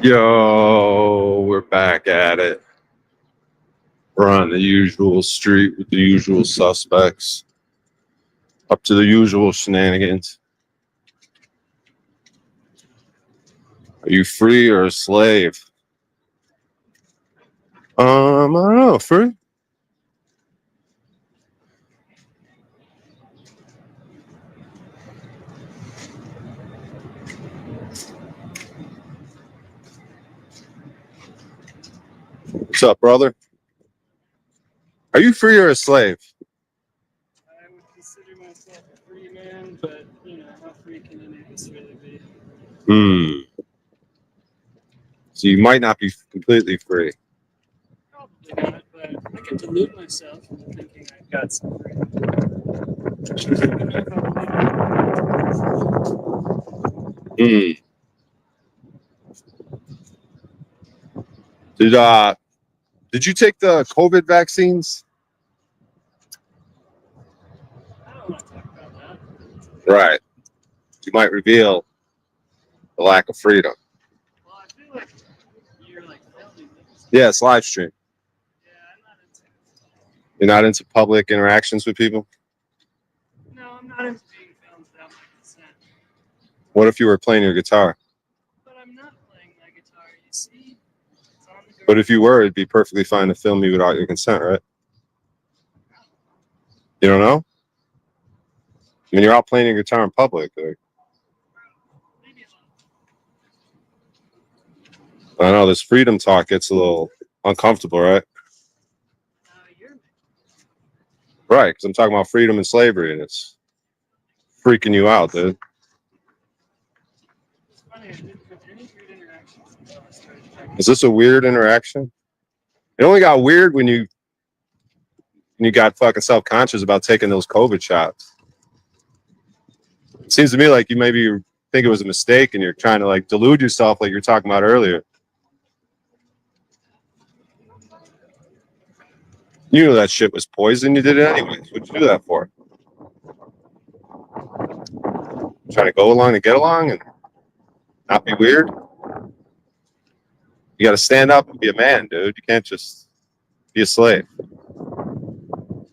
Yo, we're back at it. We're on the usual street with the usual suspects. Up to the usual shenanigans. Are you free or a slave? I don't know. Free? What's up, brother? Are you free or a slave? I would consider myself a free man, but how free can any of us really be? So you might not be completely free. Probably not, but I can delude myself into thinking I've got some freedom. Did you take the COVID vaccines? I don't want to talk about that. Right. You might reveal the lack of freedom. Well, I feel like you're filming this. Yeah, it's live stream. Yeah, I'm not into it. You're not into public interactions with people? No, I'm not into being filmed without my consent. What if you were playing your guitar? But I'm not playing my guitar, you see? It's on the But if you were, it'd be perfectly fine to film you without your consent, right? You don't know? I mean, you're out playing your guitar in public. Maybe I know this freedom talk gets a little uncomfortable, right? you're Right, because I'm talking about freedom and slavery, and it's freaking you out, dude. It's funny, I didn't have any weird interactions until I started checking. Is this a weird interaction? It only got weird when you got fucking self-conscious about taking those COVID shots. It seems to me like you maybe think it was a mistake and you're trying to delude yourself like you're talking about earlier. You knew that shit was poison. You did it anyways. What'd you do that for? Trying to go along and get along and not be weird? You got to stand up and be a man, dude. You can't just be a slave. You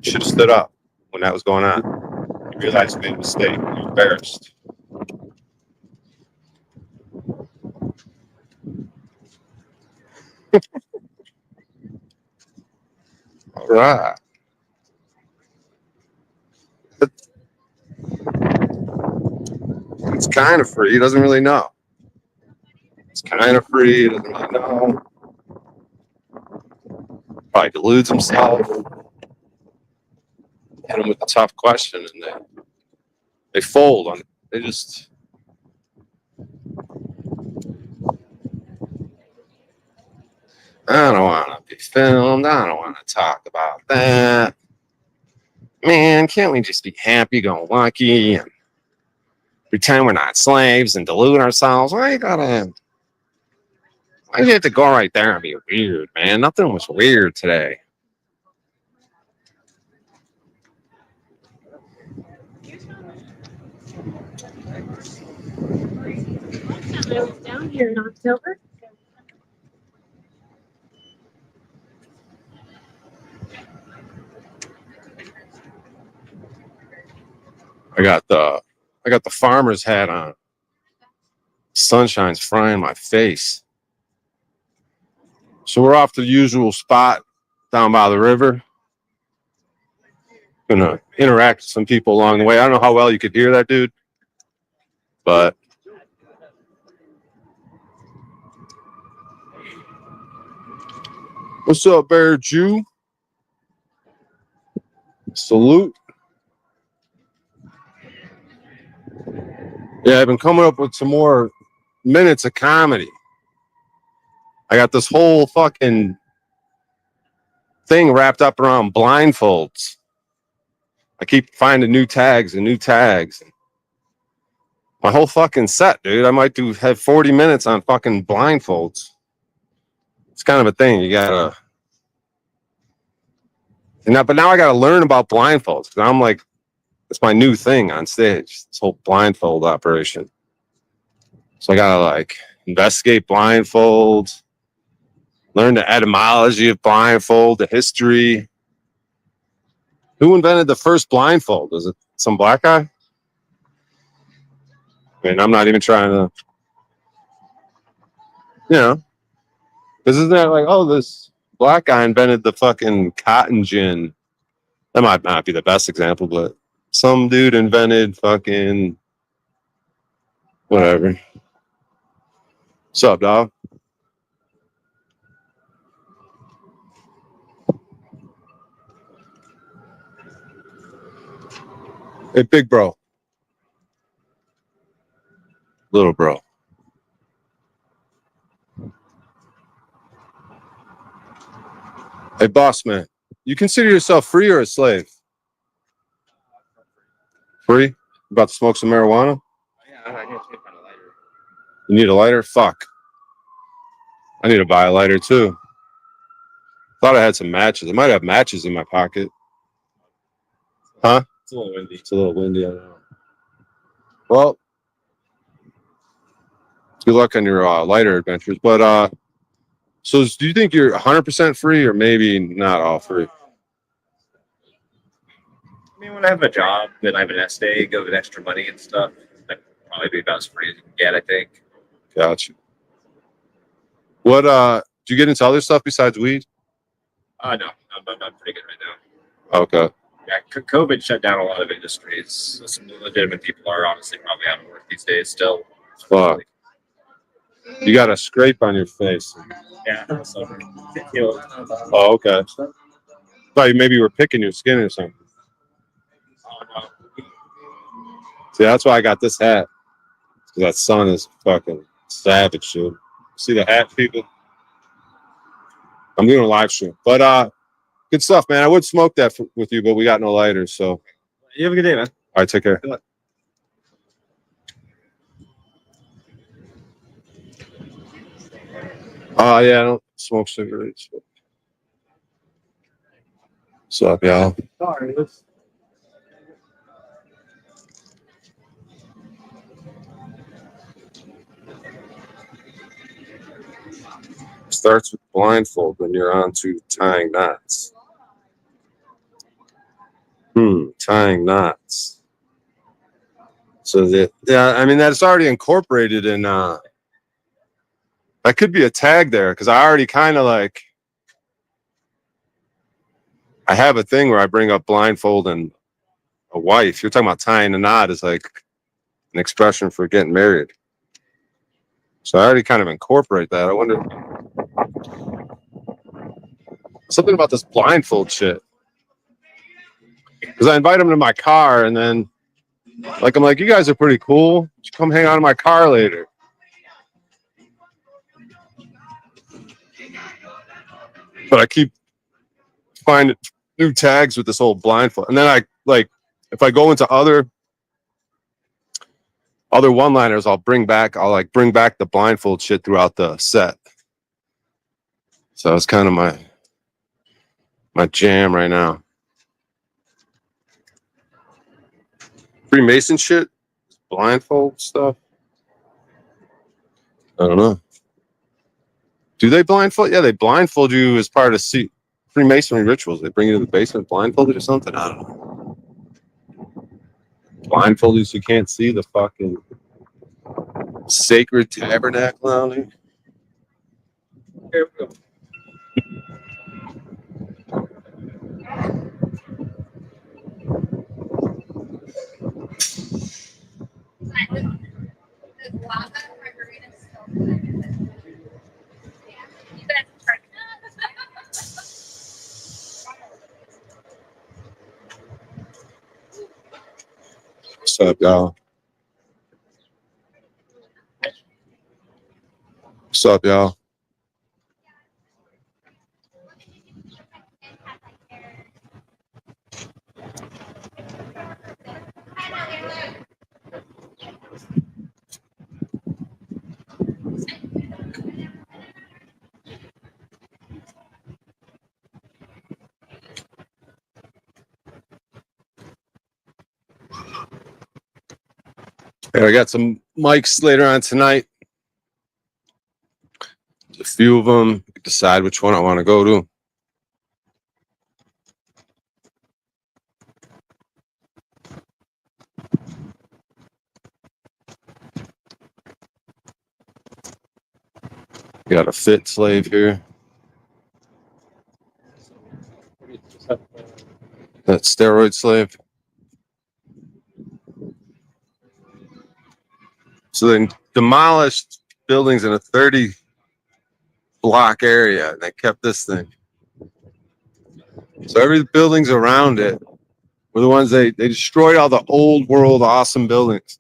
should have stood up when that was going on. You realized you made a mistake. You're embarrassed. All right. It's kind of free. He doesn't really know. It's kind of free. He doesn't really know. Probably deludes himself. Hit him with a tough question, and they fold on it. They just. I don't want to be filmed. I don't want to talk about that. Man, can't we just be happy, go lucky, and pretend we're not slaves and delude ourselves? Why you have to go right there and be weird, man? Nothing was weird today. I was down here in October. I got the farmer's hat on. Sunshine's frying my face. So we're off to the usual spot down by the river. Gonna interact with some people along the way. I don't know how well you could hear that, dude, but what's up, Bear Jew? Salute. Yeah, I've been coming up with some more minutes of comedy. I got this whole fucking thing wrapped up around blindfolds. I keep finding new tags and new tags. My whole fucking set, dude. I might have 40 minutes on fucking blindfolds. It's kind of a thing. You gotta. But now I gotta learn about blindfolds because I'm like, it's my new thing on stage. This whole blindfold operation. So I gotta investigate blindfold, learn the etymology of blindfold, the history. Who invented the first blindfold? Is it some black guy? I mean, I'm not even trying to, because isn't that like, oh, this black guy invented the fucking cotton gin? That might not be the best example, but some dude invented fucking whatever. What's up, dog? Hey, big bro. Little bro. Hey, boss man. You consider yourself free or a slave? Free? About to smoke some marijuana? Yeah, I need to find a lighter. You need a lighter? Fuck. I need to buy a lighter too. Thought I had some matches. I might have matches in my pocket. Huh? It's a little windy. It's a little windy, I know. Well, good luck on your lighter adventures. But so do you think you're 100% free or maybe not all free? I mean, when I have a job and I have an nest egg of an extra money and stuff, I'd probably be about as free as you can get, I think. Gotcha. What do you get into other stuff besides weed? No, I'm pretty good right now. Okay. Yeah, COVID shut down a lot of industries. Some legitimate people are honestly probably out of work these days still. Fuck. You got a scrape on your face. Yeah. So, Oh, okay. Thought maybe you were picking your skin or something. See, that's why I got this hat. That sun is fucking savage, dude. See the hat, people? I'm doing a live stream. But good stuff, man. I would smoke that with you, but we got no lighters, so. You have a good day, man. All right, take care. Good luck. Yeah, I don't smoke cigarettes. But... What's up, y'all? Sorry. Starts with blindfold when you're on to tying knots. Tying knots. So I mean that's already incorporated in that could be a tag there because I already kind of like I have a thing where I bring up blindfold and a wife. You're talking about tying a knot is like an expression for getting married. So I already kind of incorporate that. I wonder something about this blindfold shit. Because I invite them to my car and then like I'm like, you guys are pretty cool. You come hang out in my car later. But I keep finding new tags with this whole blindfold. And then I like if I go into other one-liners, I'll bring back the blindfold shit throughout the set. So it's kind of my jam right now. Freemason shit, blindfold stuff. I don't know. Do they blindfold? Yeah, they blindfold you as part of Freemasonry rituals. They bring you to the basement blindfolded or something. I don't know. Blindfolded so you can't see the fucking sacred tabernacle down there. Here we go. What's up, y'all? What's up, y'all? Hey, I got some mics later on tonight. A few of them. Decide which one I want to go to. Got a fit slave here. That steroid slave. So they demolished buildings in a 30 block area and they kept this thing. So every buildings around it were the ones they destroyed all the old world awesome buildings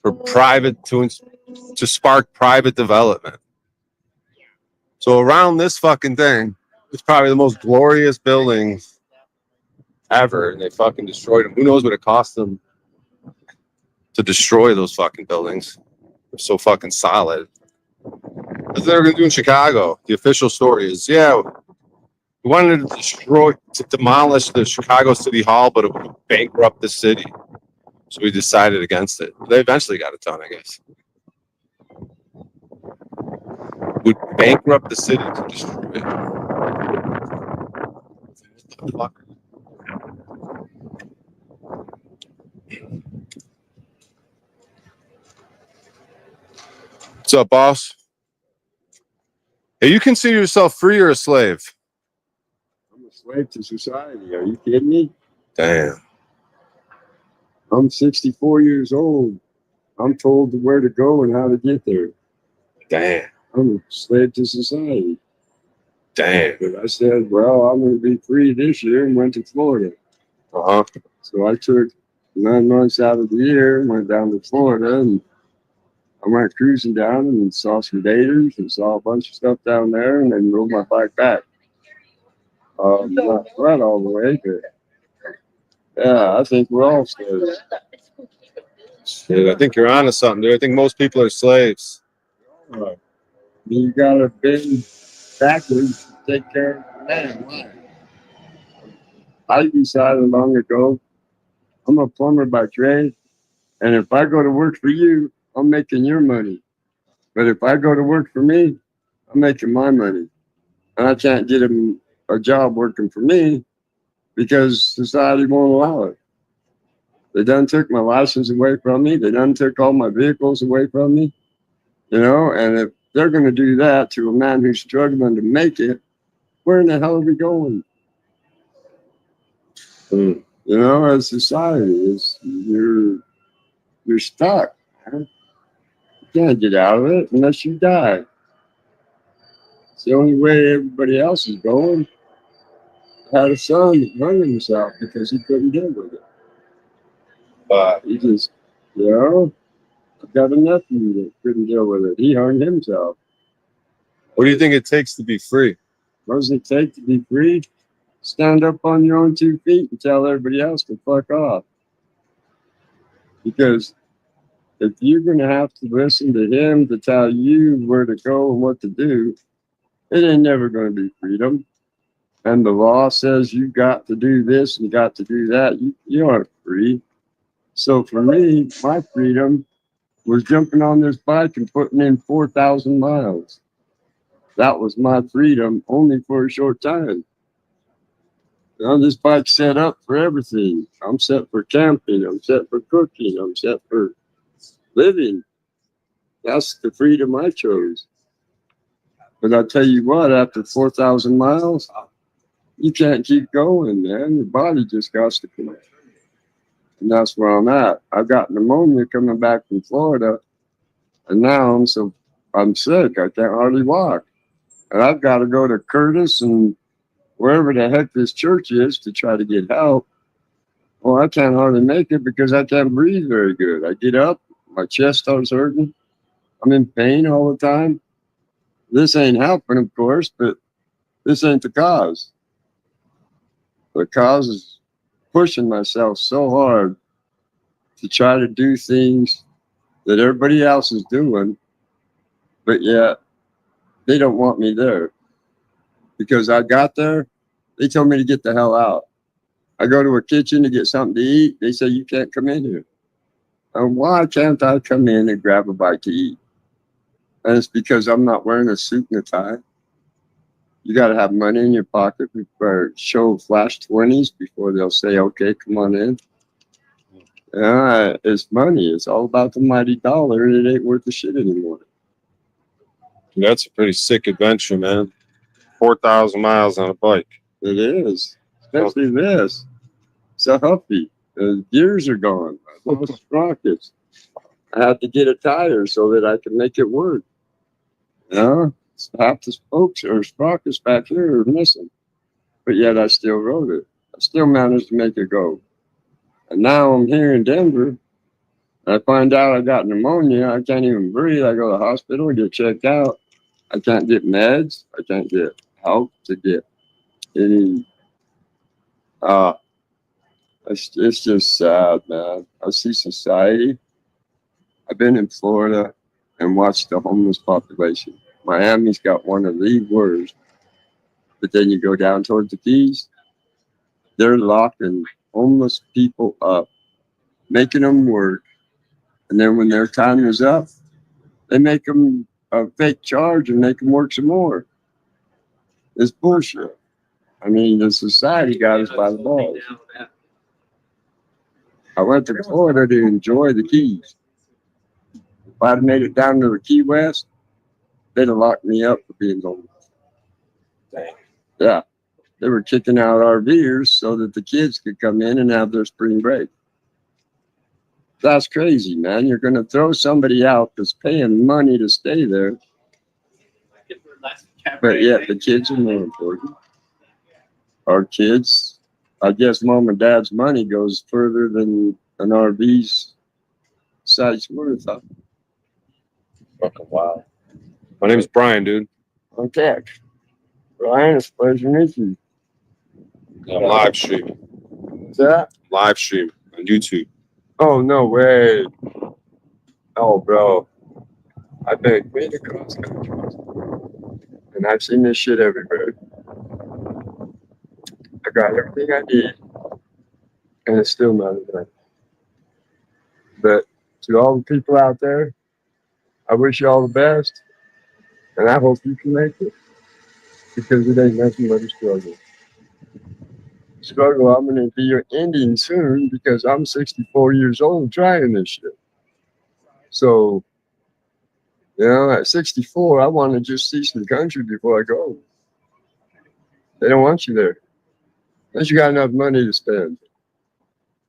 for private to spark private development. So around this fucking thing, it's probably the most glorious buildings ever, and they fucking destroyed them. Who knows what it cost them to destroy those fucking buildings? They're so fucking solid. That's what they're gonna do in Chicago. The official story is, yeah, we wanted to demolish the Chicago City Hall, but it would bankrupt the city. So we decided against it. They eventually got it done, I guess. Would bankrupt the city to destroy it. What the fuck? What's up, boss? Hey, you consider yourself free or a slave? I'm a slave to society. Are you kidding me? Damn. I'm 64 years old. I'm told where to go and how to get there. Damn. I'm a slave to society. Damn. But I said, well, I'm going to be free this year and went to Florida. Uh-huh. So I took 9 months out of the year and went down to Florida, and I went cruising down and saw some gators and saw a bunch of stuff down there, and then rode my bike back. Not right all the way, but yeah, I think we're all slaves. Dude, I think you're onto something, dude. I think most people are slaves. You gotta bend backwards to take care of the man. Why? I decided long ago, I'm a plumber by trade, and if I go to work for you, I'm making your money. But if I go to work for me, I'm making my money. And I can't get a job working for me because society won't allow it. They done took my license away from me. They done took all my vehicles away from me. You know, and if they're going to do that to a man who's struggling to make it, where in the hell are we going? You know, as society, you're stuck. Man. You can't get out of it unless you die. It's the only way everybody else is going. I had a son that hung himself because he couldn't deal with it. But he just, you know, I've got a nephew that couldn't deal with it. He hung himself. What do you think it takes to be free? What does it take to be free? Stand up on your own 2 feet and tell everybody else to fuck off. Because if you're going to have to listen to him to tell you where to go and what to do, it ain't never going to be freedom. And the law says you got to do this and got to do that. You aren't free. So for me, my freedom was jumping on this bike and putting in 4,000 miles. That was my freedom only for a short time. Now this bike's set up for everything. I'm set for camping. I'm set for cooking. I'm set for living. That's the freedom I chose. But I tell you what, after 4,000 miles, you can't keep going, man. Your body just got to connect. And that's where I'm at. I've got pneumonia coming back from Florida, and now I'm sick. I can't hardly walk. And I've got to go to Curtis and wherever the heck this church is to try to get help. Well, I can't hardly make it because I can't breathe very good. I get up, my chest starts hurting. I'm in pain all the time. This ain't helping, of course, but this ain't the cause. The cause is pushing myself so hard to try to do things that everybody else is doing, but yet they don't want me there. Because I got there, they told me to get the hell out. I go to a kitchen to get something to eat. They say, you can't come in here. And why can't I come in and grab a bite to eat? And it's because I'm not wearing a suit and a tie. You got to have money in your pocket before show flash 20s before they'll say, okay, come on in. It's money. It's all about the mighty dollar, and it ain't worth the shit anymore. That's a pretty sick adventure, man. 4,000 miles on a bike. It is. Especially this. It's a Huffy. The gears are gone. I lost sprockets. I have to get a tire so that I can make it work. Half the spokes or sprockets back here are missing. But yet I still rode it. I still managed to make it go. And now I'm here in Denver. I find out I got pneumonia. I can't even breathe. I go to the hospital, get checked out. I can't get meds. I can't get help to get any. It's just sad, man. I see society. I've been in Florida and watched the homeless population. Miami's got one of the worst. But then you go down towards the Keys, they're locking homeless people up, making them work. And then when their time is up, they make them a fake charge and make them work some more. It's bullshit. I mean, the society got us by the balls. I went to Florida to enjoy the Keys. If I'd have made it down to the Key West, they'd have locked me up for being homeless. Yeah. They were kicking out RVers so that the kids could come in and have their spring break. That's crazy, man. You're going to throw somebody out that's paying money to stay there. But yet the kids are more important. Our kids, I guess mom and dad's money goes further than an RV's site's worth. Fucking wow. My name is Brian, dude. Okay. Brian, it's a pleasure to meet you. I'm live streaming. What's that? Live stream on YouTube. Oh, no way. Oh, bro. I've been way across country. And I've seen this shit everywhere. I got everything I need. And it's still not enough. But to all the people out there, I wish you all the best. And I hope you can make it. Because it ain't nothing but a struggle. I'm going to be ending soon because I'm 64 years old trying this shit. So, at 64, I want to just see some country before I go. They don't want you there. Unless you got enough money to spend.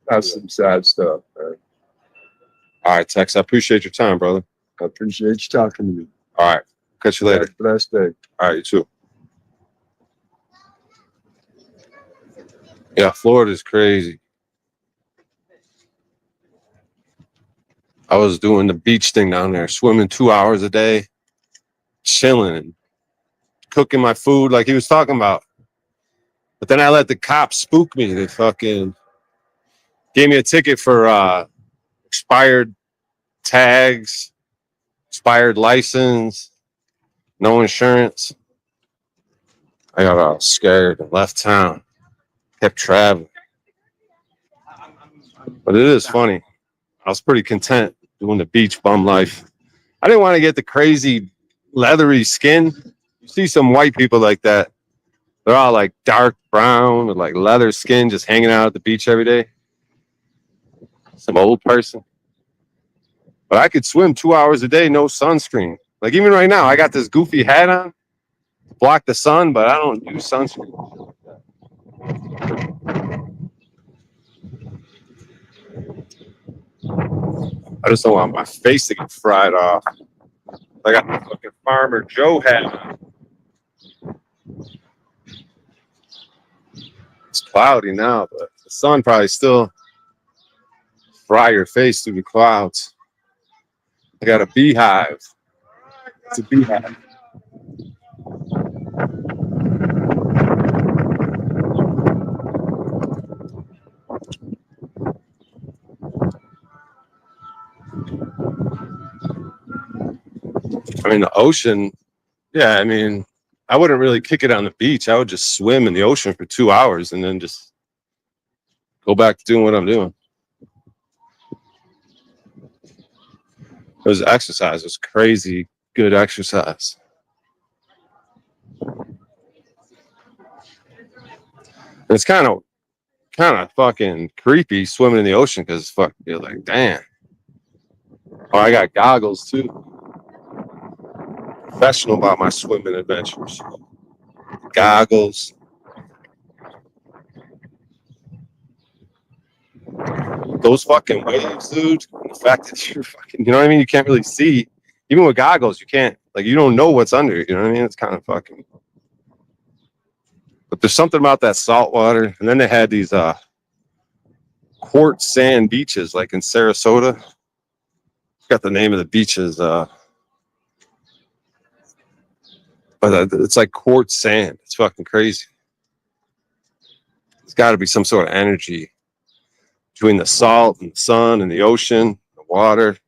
That's some sad stuff, man. All right, Tex. I appreciate your time, brother. I appreciate you talking to me. All right. Catch you later. Have a blessed day. All right, you too. Yeah, Florida's crazy. I was doing the beach thing down there, swimming 2 hours a day, chilling and cooking my food like he was talking about. But then I let the cops spook me. They fucking gave me a ticket for expired tags, expired license, no insurance. I got all scared and left town. Kept traveling. But it is funny. I was pretty content doing the beach bum life. I didn't want to get the crazy leathery skin. You see some white people like that. They're all like dark brown with like leather skin just hanging out at the beach every day. Some old person. But I could swim 2 hours a day, no sunscreen. Like even right now, I got this goofy hat on to block the sun, but I don't use sunscreen. I just don't want my face to get fried off. I got the fucking Farmer Joe hat on. It's cloudy now, but the sun probably still fry your face through the clouds. I got a beehive. It's a beehive. I mean, the ocean, yeah, I mean, I wouldn't really kick it on the beach. I would just swim in the ocean for 2 hours and then just go back to doing what I'm doing. It was exercise. It was crazy good exercise. It's kind of fucking creepy swimming in the ocean because fuck, you're like, damn. Oh, I got goggles too. Professional about my swimming adventures. Goggles. Those fucking waves, dude. The fact that you're fucking, you know what I mean? You can't really see. Even with goggles, you can't, like, you don't know what's under, you know what I mean? It's kind of fucking. But there's something about that salt water. And then they had these quartz sand beaches, like in Sarasota. Got the name of the beaches. But it's like quartz sand. It's fucking crazy. There's got to be some sort of energy between the salt and the sun and the ocean, the water,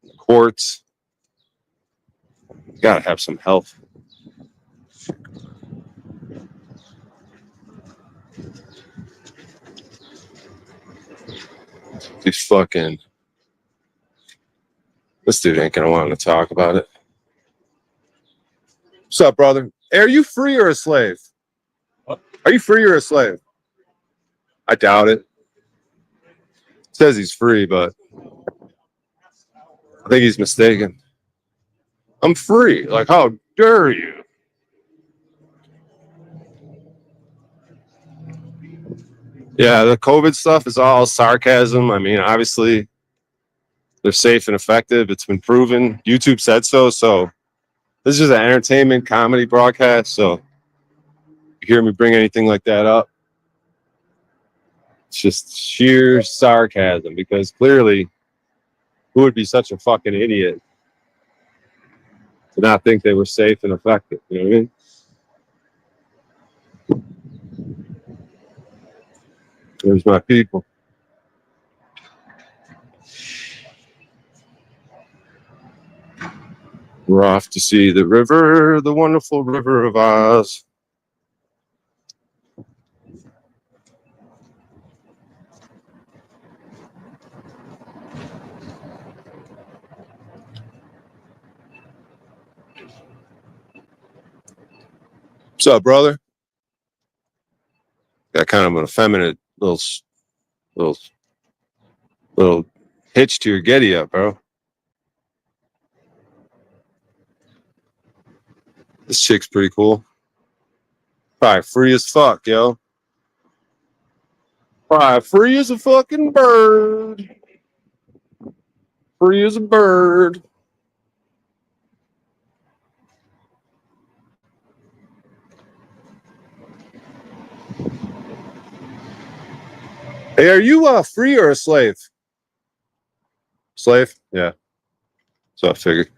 the quartz. You got to have some health. These fucking. This dude ain't gonna want to talk about it. What's up, brother? Hey, are you free or a slave? What? Are you free or a slave? I doubt it. It says he's free, but I think he's mistaken. I'm free. Like, how dare you? Yeah, the COVID stuff is all sarcasm. I mean, obviously, they're safe and effective. It's been proven. YouTube said so. So this is an entertainment comedy broadcast. So if you hear me bring anything like that up, it's just sheer sarcasm because clearly, who would be such a fucking idiot to not think they were safe and effective? You know what I mean? There's my people. We're off to see the river, the wonderful river of Oz. What's up, brother? Got kind of an effeminate little hitch to your getty up, bro. This chick's pretty cool. Probably free as fuck, yo. Probably free as a fucking bird. Free as a bird. Hey, are you free or a slave? Slave? Yeah. So I figured.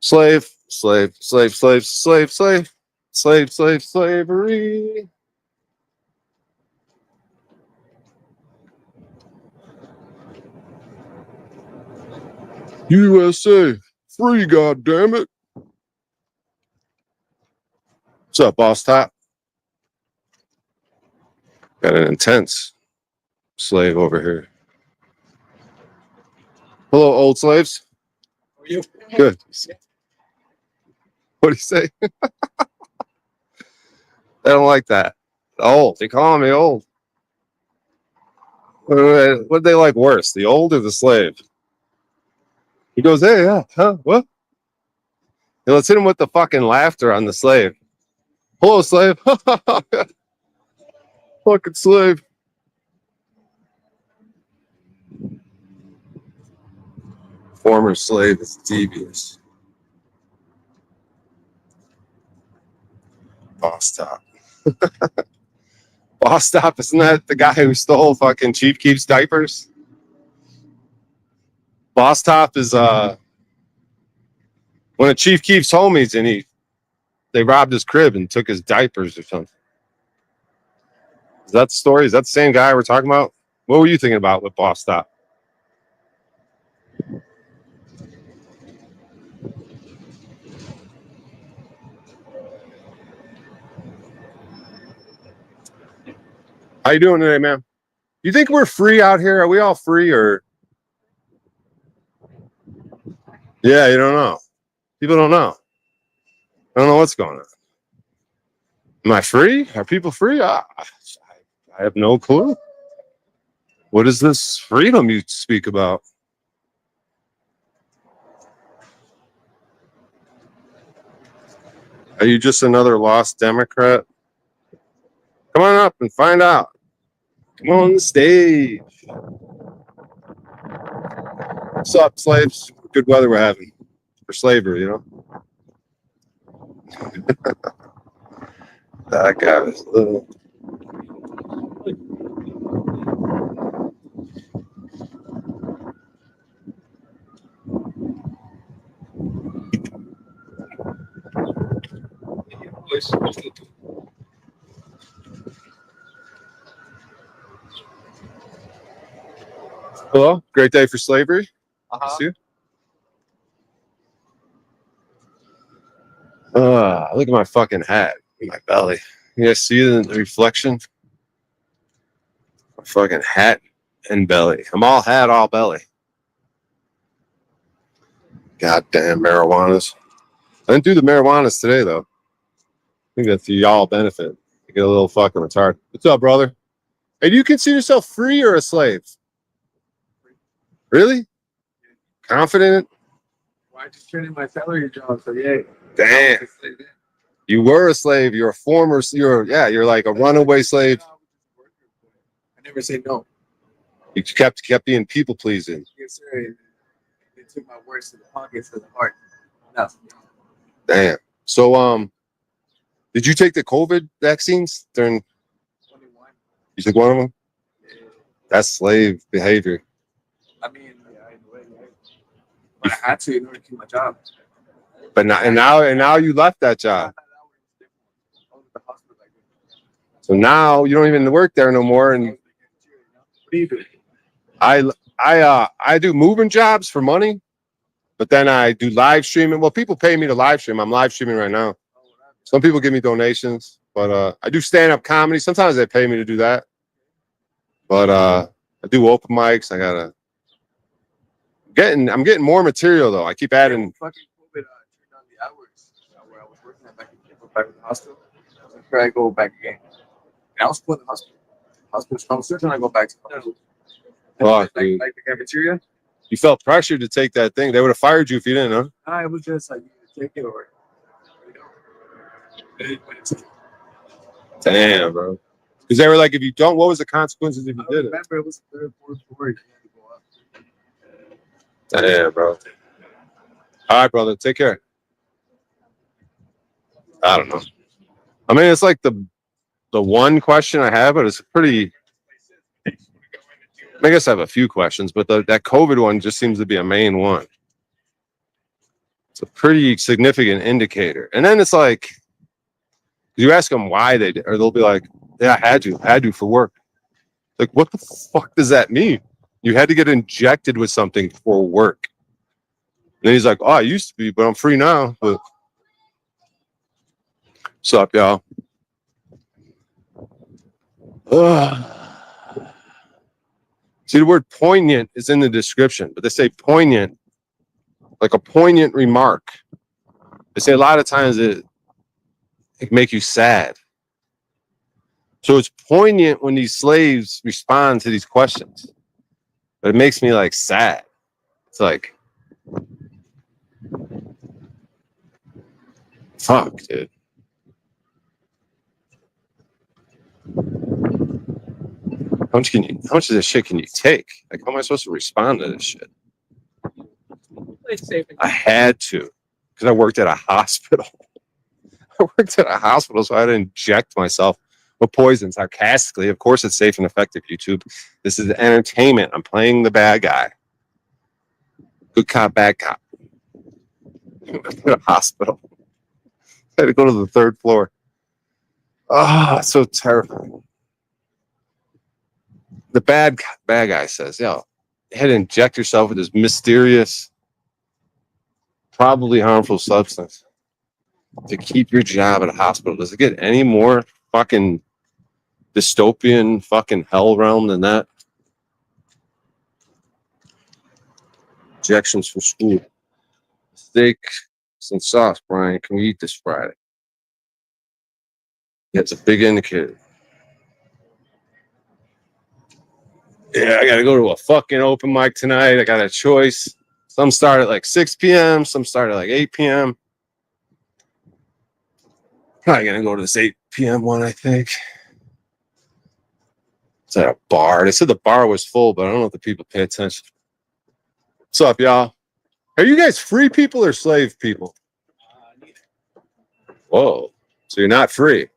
Slave, slave, slave, slave, slave, slave, slave, slave, slavery. USA, free, goddammit. What's up, boss top? Got an intense slave over here. Hello, old slaves. How are you? Good. What do you say? They don't like that. Old. They call me old. What do they like worse, the old or the slave? He goes, hey, yeah, huh, what? Hey, let's hit him with the fucking laughter on the slave. Hello, slave. Fucking slave. Former slave is devious. Boss top. Boss top, isn't that the guy who stole fucking Chief Keef's diapers? Boss top is one of Chief Keef's homies, and they robbed his crib and took his diapers or something. Is that the story? Is that the same guy we're talking about? What were you thinking about with Boss top? How you doing today, man? You think we're free out here? Are we all free or? Yeah, you don't know. People don't know. I don't know what's going on. Am I free? Are people free? I have no clue. What is this freedom you speak about? Are you just another lost Democrat? Come on up and find out. Come on the stage. What's up, slaves? Good weather we're having for slavery, you know? That guy was little. Hello, great day for slavery. See you. Look at my fucking hat in my belly. You guys see the reflection? My fucking hat and belly. I'm all hat, all belly. Goddamn marijuanas. I didn't do the marijuanas today, though. I think that's to y'all benefit. You get a little fucking retarded. What's up, brother? Hey, do you consider yourself free or a slave? Really? Confident in it? Well, I just turned in my salary job, so yeah. Damn. You were a slave. You're a former. You're like a runaway slave. I never say no. You kept being people pleasing. Yes, sir. They took my words to the pockets of the heart. No. Damn. So did you take the COVID vaccines during? 21. You took one of them. Yeah. That's slave behavior. I mean, yeah, but I had to in order to keep my job. But now you left that job. So now you don't even work there no more. And What do you do? I do moving jobs for money, but then I do live streaming. Well, people pay me to live stream. I'm live streaming right now. Some people give me donations, but I do stand-up comedy. Sometimes they pay me to do that. But I do open mics. I'm getting more material though. I keep adding. Fucking COVID turned down the hours where I was working at back in the hospital. I was I go back again. And I was still in the hospital. I was still trying to go back to the hospital. Fuck, like dude. the cafeteria. You felt pressured to take that thing. They would have fired you if you didn't, huh? I was just like, you take it or Damn, bro. Because they were like, if you don't, what was the consequences if you did it? Remember, it was the third, fourth floor. You had to go up. Damn, bro. All right, brother. Take care. I don't know. I mean, it's like the one question I have, but it's pretty. I guess I have a few questions, but that COVID one just seems to be a main one. It's a pretty significant indicator. And then it's like, you ask them why they did, or they'll be like, yeah, I had to for work. Like, what the fuck does that mean? You had to get injected with something for work. And then he's like, oh, I used to be, but I'm free now. But what's up, y'all? See, the word poignant is in the description, but they say poignant, like a poignant remark. They say a lot of times it can make you sad. So it's poignant when these slaves respond to these questions. But it makes me like sad. It's like, fuck, dude. How much of this shit can you take? Like, how am I supposed to respond to this shit? I had to, because I worked at a hospital. I worked at a hospital, so I had to inject myself with poison sarcastically. Of course, it's safe and effective, YouTube. This is entertainment. I'm playing the bad guy. Good cop, bad cop. At a hospital. I had to go to the third floor. Oh, it's so terrifying. The bad guy says, yo, you had to inject yourself with this mysterious, probably harmful substance to keep your job at a hospital. Does it get any more fucking dystopian fucking hell realm than that? Injections for school. Mistake Some sauce, Brian. Can we eat this Friday? It's a big indicator. Yeah, I gotta go to a fucking open mic tonight. I got a choice. Some start at like 6 p.m., some start at like 8 p.m. Probably gonna go to this 8 p.m. one, I think. It's at a bar. They said the bar was full, but I don't know if the people pay attention. What's up, y'all? Are you guys free people or slave people? Whoa. So you're not free.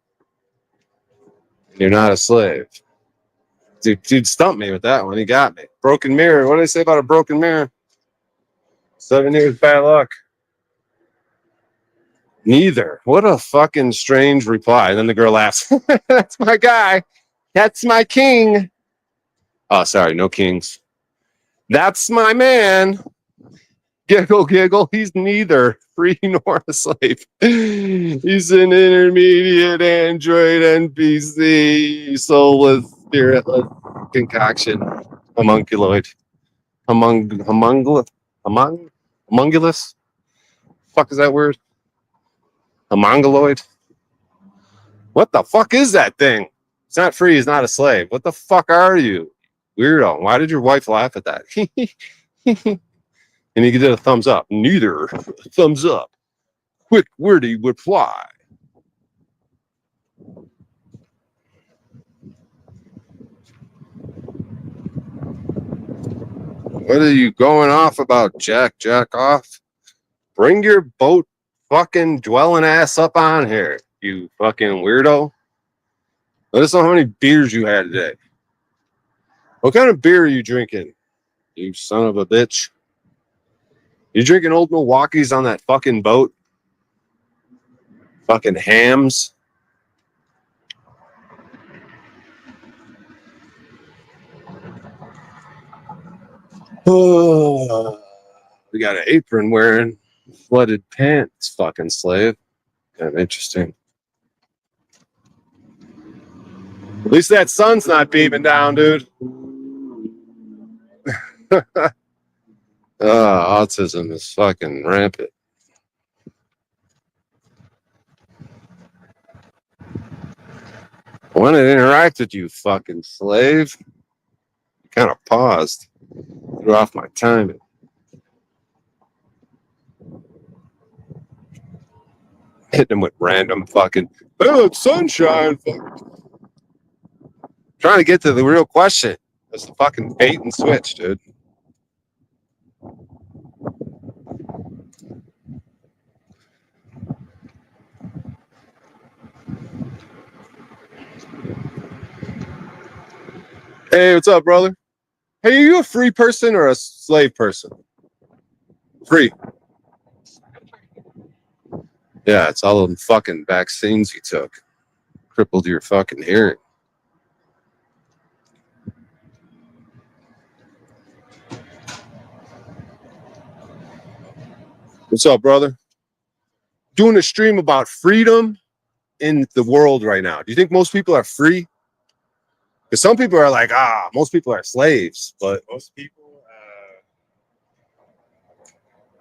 You're not a slave. Dude stumped me with that one. He got me. Broken mirror. What did they say about a broken mirror? 7 years bad luck. Neither. What a fucking strange reply. And then the girl laughs. That's my guy. That's my king. Oh, sorry. No kings. That's my man. Giggle, giggle. He's neither free nor a slave. He's an intermediate android NPC, soulless, spiritless concoction, homunculoid, homunculus. Fuck is that word? Homunculoid. What the fuck is that thing? It's not free. He's not a slave. What the fuck are you, weirdo? Why did your wife laugh at that? And he did a thumbs up. Neither. Thumbs up. Quick, wordy reply. What are you going off about, Jack? Jack off? Bring your boat fucking dwelling ass up on here, you fucking weirdo. Let us know how many beers you had today. What kind of beer are you drinking, you son of a bitch? You drinking old Milwaukee's on that fucking boat? Fucking hams. Oh, we got an apron wearing, flooded pants, fucking slave. Kind of interesting. At least that sun's not beaming down, dude. Autism is fucking rampant. I want to interact with you, fucking slave. Kind of paused. Threw off my timing. Hitting him with random fucking, oh, it's sunshine. Trying to get to the real question. That's the fucking bait and switch, dude. Hey, what's up, brother? Hey, are you a free person or a slave person? Free. Yeah, it's all them fucking vaccines you took. Crippled your fucking hearing. What's up, brother? Doing a stream about freedom in the world right now. Do you think most people are free? Because some people are like, most people are slaves. But Most people,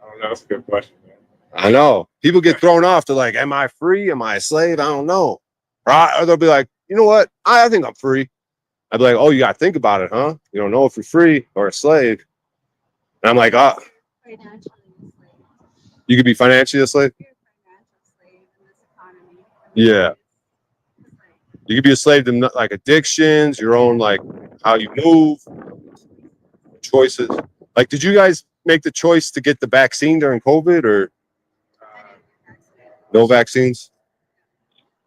I don't know. That's a good question, man. I know. People get thrown off. They're like, am I free? Am I a slave? I don't know. Or they'll be like, you know what? I think I'm free. I'd be like, oh, you got to think about it, huh? You don't know if you're free or a slave. And I'm like, Financially a slave. you could be financially a slave? You're a financial slave in this economy. Yeah. You could be a slave to like addictions, your own, like how you move, choices. Like, did you guys make the choice to get the vaccine during COVID or no vaccines?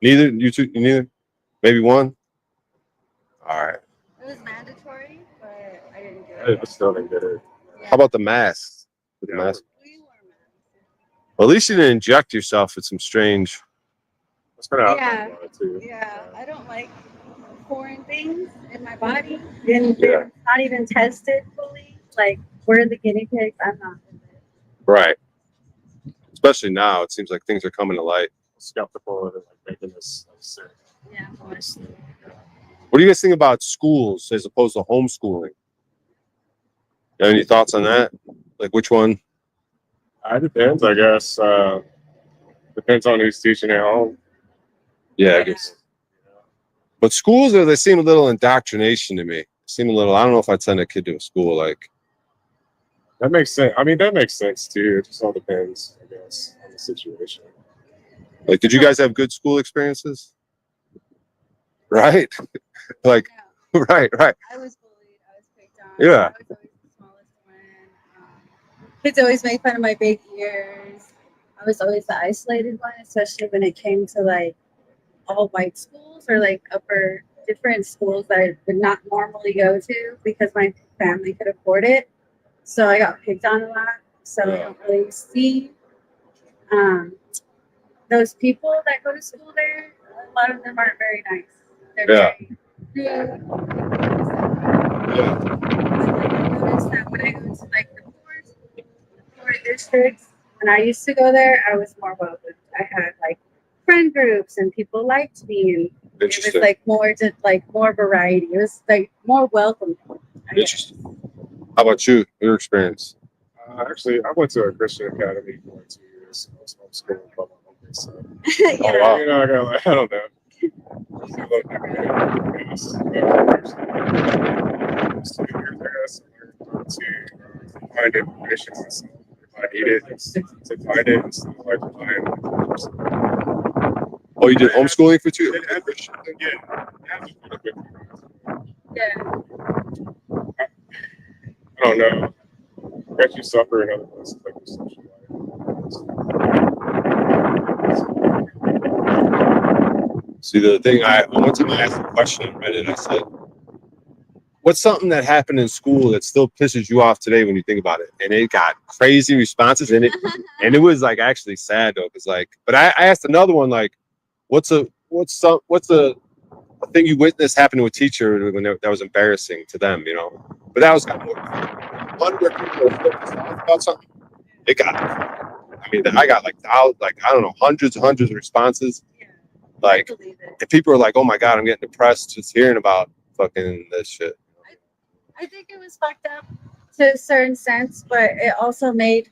Neither? You two? Neither? Maybe one? All right. It was mandatory, but I didn't do I it. still didn't get it. How about the masks? With the Yeah. mask? We wore masks. Well, at least you didn't inject yourself with some strange. That's kind of Yeah. too. Yeah, I don't like foreign things in my body, and they're not even tested fully. Like, we're the guinea pigs. I'm not with it. Right. Especially now, it seems like things are coming to light. Skeptical of it, like making this like sick. Yeah, honestly. What do you guys think about schools as opposed to homeschooling? Any thoughts on that? Like which one? It depends, I guess. Depends on who's teaching at home. Yeah, I guess. But schools, they seem a little indoctrination to me. Seem a little. I don't know if I'd send a kid to a school like. That makes sense. I mean, that makes sense too. It just all depends, I guess, on the situation. Like, did you guys have good school experiences? Right? Like, No, right. I was bullied. I was picked on. Yeah. I was always the smallest one. Kids always made fun of my big ears. I was always the isolated one, especially when it came to like all white schools or like upper different schools that I would not normally go to because my family could afford it. So I got picked on a lot. So I don't really see those people that go to school there. A lot of them aren't very nice. They're Yeah. very rude. Yeah. I noticed that when I go to like the poor districts, when I used to go there, I was more welcomed. I had like friend groups and people liked me, and it was Interesting. like more variety. It was like more welcoming. I guess. Interesting. How about you? Your experience? Actually, I went to a Christian academy for like 2 years. I was homeschooling by my uncle, so Yeah. Oh, wow. you know, I got like, I don't know. Find information myself if I need it, to find it instead of like relying on others. Oh, you did homeschooling for 2 years? Yeah. I don't know. I guess you suffer in other places like your social life. See, the thing, I one time I asked a question on Reddit. I said, what's something that happened in school that still pisses you off today when you think about it? And it got crazy responses, and it was like actually sad though, because like, but I asked another one like, what's a thing you witnessed happen to a teacher when that was embarrassing to them, you know? But that was kind of more one where people were focused about something. It got, I mean, I got like I don't know, hundreds of responses. Yeah. Like, I believe it. if people are like, oh my God, I'm getting depressed just hearing about fucking this shit. I think it was fucked up to a certain sense, but it also made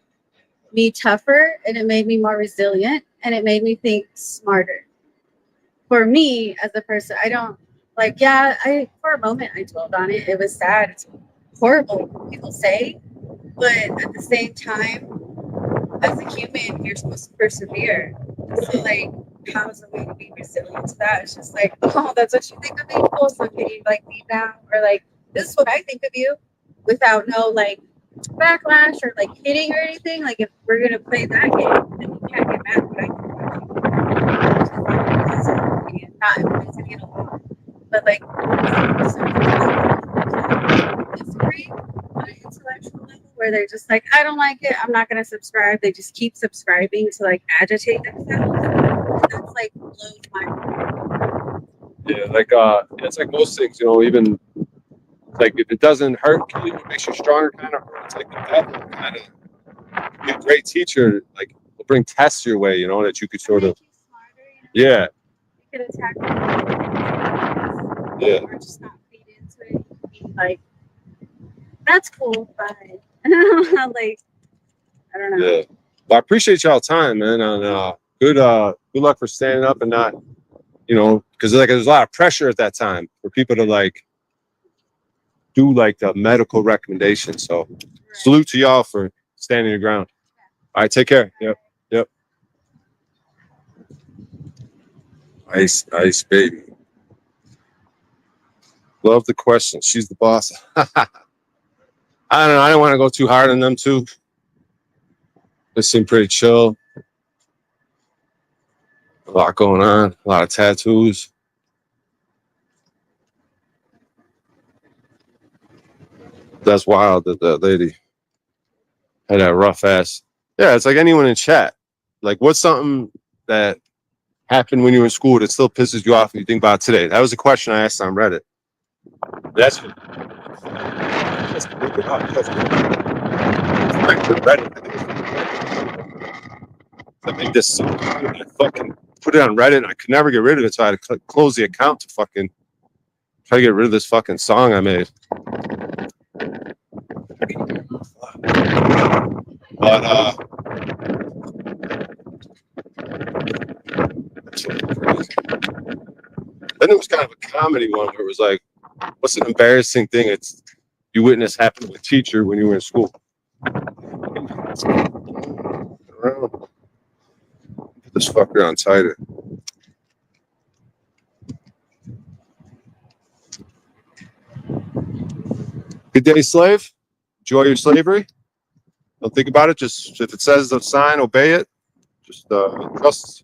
me tougher and it made me more resilient and it made me think smarter. For me as a person, I don't like, yeah, I for a moment I dwelled on it. It was sad. It's horrible what people say, but at the same time, as a human, you're supposed to persevere. So like how's the way to be resilient to that? It's just like, oh, that's what you think of me. Cool. So can you like me now? Or like this is what I think of you without no like backlash or like hitting or anything. Like if we're gonna play that game, then you can't get mad at what I think about you. That's my opinion. Not everybody's gonna get along. But like disagree on an intellectual level where they're just like, I don't like it, I'm not gonna subscribe. They just keep subscribing to like agitate themselves. And that's like blows my mind. Yeah, like it's like most things, you know, even like if it doesn't hurt you, it makes you stronger kind of. It's like the devil kind of be a great teacher, like will bring tests your way, you know, that you could sort of Make you smarter, you know? yeah. You could attack Yeah. or just not feed into it. You could be like, that's cool, but like I don't know. Yeah. Well, I appreciate y'all time, man. And good luck for standing up and not, you know, because like there's a lot of pressure at that time for people to like do like the medical recommendation. So salute to y'all for standing your ground. All right, take care. Yep. Ice, baby. Love the question. She's the boss. I don't know. I don't want to go too hard on them too. They seem pretty chill. A lot going on. A lot of tattoos. That's wild that the lady had that rough ass. Yeah, it's like anyone in chat. Like, what's something that happened when you were in school that still pisses you off when you think about it today? That was a question I asked on Reddit. That's I made this song. I fucking put it on Reddit and I could never get rid of it, so I had to close the account to fucking try to get rid of this fucking song I made. But Then there was kind of a comedy one where it was like, what's an embarrassing thing it's you witnessed happen to a teacher when you were in school? Put this fucker on tighter. Good day, slave. Enjoy your slavery. Don't think about it. Just if it says the sign, obey it. Just trust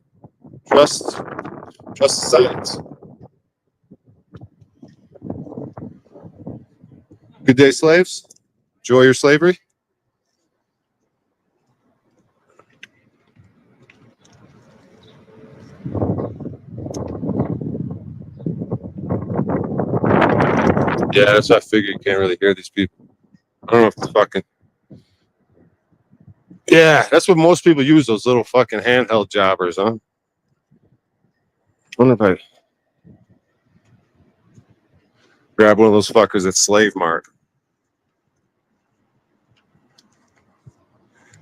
the signs. Good day, slaves. Enjoy your slavery. Yeah, that's what I figured. You can't really hear these people. I don't know if it's fucking. Yeah, that's what most people use, those little fucking handheld jobbers, huh? I wonder if I grab one of those fuckers at Slave Mart.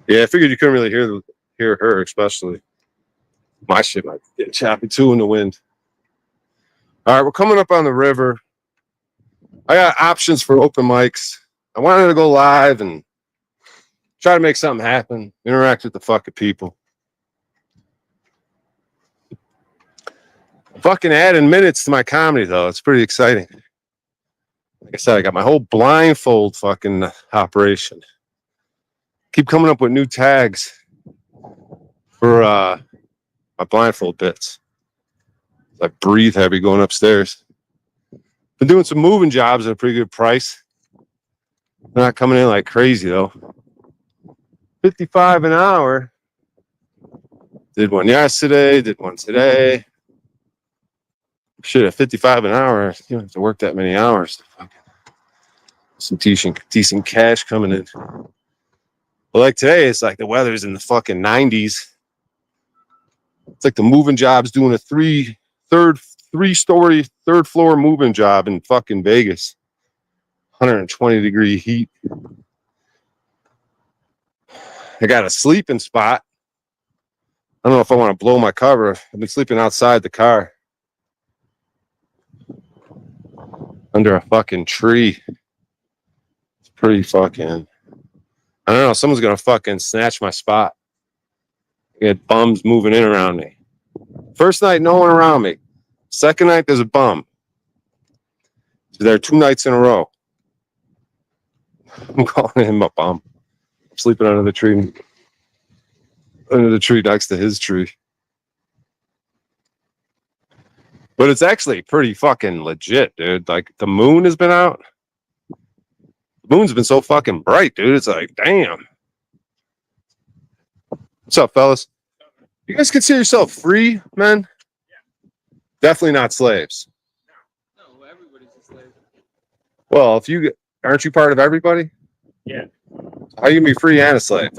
Yeah, I figured you couldn't really hear her, especially. My shit might get choppy too in the wind. All right, we're coming up on the river. I got options for open mics. I wanted to go live and try to make something happen, interact with the fucking people. Fucking adding minutes to my comedy, though. It's pretty exciting. Like I said, I got my whole blindfold fucking operation. Keep coming up with new tags for my blindfold bits. I breathe heavy going upstairs. Been doing some moving jobs at a pretty good price. They're not coming in like crazy, though. 55 an hour. Did one yesterday, did one today. Shit, at 55 an hour, you don't have to work that many hours to fucking some decent cash coming in. But like today, it's like the weather's in the fucking 90s. It's like the moving job's doing a three-story, third floor moving job in fucking Vegas. 120-degree heat. I got a sleeping spot. I don't know if I want to blow my cover. I've been sleeping outside the car. Under a fucking tree. It's pretty fucking... I don't know. Someone's going to fucking snatch my spot. I get bums moving in around me. First night, no one around me. Second night, there's a bum. So there are 2 nights in a row. I'm calling him a bum. I'm sleeping under the tree next to his tree. But it's actually pretty fucking legit, dude. Like, the moon has been out. The moon's been so fucking bright, dude. It's like, damn. What's up, fellas? You guys consider yourself free, men? Yeah. Definitely not slaves. No, everybody's a slave. Well, aren't you part of everybody? Yeah. How you can be free and a slave?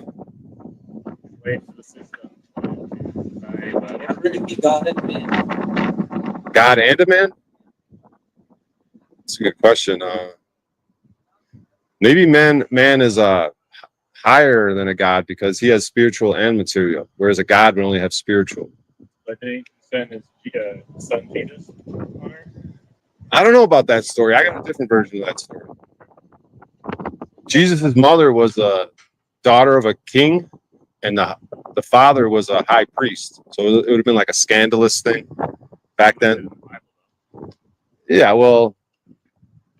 Wait for the system. Sorry, but Really be God and man. God and a man? That's a good question. Maybe man is higher than a god because he has spiritual and material, whereas a god would only have spiritual. But they send his son Jesus on her. I don't know about that story. I got a different version of that story. Jesus' mother was a daughter of a king, and the father was a high priest. So it would have been like a scandalous thing back then. Yeah, well,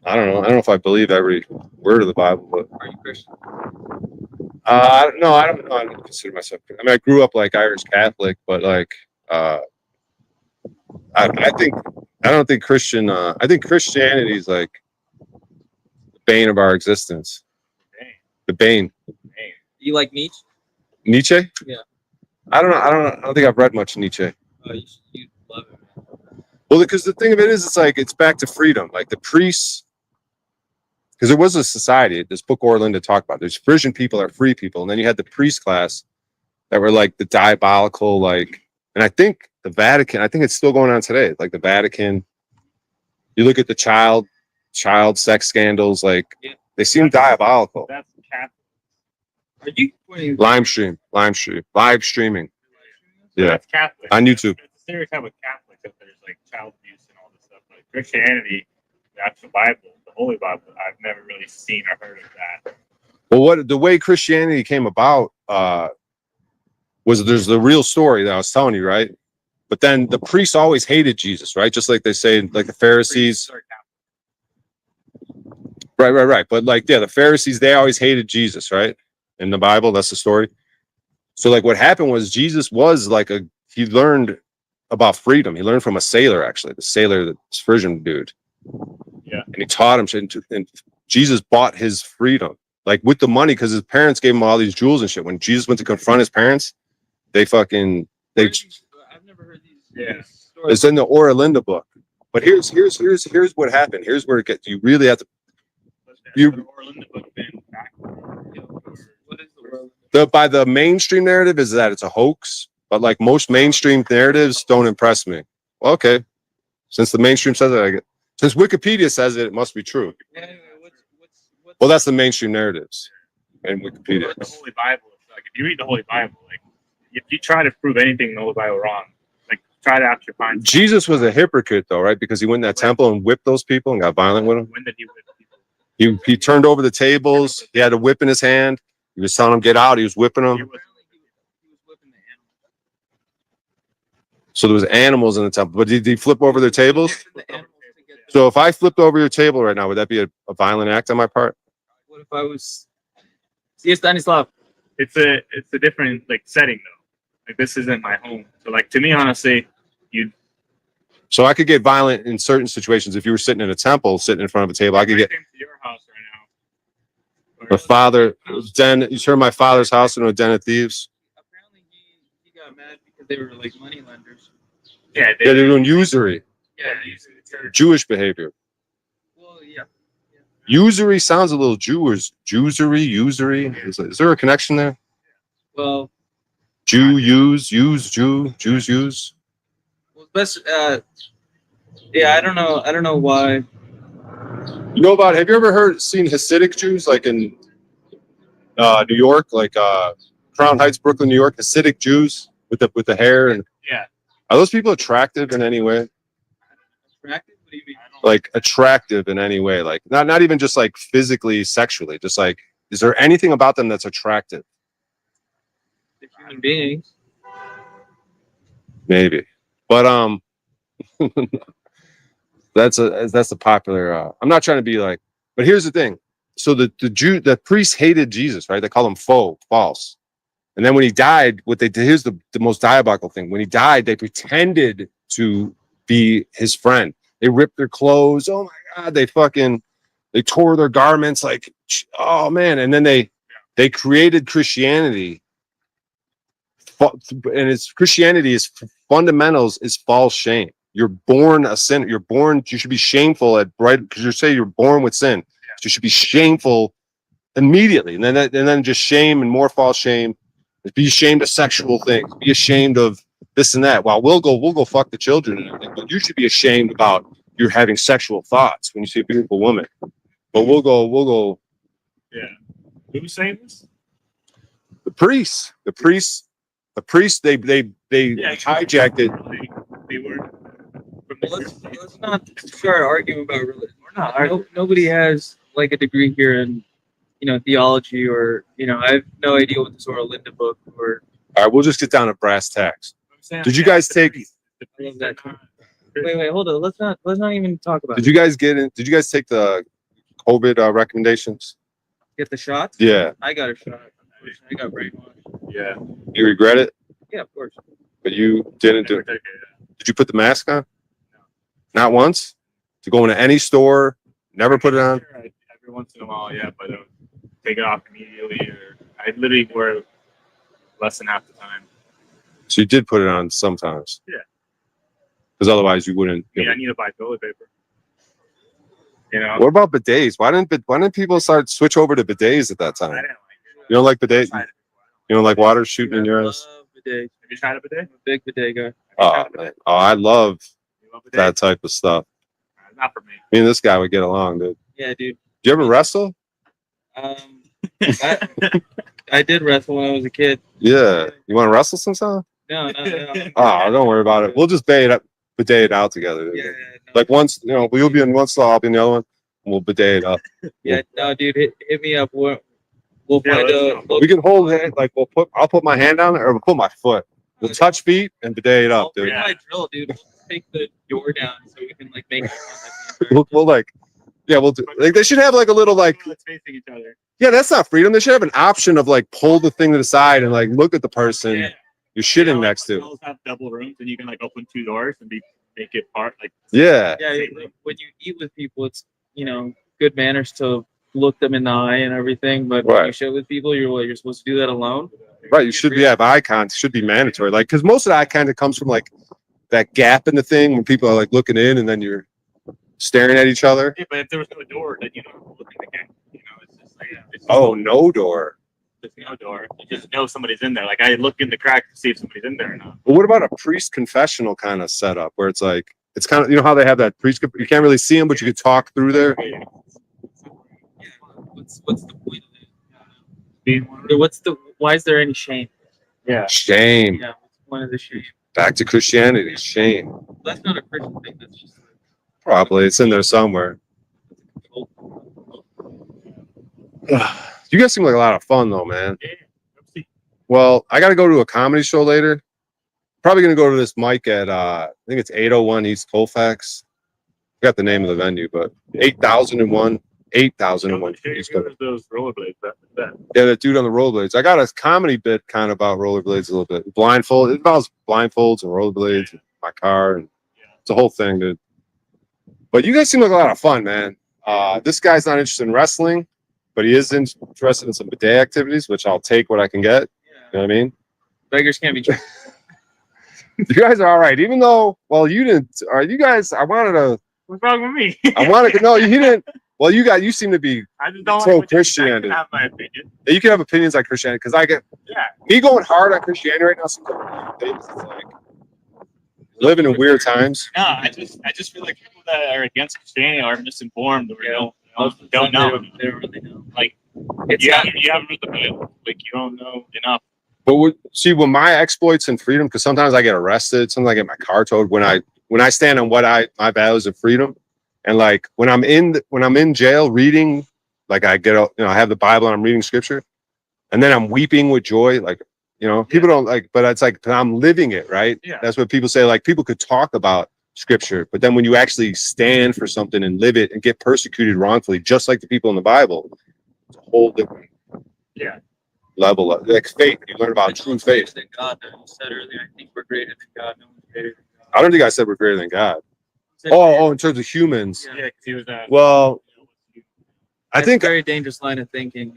I don't know. I don't know if I believe every word of the Bible, but Are you Christian? no, I don't know. I don't consider myself. I mean, I grew up like Irish Catholic, but like, I don't think Christian. I think Christianity is like the bane of our existence. The bane. You like Nietzsche? Nietzsche? Yeah. I don't think I've read much Nietzsche. You love it, man. Well, because the thing of it is, it's like it's back to freedom. Like the priests, because there was a society. This book Orlinda talked about. There's Frisian people are free people, and then you had the priest class that were like the diabolical, like. And I think the Vatican. I think it's still going on today. Like the Vatican. You look at the child sex scandals. Like they seem diabolical. that's Catholic. Are you pointing? Live streaming. Yeah. That's Catholic. On YouTube. It's a stereotype with Catholic that there's like child abuse and all this stuff Christianity, the actual Bible, the Holy Bible, I've never really seen or heard of that. Well, the way Christianity came about was there's the real story that I was telling you, right? But then the priests always hated Jesus, right? Just like they say, like the Pharisees. Right. But like, yeah, the Pharisees, they always hated Jesus, right? In the Bible, that's the story. So like what happened was Jesus was like he learned about freedom. He learned from a sailor, actually, the sailor, this Frisian dude. Yeah. And he taught him, and Jesus bought his freedom, like with the money, because his parents gave him all these jewels and shit. When Jesus went to confront his parents, I've never heard these. Yeah. Stories. it's in the Oralinda book. But here's what happened. Here's where it gets. You really have to. By the mainstream narrative is that it's a hoax, but like most mainstream narratives don't impress me. Well, okay, since the mainstream says it, since Wikipedia says it, it must be true. Well, that's the mainstream narratives and Wikipedia. The Holy Bible, like if you read the Holy Bible, like if you try to prove anything in the Holy Bible wrong, like try to actually find. Jesus was a hypocrite, though, right? Because he went in that temple and whipped those people and got violent with them. When did he whip people? He turned over the tables. He had a whip in his hand. He was telling them get out. He was whipping them. So there was animals in the temple. But did he flip over their tables? So if I flipped over your table right now, would that be a violent act on my part? What if I was? See, Stanislav. It's a different like setting though. Like this isn't my home. So like to me, honestly, So I could get violent in certain situations. If you were sitting in a temple, sitting in front of a table, I could get. came to your house right now. My father den. You turned my father's house into a den of thieves. Apparently, he got mad because they were like money lenders. Yeah, Yeah, they're doing usury, Yeah, he's in the church. Jewish behavior. Well, yeah. Usury sounds a little Jewish. Usury. Is there a connection there? Well, Jews use. well, best. Yeah, I don't know why. You know about? Have you ever seen Hasidic Jews like in New York, like Crown Heights, Brooklyn, New York? Hasidic Jews with the hair and. Yeah. Are those people attractive in any way? Attractive? What do you mean? Like attractive in any way? Like not even just like physically, sexually. Just like, is there anything about them that's attractive? They're human beings. Maybe, but that's a popular. I'm not trying to be like, but here's the thing. So the priests hated Jesus, right? They call him false. And then when he died, here's the most diabolical thing. When he died, they pretended to be his friend. They ripped their clothes. Oh my God, they tore their garments. Like, oh man. And then they created Christianity. And Christianity is fundamentals is false shame. You're born a sinner. You should be shameful because you're born with sin. So you should be shameful immediately. And then just shame and more false shame. Be ashamed of sexual things. Be ashamed of this and that. Well, we'll go fuck the children and everything. But you should be ashamed about you're having sexual thoughts when you see a beautiful woman. But we'll go. Yeah. Who's saying this? The priests. They hijacked it. They were. Let's not start arguing about religion. We're not. Nobody has like a degree here in theology or I have no idea what this Oralinda book or. All right, we'll just get down to brass tacks. Did you guys take? I love that. Wait, hold on. Let's not even talk about. Did you guys take the COVID recommendations? Get the shots? Yeah. I got a shot. I got brainwashed. Yeah. You regret it? Yeah, of course. But you didn't do it. Did you put the mask on? No. Not once? To go into any store, never put it on? Every once in a while, yeah, but I don't take it off immediately. Or I literally wear it less than half the time. So you did put it on sometimes? Yeah. Because otherwise you wouldn't. I need to buy toilet paper. What about bidets? Why didn't people switch over to bidets at that time? I didn't like it. You don't like bidet? You don't like water shooting in your ass? Bidet. Have you tried a bidet? I'm a big bidet guy. Oh man! Oh, I love Bidet? that type of stuff. Not for me. Me and this guy would get along, dude. Yeah, dude. Did you ever wrestle? I did wrestle when I was a kid. Yeah. You want to wrestle sometime? No. Oh, don't worry about it. We'll just bidet it out together. Dude. Yeah, Like once, we'll be in one stall, I'll be in the other one, and we'll bidet it up. Yeah, no, dude, hit me up. We'll Yeah, find let's a. We can hold it, like I'll put my hand down there, or we'll put my foot. We'll touch feet and bidet it I'll up, dude. bring my drill, dude. We'll take the door down so we can like make We'll like, yeah, we'll do. Like they should have like a little like, Let's facing each other. yeah, that's not freedom. They should have an option of like pull the thing to the side and like look at the person Yeah. you're shitting You know, next to. hotels have double rooms, and you can like open 2 doors and make it part like. Yeah. Yeah, like, when you eat with people, it's good manners to look them in the eye and everything. But when you Right. shit with people, you're supposed to do that alone. Right. You should be have eye contact. Should be mandatory. Like, because most of the eye contact comes from like that gap in the thing when people are like looking in and then you're staring at each other. Yeah, but if there was no door, then you don't look at the cat. It's just like it's just Oh, no door. there's no door. You just know somebody's in there. Like I look in the crack to see if somebody's in there or not. But what about a priest confessional kind of setup where it's like, it's kind of, how they have that priest, you can't really see them, but you can talk through there. Yeah. What's the point of it? Why is there any shame? Yeah. Shame. Yeah, what's the point of the shame? Back to Christianity. Shame. That's not a Christian thing. That's just Probably. It's in there somewhere. You guys seem like a lot of fun though, man. Yeah. Well, I got to go to a comedy show later. Probably going to go to this mic at, I think it's 801 East Colfax. I got the name of the venue, but 8001 East Colfax. Those rollerblades. That. Yeah, that dude on the rollerblades. I got a comedy bit kind of about rollerblades a little bit. Blindfold. It involves blindfolds and rollerblades, and my car, and it's a whole thing, dude. But you guys seem like a lot of fun, man. This guy's not interested in wrestling, but he is interested in some bidet activities, which I'll take what I can get. You know what I mean? beggars can't be choosers. You guys are all right, even though, well, you didn't. Are you guys? I wanted to. What's wrong with me? I wanted to. No, you didn't. Well, you seem to be I just don't pro like Christianity. I can have my opinion. You can have opinions on Christianity because I get Yeah. me going hard on Christianity right now. Sometimes it's like living in weird times. No, I just feel like people that are against Christianity are misinformed or don't know. They don't really know. Like It's you not, haven't read the Bible. Like you don't know enough. But when my exploits and freedom, because sometimes I get arrested, sometimes I get my car towed when I stand on my values of freedom, and like when I'm in jail reading, like I get I have the Bible and I'm reading scripture, and then I'm weeping with joy, like people don't like, but it's like I'm living it, right? Yeah. That's what people say. Like people could talk about scripture, but then when you actually stand for something and live it and get persecuted wrongfully, just like the people in the Bible, it's a whole different level of like faith. You learn about true faith. than God. That you said earlier. I think we're greater than God. No one's greater than God. I don't think I said we're greater than God. Said Oh, in terms of humans. Yeah, because he was Well, I that's think a very dangerous line of thinking.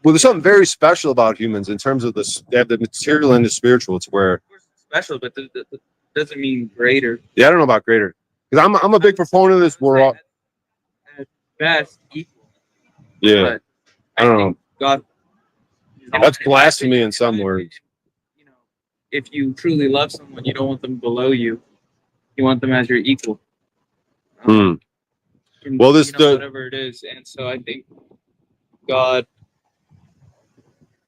well, there's something very special about humans in terms of this. They have the material and the spiritual. It's where, Of course it's special, but that doesn't mean greater. yeah, I don't know about greater because I'm a big proponent of this. We're all, At best equal. yeah, But I don't know. think God. That's blasphemy in some words. If you truly love someone, you don't want them below you. You want them as your equal. Hmm. And, Well, whatever it is, and so I think God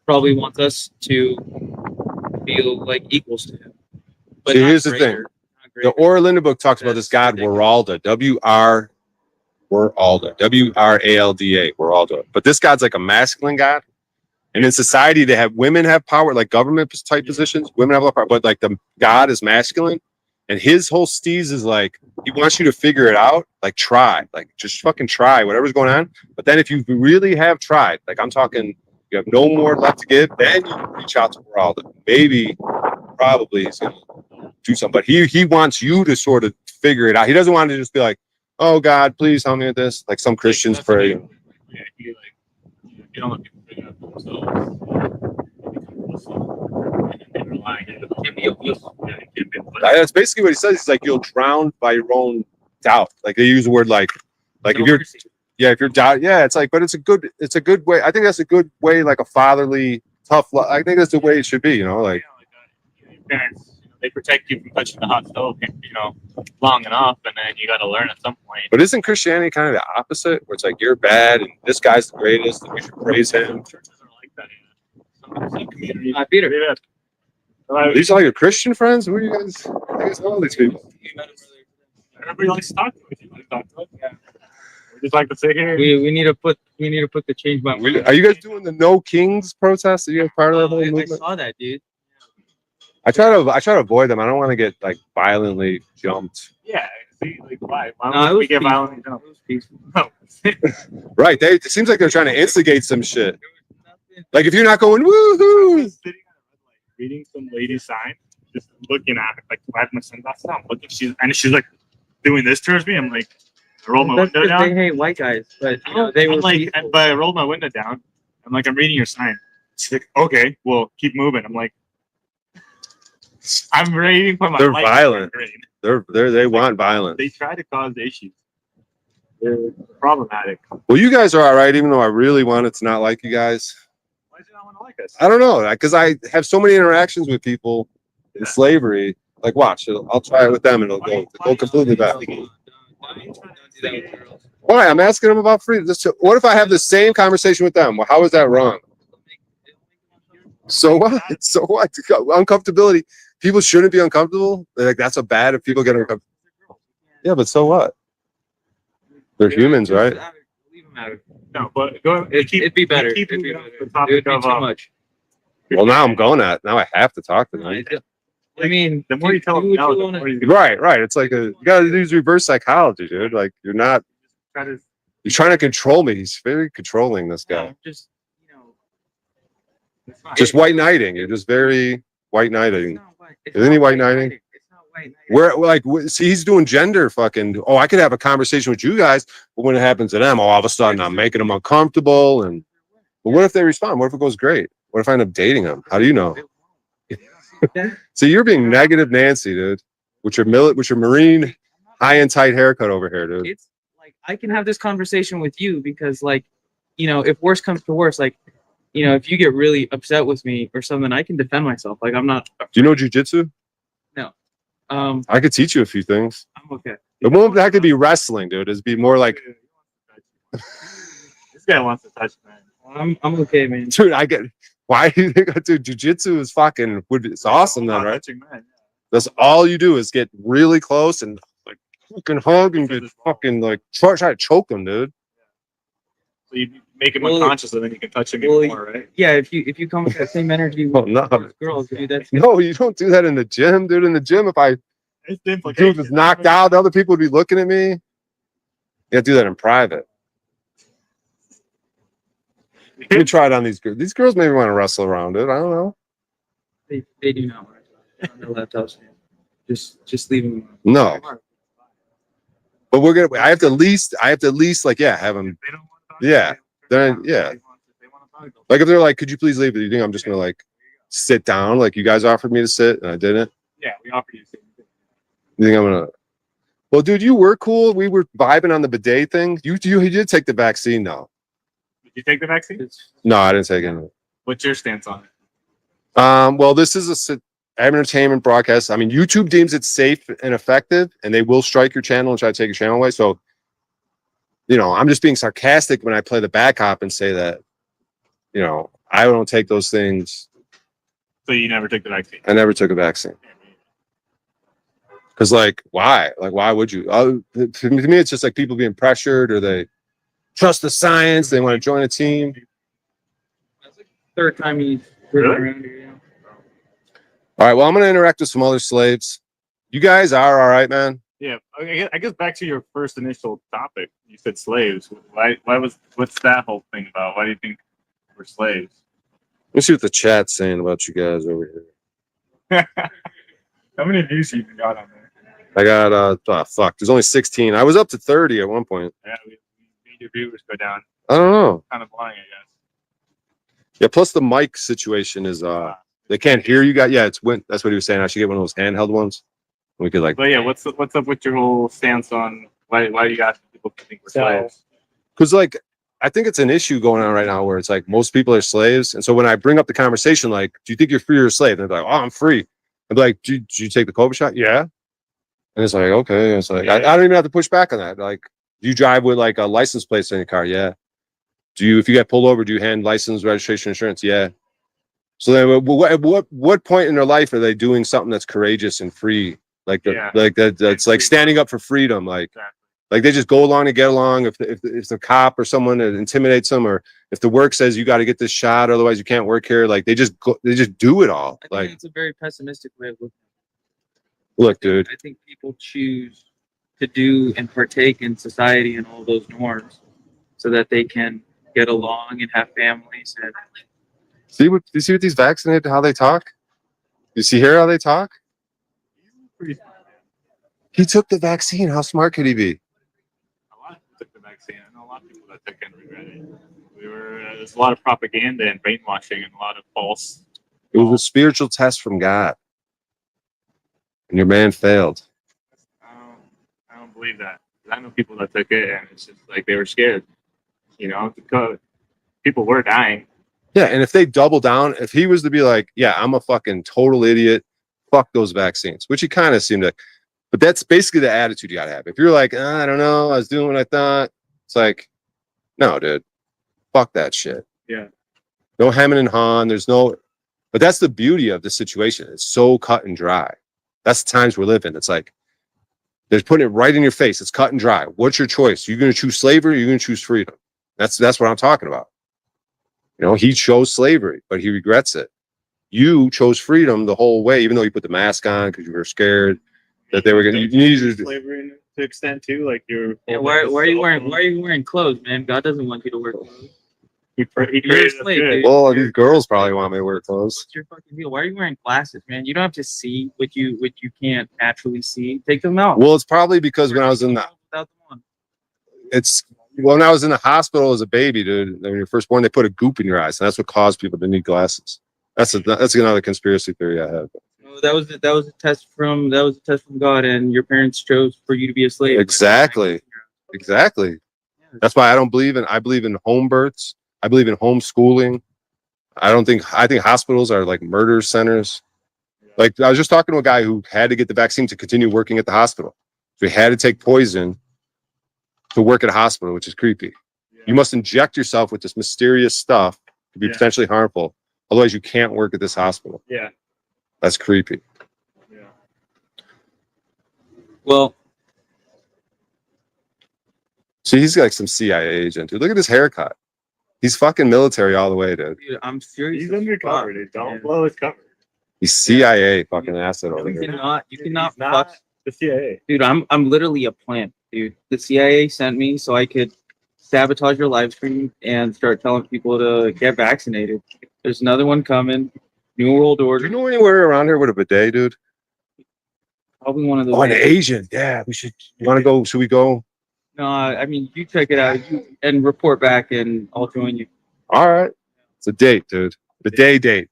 probably wants us to feel like equals to Him. But See, not here's the greater, thing. not greater. The Orlinda book talks about this God, Waralda, Waralda, Waralda, Waralda. But this God's like a masculine God. And in society, they have women have power, like government type positions. Women have a lot of power, but like the God is masculine. And his whole steez is like, he wants you to figure it out. Like try, like just fucking try whatever's going on. But then if you really have tried, like I'm talking, you have no more left to give, then you reach out to Waralda. Maybe, probably he's going to do something. But he wants you to sort of figure it out. He doesn't want to just be like, oh God, please help me with this. Like some Christians pray. Yeah, you don't let people figure it out themselves. That's basically what he says. He's like, you'll drown by your own doubt. Like they use the word like if you're if you're doubt, yeah, it's like, but it's a good way. I think that's a good way, like a fatherly, tough love. I think that's the way it should be, like parents, they protect you from touching the hot stove, long enough, and then you got to learn at some point. But isn't Christianity kind of the opposite, where it's like you're bad and this guy's the greatest and we should praise him? Churches are like that. Some communities. Peter. These are all your Christian friends? Who are you guys? I guess all these people. Everybody likes to talk to us. You like to talk to us. Yeah. We just like to sit here. We need to put the change my mind. Are you guys doing the No Kings protest? Are you guys part of that whole I movement? saw that, dude. I try to avoid them. I don't want to get like violently jumped. Yeah. See, like why? Why No, it would we was get peaceful. violent? No. It was peaceful. No. Right? It seems like they're trying to instigate some shit. There was nothing. Like if you're not going I woohoo, was sitting on a red light, reading some lady's sign, just looking at it, like I had my sunglasses on, looking. She's like doing this towards me. I'm like, I rolled my That's window 'cause down. they hate white guys, but you know, they I'm were like, peaceful. but I rolled my window down. I'm like, I'm reading your sign. She's like, okay, well, keep moving. I'm like, I'm ready to put my They're light violent. green. they want violence. They try to cause issues. They're problematic. Well, you guys are all right, even though I really wanted to not like you guys. Why does you not want to like us? I don't know, because I have so many interactions with people in slavery. Like, watch, I'll try it with them, and it'll go completely bad. Why? I'm asking them about freedom. What if I have the same conversation with them? Well, how is that wrong? So what? So what? Uncomfortability. People shouldn't be uncomfortable. They're like, that's so bad if people get uncomfortable. Yeah, but so what? They're humans, right? Leave them out of it. No, but go. It'd be better. Keep It'd be moving on better. to the topic It'd be of, too much. Well, now I'm going at. Now I have to talk to them. I mean, the more you tell do them what no, you the wanna- more he's gonna Right. It's like you gotta use reverse psychology, dude. Like you're try to. trying to control me. He's very controlling, this No, guy. just you know, It's fine. Just white knighting. You're just very white knighting. it's not white. It's Isn't he not white knighting? It's not white knighting. Where like see, he's doing gender fucking. Oh, I could have a conversation with you guys, but when it happens to them, all of a sudden I'm making them uncomfortable. And but what if they respond? What if it goes great? What if I end up dating them? How do you know? So you're being negative, Nancy, dude. With your Marine high and tight haircut over here, dude. It's like I can have this conversation with you because, like, you know, if worse comes to worse, like, you know, if you get really upset with me or something, I can defend myself. Like, I'm not. Do you know jujitsu? Um, I could teach you a few things. I'm okay. It won't have to be wrestling, dude. It'd be more like, This guy wants to touch man. I'm okay, man. dude, I get. Why do you think I do jujitsu? Is fucking it's awesome then, right? Touching man. That's all you do is get really close and like fucking hug and get fucking like try to choke them, dude. So you make him Well, unconscious, and then you can touch him well, even more, right? Yeah, if you come with that same energy Oh, with no. girls, dude, that's No, you don't do that in the gym, dude. In the gym, if I It's the dude implication. was knocked out, other people would be looking at me. You gotta do that in private. You can try it on these girls. These girls maybe want to wrestle around it. I don't know. they do not want to on their laptops, man. Just leave them. No, but we're gonna. I have to at least like have them. If they don't want to talk, Yeah, they then, don't- yeah. If they want to talk, Like if they're like, could you please leave? Do you think I'm just gonna like sit down? Like you guys offered me to sit and I didn't. yeah, we offer you the same thing. You think I'm gonna? Well, dude, you were cool. We were vibing on the bidet thing. You did take the vaccine though. Did you take the vaccine? No, I didn't take it. What's your stance on it? Well, this is a entertainment broadcast. I mean, YouTube deems it safe and effective, and they will strike your channel and try to take your channel away. So, you know, I'm just being sarcastic when I play the bad cop and say that, you know, I don't take those things. So you never took the vaccine? I never took a vaccine. Because, like, why? Like, why would you? To me, it's just like people being pressured or they trust the science. They want to join a team. That's like the third time he's Really? around here. You know? All right. Well, I'm going to interact with some other slaves. You guys are all right, man. Yeah, I guess back to your first initial topic. You said slaves. What's that whole thing about? Why do you think we're slaves? Let me see what the chat's saying about you guys over here. How many views you even got on there? I got fuck. There's only 16. I was up to 30 at one point. Yeah, we made your viewers go down. I don't know. Kind of lying, I guess. Yeah. Plus the mic situation is they can't hear you guys. Yeah, that's what he was saying. I should get one of those handheld ones. We could like But yeah, what's up with your whole stance on why you got people to think we're slaves? because like I think it's an issue going on right now where it's like most people are slaves, and so when I bring up the conversation, like, do you think you're free or a slave? And they're like, oh, I'm free. I'm like, did you take the COVID shot? Yeah. And it's like, okay. It's like I don't even have to push back on that. Like, do you drive with like a license plate in your car? Yeah. If you get pulled over, do you hand license, registration, insurance? Yeah. So then, what point in their life are they doing something that's courageous and free Like the, Yeah. like that's like standing up for freedom. Like they just go along to get along. If the cop or someone that intimidates them, or if the work says you got to get this shot, otherwise you can't work here. Like they just do it all. I think Like, it's a very pessimistic way of looking. look, dude. I think people choose to do and partake in society and all those norms so that they can get along and have families. And Do you see what these vaccinated, how they talk? You see here how they talk? He took the vaccine. How smart could he be? A lot of people took the vaccine. I know a lot of people that took it and regret it. There's a lot of propaganda and brainwashing and a lot of false. It was a spiritual test from God. And your man failed. I don't believe that. I know people that took it and it's just like they were scared. You know, because people were dying. Yeah, and if they double down, if he was to be like, yeah, I'm a fucking total idiot, fuck those vaccines, which he kind of seemed to, but that's basically the attitude you gotta have. If you're like, I don't know, I was doing what I thought, it's like, no, dude, fuck that shit. Yeah. No hemming and hawing. There's no, but that's the beauty of the situation. It's so cut and dry. That's the times we're living. It's like, they're putting it right in your face. It's cut and dry. What's your choice? You're going to choose slavery or you're going to choose freedom. That's what I'm talking about. You know, he chose slavery, but he regrets it. You chose freedom the whole way, even though you put the mask on because you were scared that they were going to. You needed to. Slavery to extent too, like you're. yeah, why are you wearing clothes, man? God doesn't want you to wear clothes. He You're a created us slave, good. dude. Well, these girls probably want me to wear clothes. What's your fucking deal? Why are you wearing glasses, man? You don't have to see what you can't naturally see. Take them out. Well, it's probably because when I was in the, Without them on. it's when I was in the hospital as a baby, dude. When you're first born, they put a goop in your eyes, and that's what caused people to need glasses. That's another conspiracy theory I have. No, that was a test from God, and your parents chose for you to be a slave. Exactly. That's why I believe in home births. I believe in homeschooling. I think hospitals are like murder centers. Like I was just talking to a guy who had to get the vaccine to continue working at the hospital. So he had to take poison to work at a hospital, which is creepy. Yeah. You must inject yourself with this mysterious stuff to be potentially harmful. Otherwise you can't work at this hospital. Yeah. That's creepy. Yeah. Well, See, he's like some CIA agent, dude. Look at his haircut. He's fucking military all the way, dude. dude, I'm serious. He's as undercover, fuck, dude. Don't man. blow his cover. He's CIA fucking asset over You here. cannot He's fuck. not the CIA. Dude, I'm literally a plant, dude. The CIA sent me so I could sabotage your live stream and start telling people to get vaccinated. There's another one coming. New World Do Order. you know anywhere around here with a bidet, dude? Probably one of those. Oh, an Asian. Yeah, we should. You want to go? Should we go? No, I mean you check it out and report back, and I'll join you. All right. It's a date, dude. Bidet date.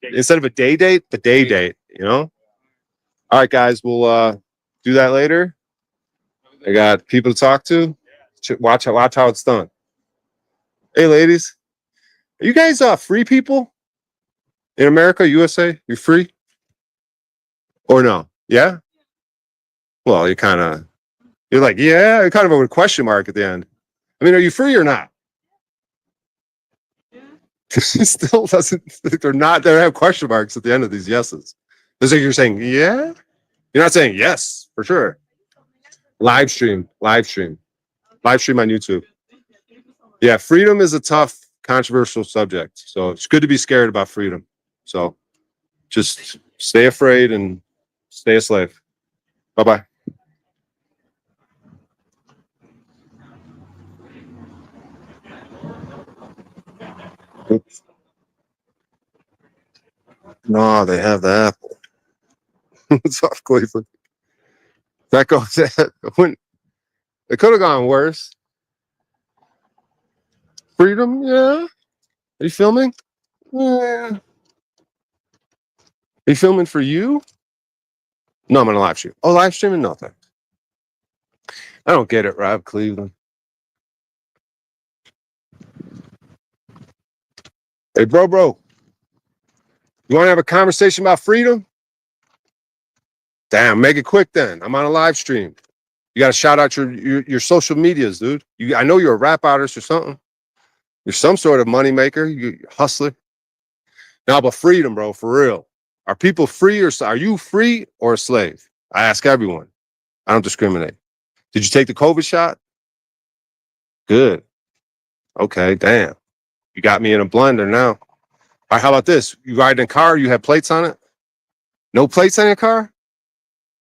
Instead of a day date, the day date. You know. All right, guys. We'll do that later. I got people to talk to. Watch how it's done. Hey, ladies, are you guys free people in America, USA? You free or no? Yeah. Well, you're like, yeah, kind of a question mark at the end. I mean, are you free or not? Still doesn't. They're not. They have question marks at the end of these yeses. It's like you're saying, yeah. You're not saying yes for sure. Live stream on YouTube. Yeah, freedom is a tough, controversial subject. So it's good to be scared about freedom. So just stay afraid and stay a slave. Bye-bye. Oops. No, they have the apple. It's off Cleveland. That goes. It could have gone worse. Freedom, yeah. Are you filming? Yeah. Are you filming for you? No, I'm gonna live stream. Oh, live streaming? No, thanks. I don't get it, Rob Cleveland. Hey, bro. You want to have a conversation about freedom? Damn, make it quick then. I'm on a live stream. You got to shout out your social medias, dude. I know you're a rap artist or something. You're some sort of money maker. You hustler. Now, but freedom, bro, for real. Are people free or are you free or a slave? I ask everyone. I don't discriminate. Did you take the COVID shot? Good. Okay, damn. You got me in a blender now. All right, how about this? You ride in a car, you have plates on it? No plates on your car?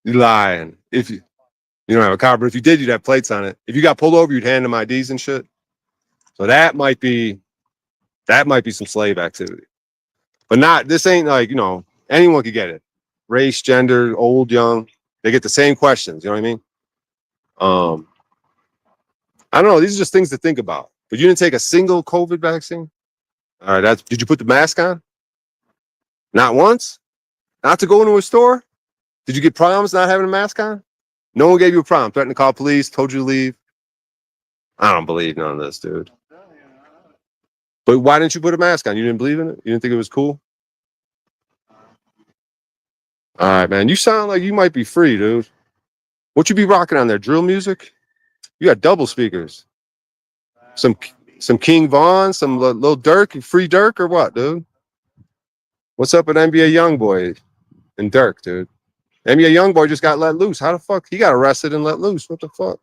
You lying. If you don't have a car, but if you did, you'd have plates on it. If you got pulled over, you'd hand them IDs and shit. So that might be some slave activity. But not, this ain't like, anyone could get it. Race, gender, old, young. They get the same questions, you know what I mean? I don't know. These are just things to think about. But you didn't take a single COVID vaccine? All right, did you put the mask on? Not once? Not to go into a store? Did you get problems not having a mask on? No one gave you a problem. Threatened to call police, told you to leave. I don't believe none of this, dude. But why didn't you put a mask on? You didn't believe in it? You didn't think it was cool? All right, man. You sound like you might be free, dude. What you be rocking on there? Drill music? You got double speakers. Some King Von, some little Dirk, free Dirk, or what, dude? What's up with NBA YoungBoy and Dirk, dude? NBA YoungBoy just got let loose. How the fuck? He got arrested and let loose. What the fuck?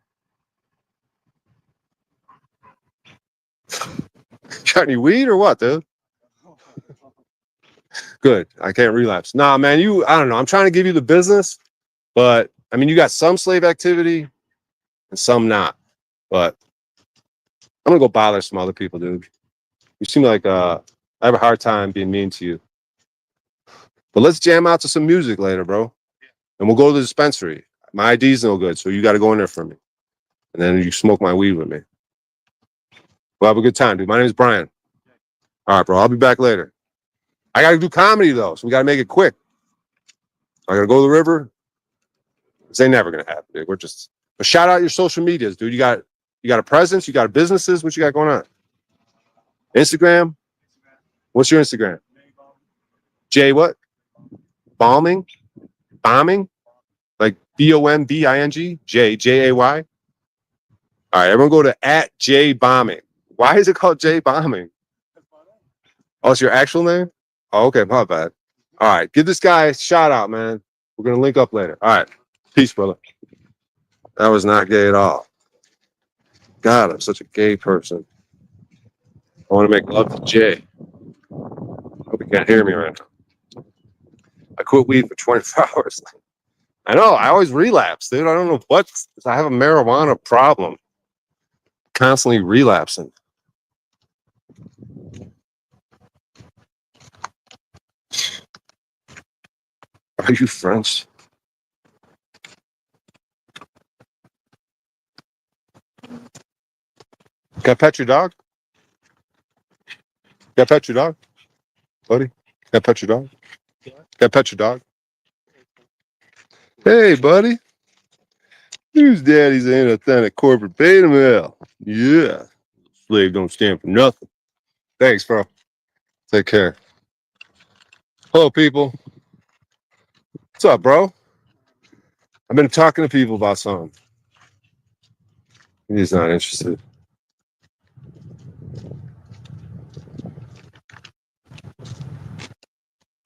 Got any weed or what, dude? Good. I can't relapse. Nah, man, I don't know. I'm trying to give you the business, but I mean, you got some slave activity and some not. But I'm gonna go bother some other people, dude. You seem like I have a hard time being mean to you. But let's jam out to some music later, bro. And we'll go to the dispensary. My ID's no good, so you got to go in there for me. And then you smoke my weed with me. We'll have a good time, dude. My name is Brian. All right, bro. I'll be back later. I got to do comedy, though, so we got to make it quick. I got to go to the river. This ain't never going to happen, dude. But shout out your social medias, dude. You got a presence? You got businesses? What you got going on? Instagram? What's your Instagram? Jay what? Bombing? Like BOMBING? Jay? All right, everyone go to @JBombing. Why is it called J Bombing? Oh, it's your actual name? Oh, okay, my bad. All right, give this guy a shout out, man. We're gonna link up later. All right, peace, brother. That was not gay at all. God, I'm such a gay person. I want to make love to Jay. Hope you can't hear me right now. I quit weed for 24 hours. I know, I always relapse, dude. I don't know what. I have a marijuana problem. Constantly relapsing. Are you French? Can I pet your dog? Can I pet your dog? Buddy? Can I pet your dog? Can I pet your dog? Hey, buddy. Whose daddy's an authentic corporate beta male? Yeah. Slave don't stand for nothing. Thanks, bro. Take care. Hello, people. What's up, bro? I've been talking to people about something. He's not interested.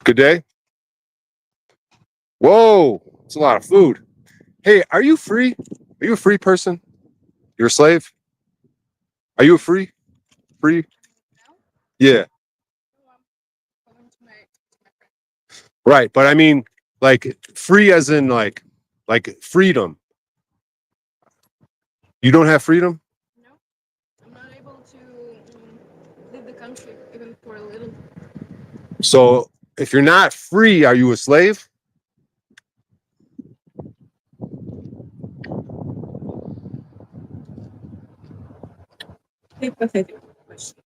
Good day. Whoa, it's a lot of food. Hey, are you free? Are you a free person? You're a slave? Are you a free? Free? Yeah. Right, but I mean, like free as in like freedom. You don't have freedom? No, I'm not able to leave the country even for a little. So if you're not free, are you a slave? Hypothetical question.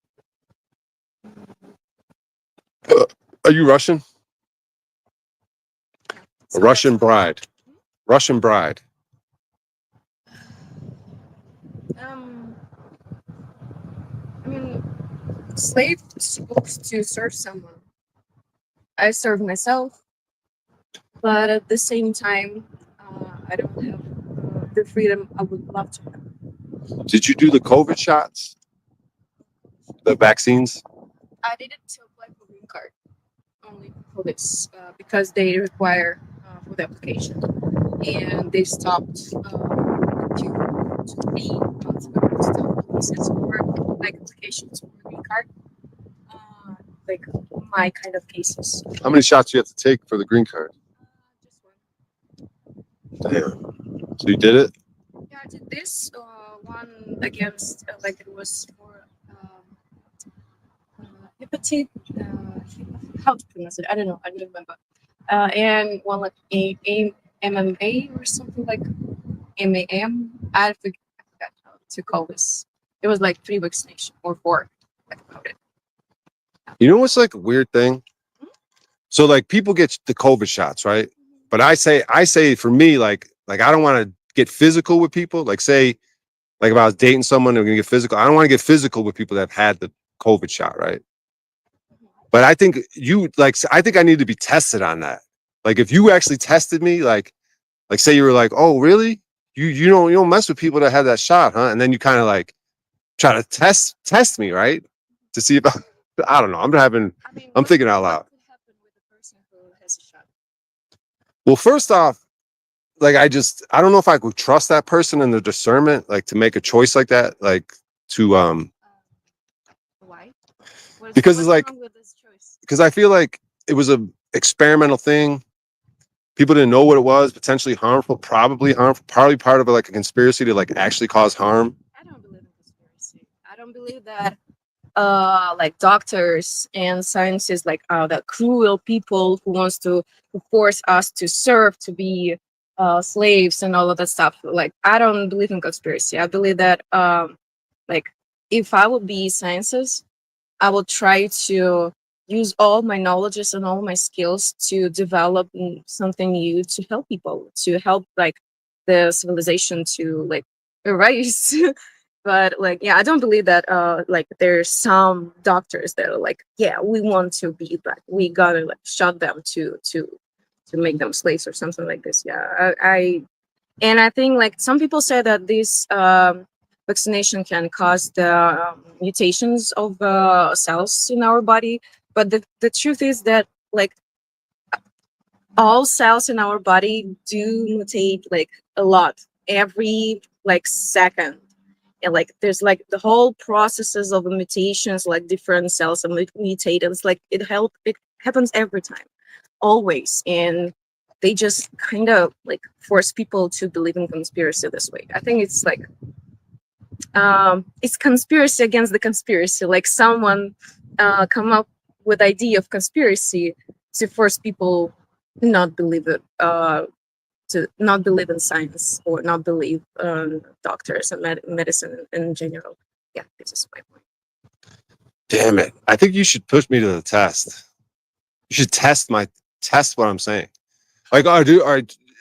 Are you Russian? A Russian bride. Russian bride. I mean, slave is supposed to serve someone. I serve myself, but at the same time, I don't have the freedom I would love to have. Did you do the COVID shots? The vaccines? I did it to apply for green card only for this because they require for the application. and they stopped 2 to 8 months ago. They stopped visas for like applications for the green card. Like my kind of cases. How many shots do you have to take for the green card? Just one. Damn. So you did it? Yeah, I did this one against like it was for hepatitis. How to pronounce it? I don't know. I don't remember. And one like a MMA or something like MAM. I forgot how to call this. It was like 3 vaccination or 4. Like about it. You know what's like a weird thing? So like people get the COVID shots, right? But I say for me, like I don't want to get physical with people. Like say, like if I was dating someone, they're gonna get physical. I don't want to get physical with people that have had the COVID shot, right? But I think I think I need to be tested on that. Like if you actually tested me, like say you were like, oh really? You don't mess with people that have that shot, huh? And then you kind of like try to test me, right? To see if I don't know. I'm thinking out loud. What would happen with the person who has a shot? Well, first off, like I don't know if I could trust that person in their discernment, like to make a choice like that, like to Why? because it's like wrong with this choice? because I feel like it was a experimental thing. People didn't know what it was, potentially harmful, probably harmful, probably part of like a conspiracy to like actually cause harm. I don't believe in conspiracy. I don't believe that like doctors and scientists like the cruel people who wants to force us to serve to be slaves and all of that stuff. Like I don't believe in conspiracy. I believe that like if I would be sciences, I will try to use all my knowledges and all my skills to develop something new to help people, to help like the civilization to like erase. But like yeah, I don't believe that like there's some doctors that are like, yeah, we want to be like we gotta like shut them to make them slaves or something like this. Yeah, I think like some people say that this vaccination can cause the mutations of cells in our body, but the truth is that like all cells in our body do mutate like a lot every like second. And like there's like the whole processes of mutations, like different cells and mutate, and it's like it happens every time, always. And they just kind of like force people to believe in conspiracy this way. I think it's like it's conspiracy against the conspiracy. Like someone come up with idea of conspiracy to force people to not believe it, to not believe in science or not believe doctors and medicine in general. Yeah, this is my point. Damn it! I think you should push me to the test. You should test what I'm saying. Like,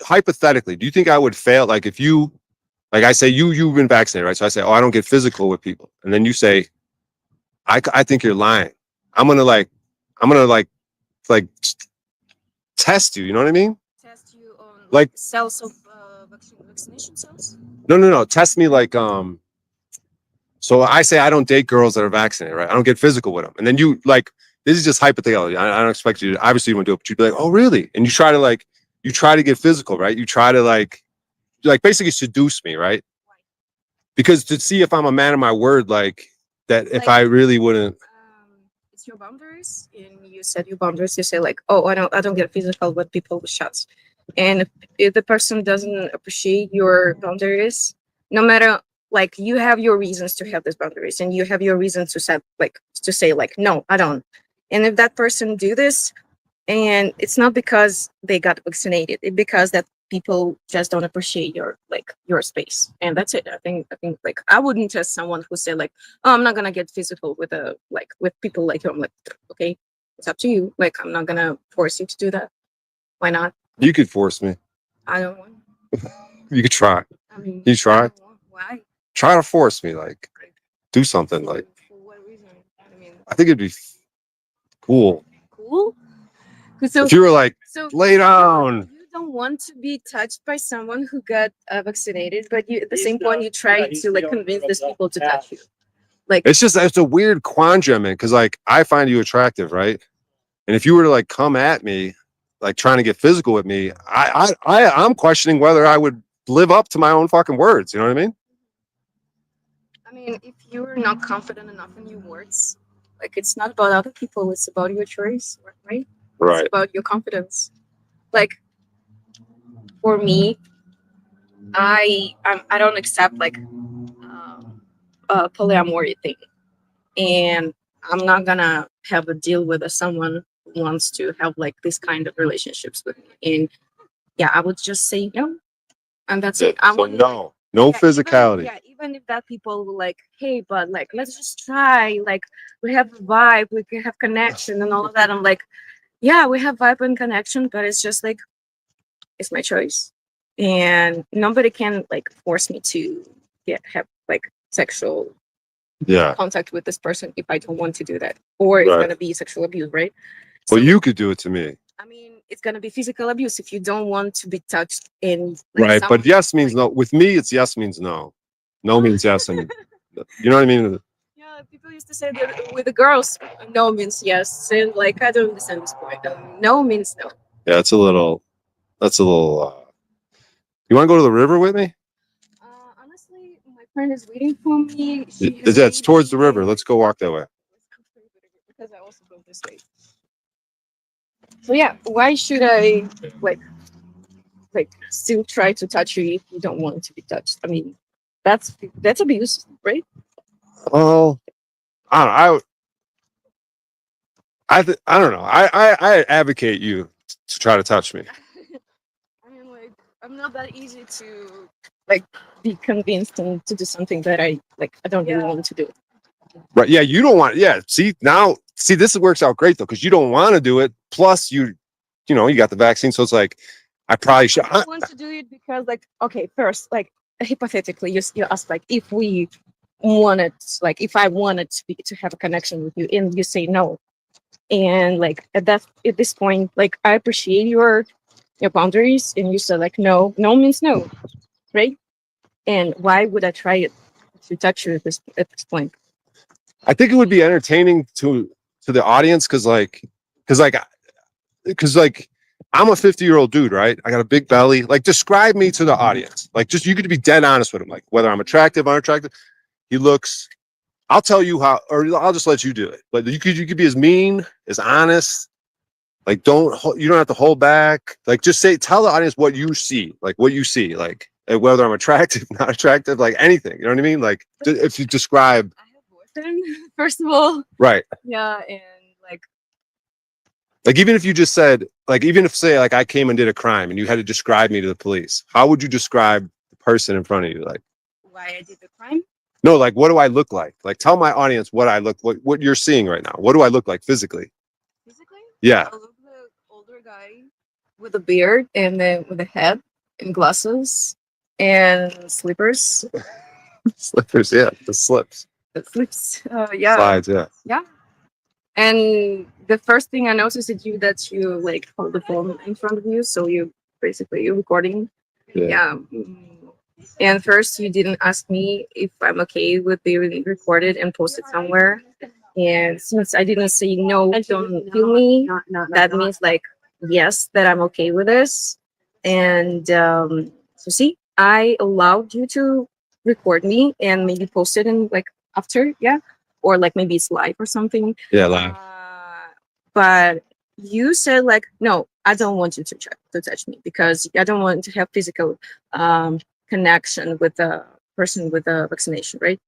hypothetically, do you think I would fail? Like, if you, like, I say you've been vaccinated, right? So I say, oh, I don't get physical with people, and then you say, I think you're lying. I'm gonna like test you. You know what I mean? Test you on Like cells of vaccination cells. no. Test me like So I say I don't date girls that are vaccinated, right? I don't get physical with them, and then you like this is just hypothetical. I don't expect you to obviously you won't do it, but you'd be like, oh really? And you try to get physical, right? You try to like basically seduce me, right? Because to see if I'm a man of my word, like that, if I really wouldn't. It's your boundaries, and you set your boundaries. You say like, oh, I don't get physical with people with shots, and if the person doesn't appreciate your boundaries, no matter like you have your reasons to have these boundaries, and you have your reasons to set like to say like, no, I don't. And if that person do this, and it's not because they got vaccinated, it's because that people just don't appreciate your space, and that's it. I think like I wouldn't test someone who say like, oh, I'm not gonna get physical with with people like you. I'm like, okay, it's up to you. Like I'm not gonna force you to do that. Why not? You could force me. I don't want. You could try. I mean, You try. Why? Try to force me, like do something. Like For what reason? I mean, I think it'd be cool cool. So if you were like, lay down. You don't want to be touched by someone who got vaccinated, but you at the same point you try to like convince these people to touch you. Like It's a weird quandrum, man. Because like I find you attractive, right? And if you were to like come at me, like trying to get physical with me, I'm questioning whether I would live up to my own fucking words. You know what I mean? I mean, if you're not confident enough in your words, like it's not about other people, it's about your choice, right? It's about your confidence. Like for me, I don't accept like polyamory thing, and I'm not gonna have a deal with someone who wants to have like this kind of relationships with me. And yeah, I would just say no, and that's it. I So wouldn't no yeah, physicality. even if that people were like, hey, but like let's just try, like we have a vibe, we can have connection and all of that. I'm like, yeah, we have vibe and connection, but it's just like it's my choice. And nobody can like force me to have like sexual Yeah. contact with this person if I don't want to do that. Or it's gonna be sexual abuse, right? Well, So you could do it to me. I mean, it's gonna be physical abuse if you don't want to be touched in like, Right. some, But yes means like, no. With me, it's yes means no. No means yes. And you know what I mean? yeah, people used to say that with the girls, no means yes. And like, I don't understand this point. No means no. Yeah, that's a little. You want to go to the river with me? Honestly, my friend is waiting for me. It's towards the river. Let's go walk that way. Because I also go this way. So yeah, why should I like still try to touch you if you don't want to be touched? I mean, that's abuse, right? Oh, I don't know. I don't know. I advocate you to try to touch me. I mean, like, I'm not that easy to like be convinced and to do something that I don't really want to do. Right. Yeah. You don't want. Yeah. See, this works out great though, because you don't want to do it. Plus, you got the vaccine, so it's like I probably should. I want to do it because, like, okay, first, like, hypothetically, you ask, like, if we wanted, like, if I wanted to have a connection with you, and you say no, and like at this point, like, I appreciate your boundaries, and you said like no means no, right? And why would I try it to touch you at this point? I think it would be entertaining to the audience because I'm a 50-year-old dude, right? I got a big belly. Like, describe me to the audience. Like, just you could be dead honest with him. Like, whether I'm attractive, unattractive. He looks. I'll tell you how, or I'll just let you do it. Like, you could be as mean, as honest. Like, you don't have to hold back. Like, just tell the audience what you see. Like, what you see. Like, whether I'm attractive, not attractive, like anything. You know what I mean? Like, if you describe. I have boyfriend, first of all. Right. Yeah, and like even if you just said, like, even if say like I came and did a crime and you had to describe me to the police, how would you describe the person in front of you? Like, why I did the crime? No, like, what do I look like? Like, tell my audience what I look, what you're seeing right now. What do I look like physically? Physically? Yeah. I look the older guy with a beard and then with a hat and glasses and slippers. Slippers, yeah, the slips. The slips. Yeah. Slides, yeah. Yeah. And the first thing I noticed is that you like hold the phone in front of you, so you're recording. Yeah. And first, you didn't ask me if I'm okay with being recorded and posted somewhere. And since I didn't say no, don't kill me, that means like yes, that I'm okay with this. And so see, I allowed you to record me and maybe post it in like after, yeah, or like maybe it's live or something. Yeah, live. But you said like, no, I don't want you to touch me because I don't want to have physical connection with the person with the vaccination, right?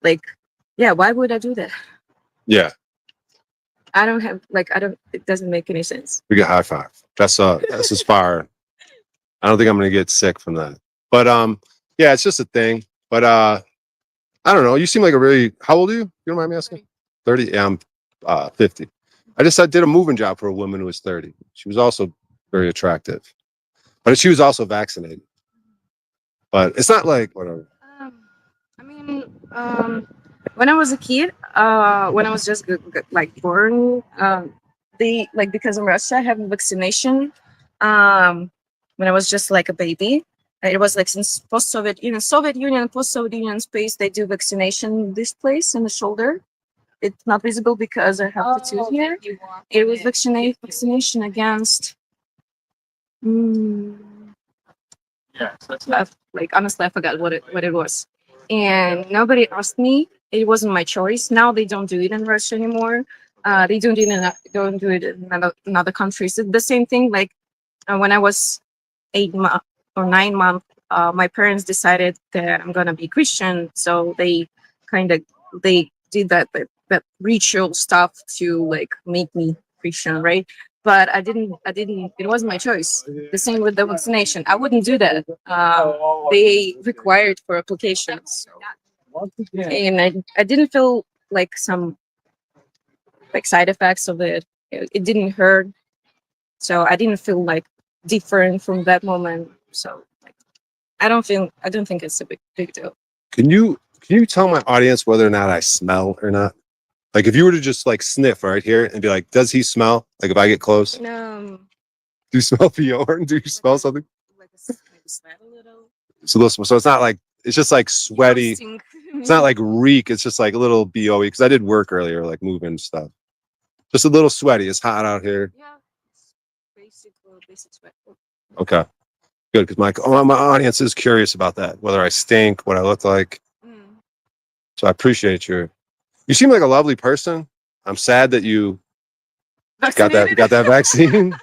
Like, yeah, why would I do that? Yeah. It doesn't make any sense. We get high five. That's as far. I don't think I'm gonna get sick from that. But yeah, it's just a thing. But I don't know. You seem like how old are you? You don't mind me asking? 30? Yeah, I'm 50. I did a moving job for a woman who was 30. She was also very attractive. But she was also vaccinated. But it's not like whatever. I mean, when I was a kid, when I was just like born, they like because in Russia I have a vaccination. When I was just like a baby, it was like since Soviet Union space, they do vaccination this place in the shoulder. It's not visible because I have the tooth here. It was vaccination against Mm, like honestly, I forgot what it was, and nobody asked me. It wasn't my choice. Now they don't do it in Russia anymore. They don't do it in other countries. It's the same thing. Like when I was 8 months or 9 months, my parents decided that I'm gonna be Christian, so they kind of they did that ritual stuff to like make me Christian, right? But I didn't. It wasn't my choice. The same with the vaccination. I wouldn't do that. They required for applications, and I didn't feel like some like side effects of it. It didn't hurt, so I didn't feel like different from that moment. So like, I don't think it's a big deal. Can you tell my audience whether or not I smell or not? Like if you were to just like sniff right here and be like, does he smell? Like if I get close, do you smell Bjorn? Do you smell something? Like a sweat a little. So it's not like it's just like sweaty. It's not like reek. It's just like a little BOE because I did work earlier, like moving stuff. Just a little sweaty. It's hot out here. Yeah, it's basic sweat. Okay, good because my audience is curious about that, whether I stink, what I look like. So I appreciate you. You seem like a lovely person. I'm sad that you got that vaccine.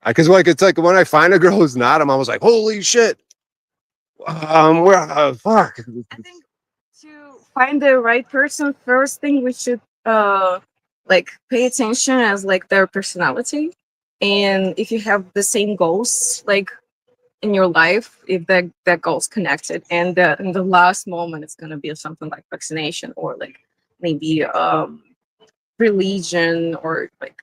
Because like it's like when I find a girl who's not, I'm always like, holy shit. Fuck. I think to find the right person, first thing we should like pay attention as like their personality, and if you have the same goals like in your life, if that goals connected, and in the last moment it's gonna be something like vaccination or like maybe religion or like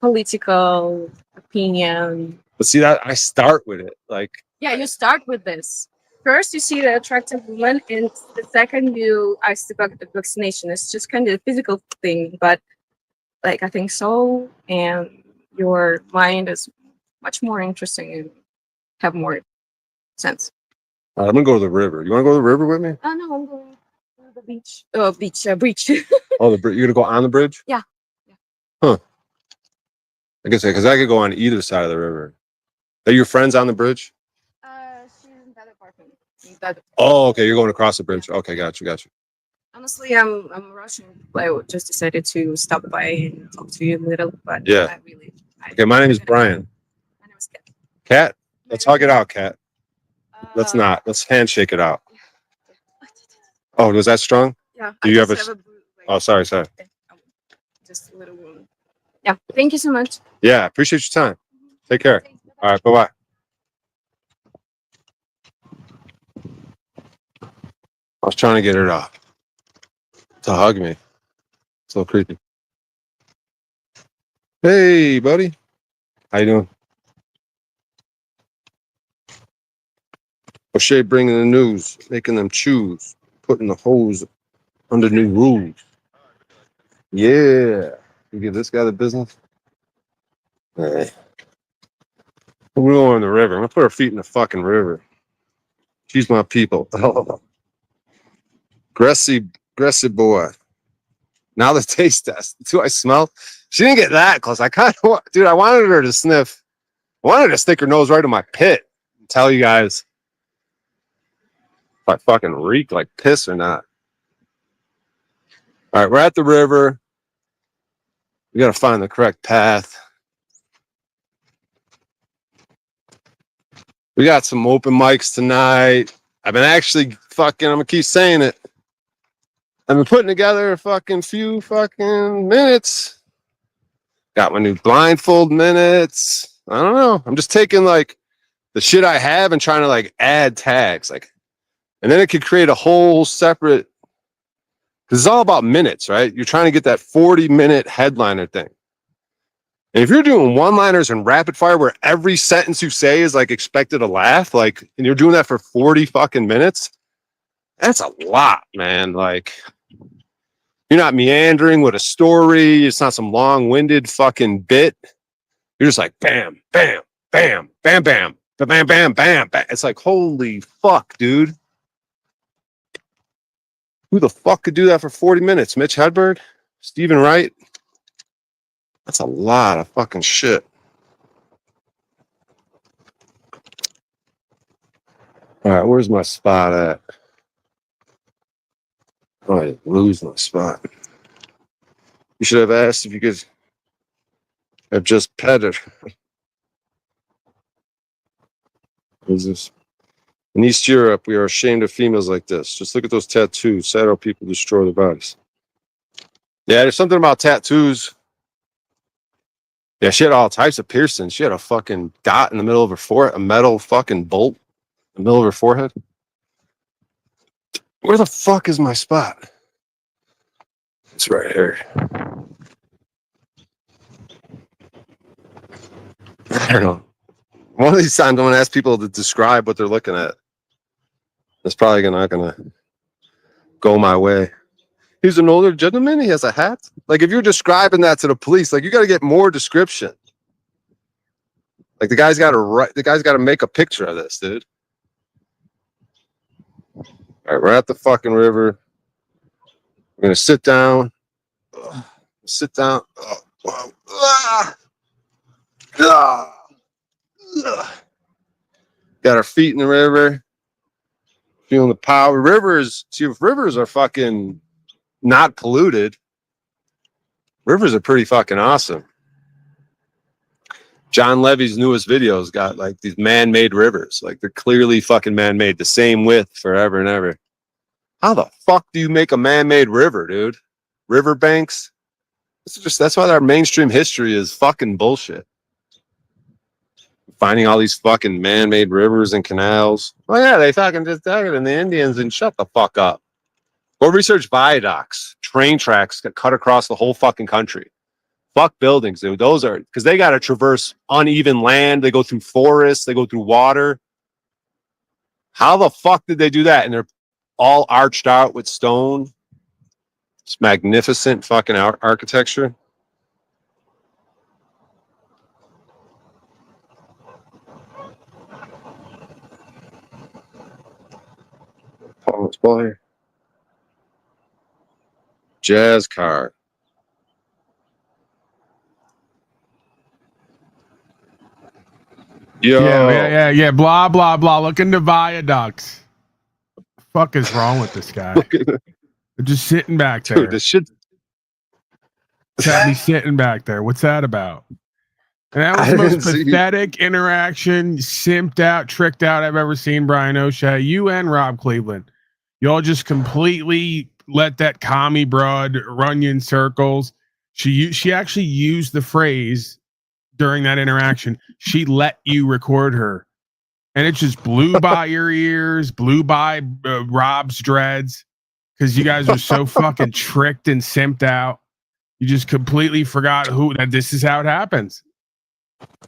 political opinion. But see that I start with it. Like Yeah, you start with this. First, you see the attractive woman, and the second, you ask about the vaccination. It's just kind of a physical thing, but like I think so, and your mind is much more interesting and have more sense. I'm gonna go to the river. You want to go to the river with me? Oh no, I'm going to the beach. Oh, beach. Oh, you're gonna go on the bridge? Yeah. Huh. I guess because I could go on either side of the river. Are your friends on the bridge? She's in that apartment. Oh, okay. You're going across the bridge. Okay, got you. Honestly, I'm rushing. I just decided to stop by and talk to you a little, but Yeah. Okay, my name is Brian. My name is Kat. Kat, let's hug it out, Kat. Let's not. Let's handshake it out. Oh, was that strong? Yeah. Do you ever? Oh, sorry. Just a little wound. Yeah. Thank you so much. Yeah, appreciate your time. Take care. All right, bye-bye. I was trying to get her to hug me. It's a little creepy. Hey, buddy. How you doing? O'Shea bringing the news, making them choose, putting the hose under new rules. Yeah. You give this guy the business? Hey. We're going in the river. I'm going to put our feet in the fucking river. She's my people. Aggressive boy. Now the taste test. Do I smell? She didn't get that close. I kind of, dude, I wanted her to sniff. I wanted her to stick her nose right in my pit and tell you guys if I fucking reek like piss or not. All right, we're at the river. We got to find the correct path. We got some open mics tonight. I've been actually I'm going to keep saying it. I've been putting together a fucking few fucking minutes. Got my new blindfold minutes. I don't know. I'm just taking like the shit I have and trying to like add tags. Like, and then it could create a whole separate, because it's all about minutes, right? You're trying to get that 40-minute headliner thing. And if you're doing one-liners and rapid fire where every sentence you say is like expected to laugh, like, and you're doing that for 40 fucking minutes, that's a lot, man. Like, you're not meandering with a story. It's not some long-winded fucking bit. You're just like bam, bam, bam, bam, bam, bam, bam, bam, bam. It's like, holy fuck, dude. Who the fuck could do that for 40 minutes? Mitch Hedberg? Stephen Wright? That's a lot of fucking shit. All right, where's my spot at? Oh, I lose my spot. You should have asked if you could have just petted. Is this? In East Europe, we are ashamed of females like this. Just look at those tattoos. Sad how people destroy their bodies. Yeah, there's something about tattoos. Yeah, she had all types of piercings. She had a fucking dot in the middle of her forehead, a metal fucking bolt in the middle of her forehead. Where the fuck is my spot? It's right here. I don't know. One of these times, I'm going to ask people to describe what they're looking at. That's probably not going to go my way. He's an older gentleman. He has a hat. Like, if you're describing that to the police, like, you got to get more description. Like, the guy's got to make a picture of this, dude. All right, we're at the fucking river. We're going to sit down. Sit down. Got our feet in the river. Feeling the power. Rivers are fucking not polluted. Rivers are pretty fucking awesome. John Levy's newest videos got like these man-made rivers. Like they're clearly fucking man-made, the same width forever and ever. How the fuck do you make a man-made river, dude? River banks? That's why our mainstream history is fucking bullshit. Finding all these fucking man-made rivers and canals. Oh yeah, they fucking just dug it, and the Indians and shut the fuck up. Go research viaducts, train tracks that cut across the whole fucking country. Fuck buildings, dude. Those are because they got to traverse uneven land. They go through forests. They go through water. How the fuck did they do that? And they're all arched out with stone. It's magnificent fucking architecture. Let's ball here. Jazz car. Yo. Yeah. Blah, blah, blah. Look into viaducts. The fuck is wrong with this guy? They're just sitting back there. Dude, this shit. Had me sitting back there. What's that about? And that was the most pathetic interaction, simped out, tricked out I've ever seen, Brian O'Shea. You and Rob Cleveland. Y'all just completely let that commie broad run you in circles. She actually used the phrase during that interaction. She let you record her. And it just blew by your ears, blew by Rob's dreads, because you guys were so fucking tricked and simped out. You just completely forgot that this is how it happens.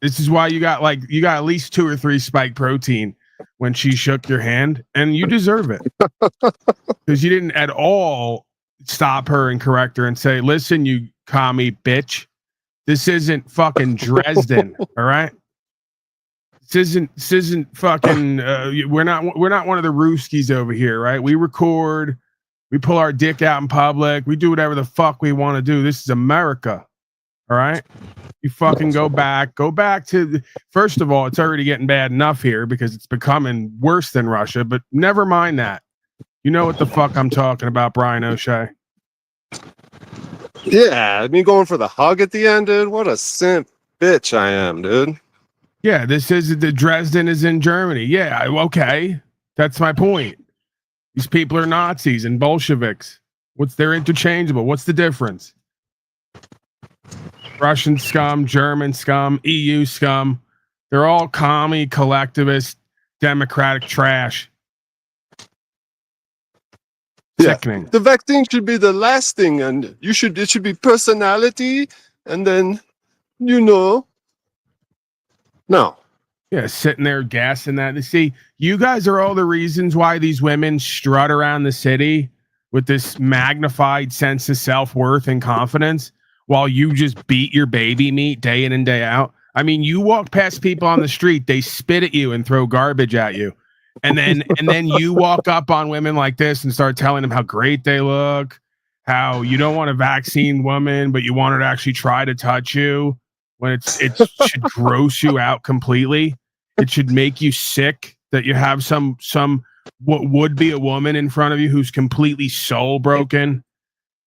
This is why you got at least 2 or 3 spike protein when she shook your hand, and you deserve it because you didn't at all stop her and correct her and say, "Listen, you commie bitch, this isn't fucking Dresden, all right? This isn't fucking. We're not one of the Rooskies over here, right? We record, we pull our dick out in public, we do whatever the fuck we want to do. This is America, all right?" You fucking go back to first of all, it's already getting bad enough here because it's becoming worse than Russia, but never mind that. You know what the fuck I'm talking about, Brian O'Shea. Yeah, I mean, going for the hug at the end, dude. What a simp bitch I am, dude. Yeah, this is the Dresden is in Germany. Yeah, okay. That's my point. These people are Nazis and Bolsheviks. They're interchangeable. What's the difference? Russian scum, German scum, EU scum. They're all commie, collectivist, democratic trash. Sickening. Yeah. The vaccine should be the last thing, and it should be personality, and then no. Yeah, sitting there gassing that. See, you guys are all the reasons why these women strut around the city with this magnified sense of self-worth and confidence, while you just beat your baby meat day in and day out. I mean, you walk past people on the street, they spit at you and throw garbage at you. And then you walk up on women like this and start telling them how great they look, how you don't want a vaccine woman, but you want her to actually try to touch you when it should gross you out completely. It should make you sick that you have some what would be a woman in front of you who's completely soul broken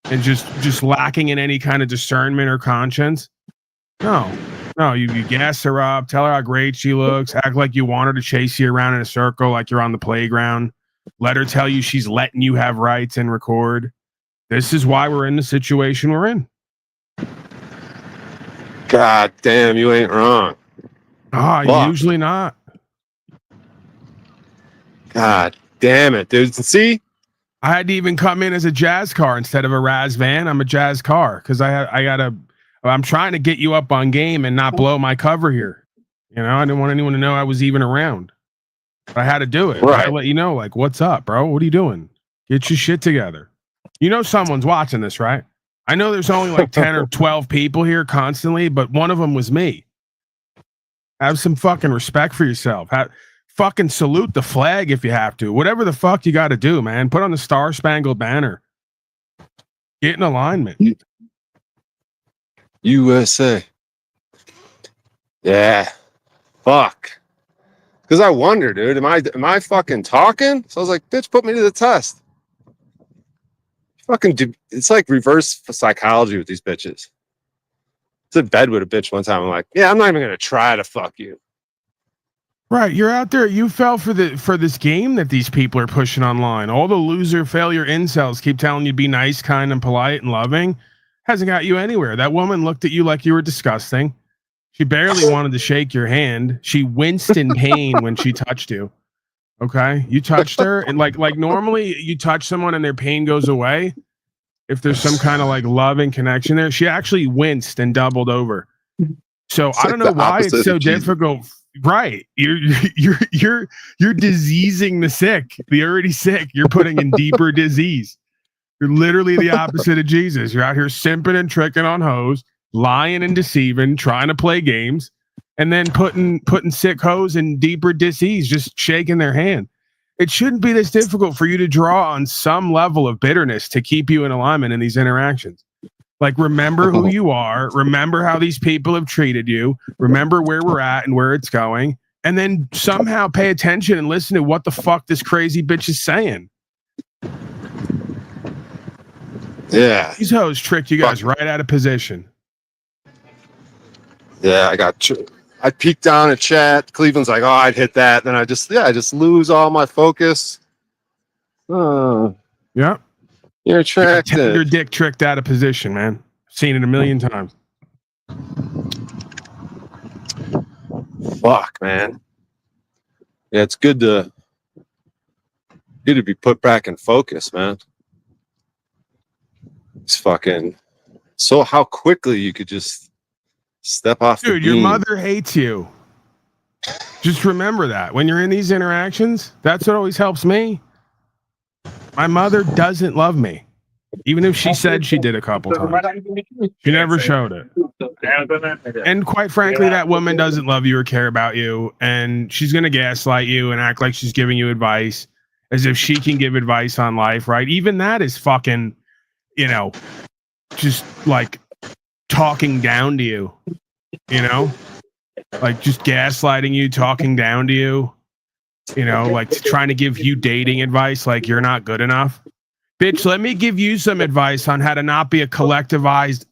and just lacking in any kind of discernment or conscience? No, you gas her up, tell her how great she looks, act like you want her to chase you around in a circle like you're on the playground. Let her tell you she's letting you have rights and record. This is why we're in the situation we're in. God damn, you ain't wrong. Usually not. God damn it, dude. See? I had to even come in as a jazz car instead of a Raz van. I'm a jazz car because I'm trying to get you up on game and not blow my cover here. You know, I didn't want anyone to know I was even around. But I had to do it. Right. I let you know, like, what's up, bro? What are you doing? Get your shit together. You know someone's watching this, right? I know there's only like 10 or 12 people here constantly, but one of them was me. Have some fucking respect for yourself. Fucking salute the flag if you have to. Whatever the fuck you got to do, man. Put on the Star Spangled Banner. Get in alignment. USA. Yeah. Fuck. Because I wonder, dude, am I fucking talking? So I was like, bitch, put me to the test. It's like reverse psychology with these bitches. I was in bed with a bitch one time. I'm like, yeah, I'm not even gonna try to fuck you. Right, you're out there. You fell for this game that these people are pushing online. All the loser failure incels keep telling you to be nice, kind, and polite and loving. Hasn't got you anywhere. That woman looked at you like you were disgusting. She barely wanted to shake your hand. She winced in pain when she touched you. Okay, you touched her, and like normally you touch someone and their pain goes away if there's some kind of like loving connection there. She actually winced and doubled over. So I don't know why it's so difficult. Right, you're diseasing the sick, the already sick. You're putting in deeper disease. You're literally the opposite of Jesus. You're out here simping and tricking on hoes, lying and deceiving, trying to play games, and then putting sick hoes in deeper disease, just shaking their hand. It shouldn't be this difficult for you to draw on some level of bitterness to keep you in alignment in these interactions. Like, remember who you are, remember how these people have treated you, remember where we're at and where it's going, and then somehow pay attention and listen to what the fuck this crazy bitch is saying. Yeah. These hoes tricked you guys right out of position. Yeah, I peeked down at chat. Cleveland's like, oh, I'd hit that. Then I just lose all my focus. Yeah. You're attracted. Your dick tricked out of position, man. Seen it a million times. Fuck, man. Yeah, it's good to be put back in focus, man. It's fucking so how quickly you could just step off the Dude, your beam. mother hates you. Just remember that. When you're in these interactions, that's what always helps me. My mother doesn't love me. Even if she said she did a couple times. She never showed it. And quite frankly, that woman doesn't love you or care about you. And she's going to gaslight you and act like she's giving you advice as if she can give advice on life, right? Even that is fucking, just like talking down to you, like just gaslighting you, talking down to you, like trying to give you dating advice like you're not good enough. Bitch, let me give you some advice on how to not be a collectivized,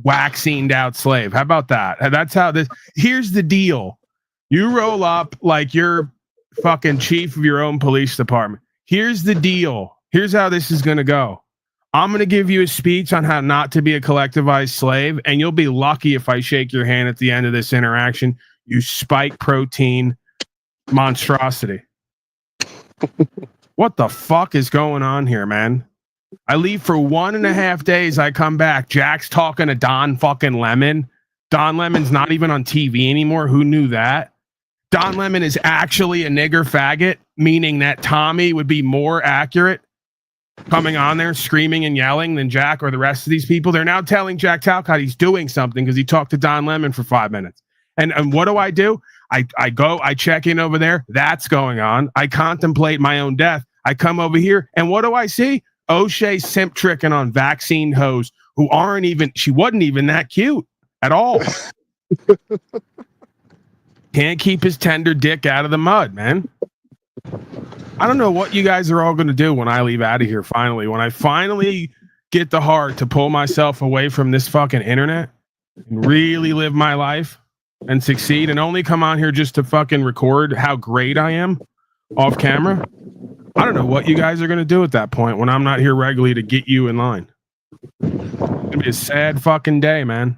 waxined out slave. How about that? That's how this. Here's the deal. You roll up like you're fucking chief of your own police department. Here's the deal. Here's how this is going to go. I'm going to give you a speech on how not to be a collectivized slave, and you'll be lucky if I shake your hand at the end of this interaction, you spike protein monstrosity. What the fuck is going on here, man? I leave for 1.5 days. I come back. Jack's talking to Don fucking Lemon. Don Lemon's not even on TV anymore. Who knew that? Don Lemon is actually a nigger faggot, meaning that Tommy would be more accurate coming on there screaming and yelling than Jack or the rest of these people. They're now telling Jack Talcott he's doing something because he talked to Don Lemon for 5 minutes. And what do? I go, I check in over there. That's going on. I contemplate my own death. I come over here, and what do I see? O'Shea simp tricking on vaccine hoes who she wasn't even that cute at all. Can't keep his tender dick out of the mud, man. I don't know what you guys are all going to do when I leave out of here. Finally, when I finally get the heart to pull myself away from this fucking internet and really live my life and succeed, and only come on here just to fucking record how great I am off camera. I don't know what you guys are going to do at that point when I'm not here regularly to get you in line. It's going to be a sad fucking day, man.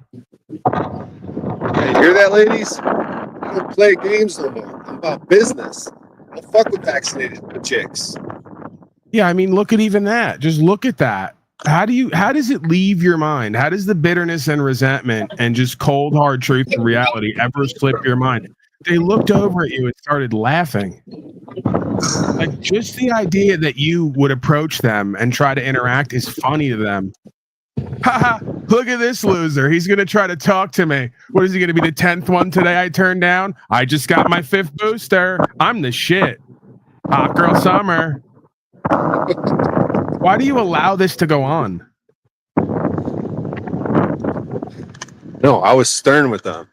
Hey, you hear that, ladies? I don't play games no more. I'm about business. I don't fuck with vaccinated chicks. Yeah, I mean, look at even that. Just look at that. How does it leave your mind? How does the bitterness and resentment and just cold hard truth and reality ever slip your mind? They looked over at you and started laughing. Like, just the idea that you would approach them and try to interact is funny to them. Haha, look at this loser. He's going to try to talk to me. What is he going to be, the 10th one today I turned down? I just got my 5th booster. I'm the shit. Hot girl summer. Why do you allow this to go on? No, I was stern with them.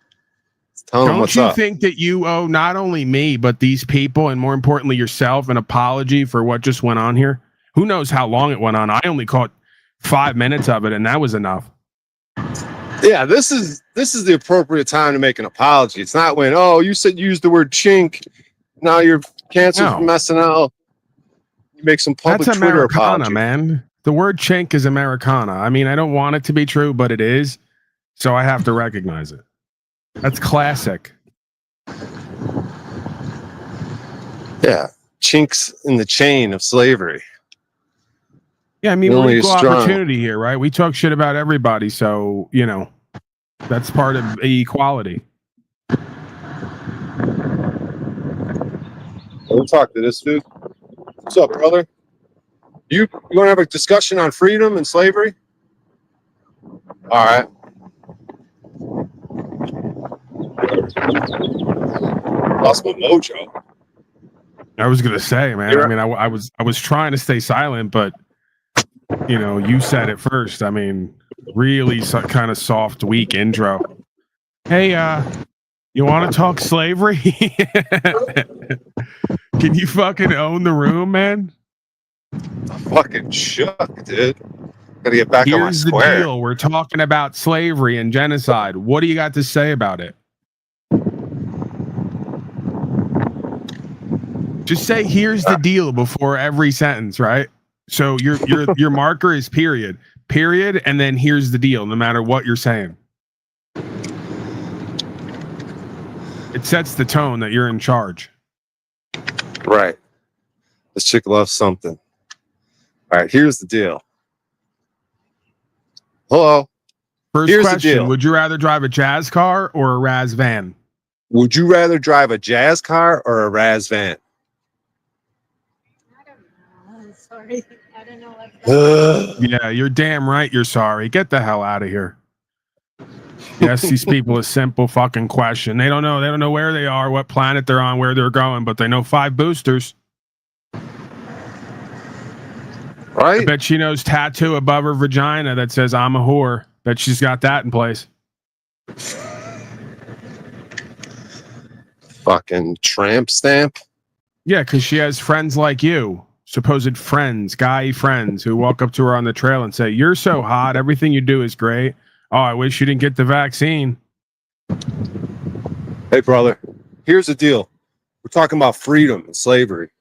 Tell them Don't what's you up. think that you owe not only me, but these people, and more importantly yourself, an apology for what just went on here? Who knows how long it went on? I only caught 5 minutes of it, and that was enough. Yeah, this is the appropriate time to make an apology. It's not when, oh, you said you used the word chink. Now you're canceled from SNL. You make some public That's Twitter Americana, apology. man. The word chink is Americana. I mean, I don't want it to be true, but it is. So I have to recognize it. That's classic. Yeah, chinks in the chain of slavery. Yeah, I mean, The we're only equal strong. opportunity here, right? We talk shit about everybody, so, you know, that's part of equality. We'll talk to this dude. What's up, brother? You want to have a discussion on freedom and slavery? All right. Lost my mojo. I was gonna say, man. I mean, I was trying to stay silent, but you know, you said it first. I mean, really kind of soft, weak intro. Hey, you want to talk slavery? Can you fucking own the room, man? I'm fucking shook, dude. Gotta get back on my Here's the square. deal. We're talking about slavery and genocide. What do you got to say about it? Just say here's the deal before every sentence, right? So your marker is period, and then here's the deal, no matter what you're saying. It sets the tone that you're in charge. Right. This chick loves something. All right, here's the deal. Hello. First Here's the question, deal. would you rather drive a jazz car or a Raz van? Would you rather drive a jazz car or a Raz van? I don't know. I'm sorry. I don't know what Yeah, you're damn right you're sorry. Get the hell out of here. You ask these people a simple fucking question. They don't know where they are, what planet they're on, where they're going, but they know 5 boosters. Right? I bet she knows tattoo above her vagina that says I'm a whore. Bet she's got that in place. Fucking tramp stamp. Yeah, because she has friends like you, supposed friends, guy friends, who walk up to her on the trail and say, "You're so hot. Everything you do is great. Oh, I wish you didn't get the vaccine." Hey, brother. Here's the deal. We're talking about freedom and slavery.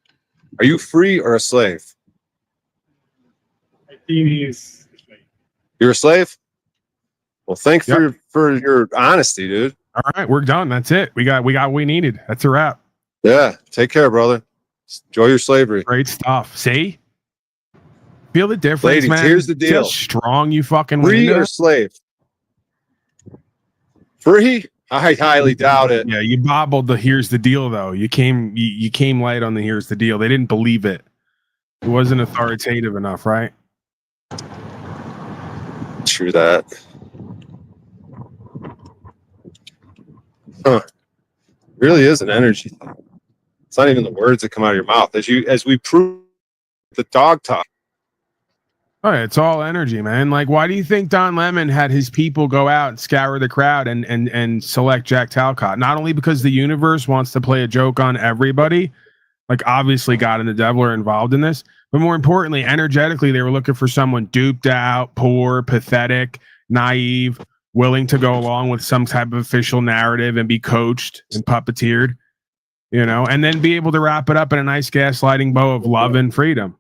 Are you free or a slave? I think he's You're a slave? Well, thanks for your honesty, dude. All right, we're done. That's it. We got what we needed. That's a wrap. Yeah. Take care, brother. Enjoy your slavery. Great stuff. See? Feel the difference, Ladies, man? here's the See how deal. strong you fucking Free went. or slave? Free? I highly doubt it. Yeah, you bobbled the here's the deal though. You came light on the here's the deal. They didn't believe it. It wasn't authoritative enough, right? True that. Huh. Really is an energy thing. It's not even the words that come out of your mouth. As we prove the dog talk. Oh, it's all energy, man. Like, why do you think Don Lemon had his people go out and scour the crowd and select Jack Talcott? Not only because the universe wants to play a joke on everybody, Like, obviously, God and the devil are involved in this, but more importantly, energetically, they were looking for someone duped out, poor, pathetic, naive, willing to go along with some type of official narrative and be coached and puppeteered, you know, and then be able to wrap it up in a nice gaslighting bow of love and freedom.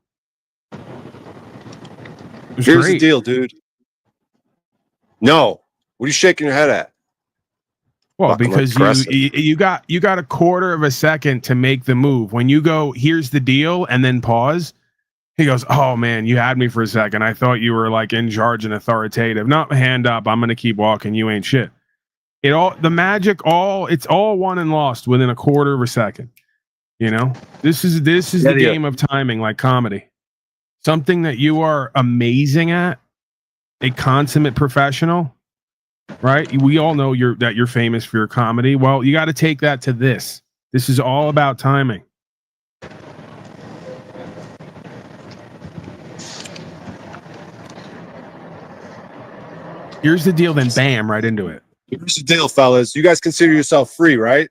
Here's the deal, dude. No. What are you shaking your head at? Well, Fucking because aggressive. you got a quarter of a second to make the move. When you go, here's the deal, and then pause, he goes, oh man, you had me for a second. I thought you were like in charge and authoritative. No, hand up. I'm gonna keep walking. You ain't shit. It's all won and lost within a quarter of a second. You know, this is the game of timing, like comedy. Something that you are amazing at, a consummate professional. Right? We all know that you're famous for your comedy. Well, you got to take that to this. This is all about timing. Here's the deal, then bam, right into it. Here's the deal, fellas. You guys consider yourself free, right?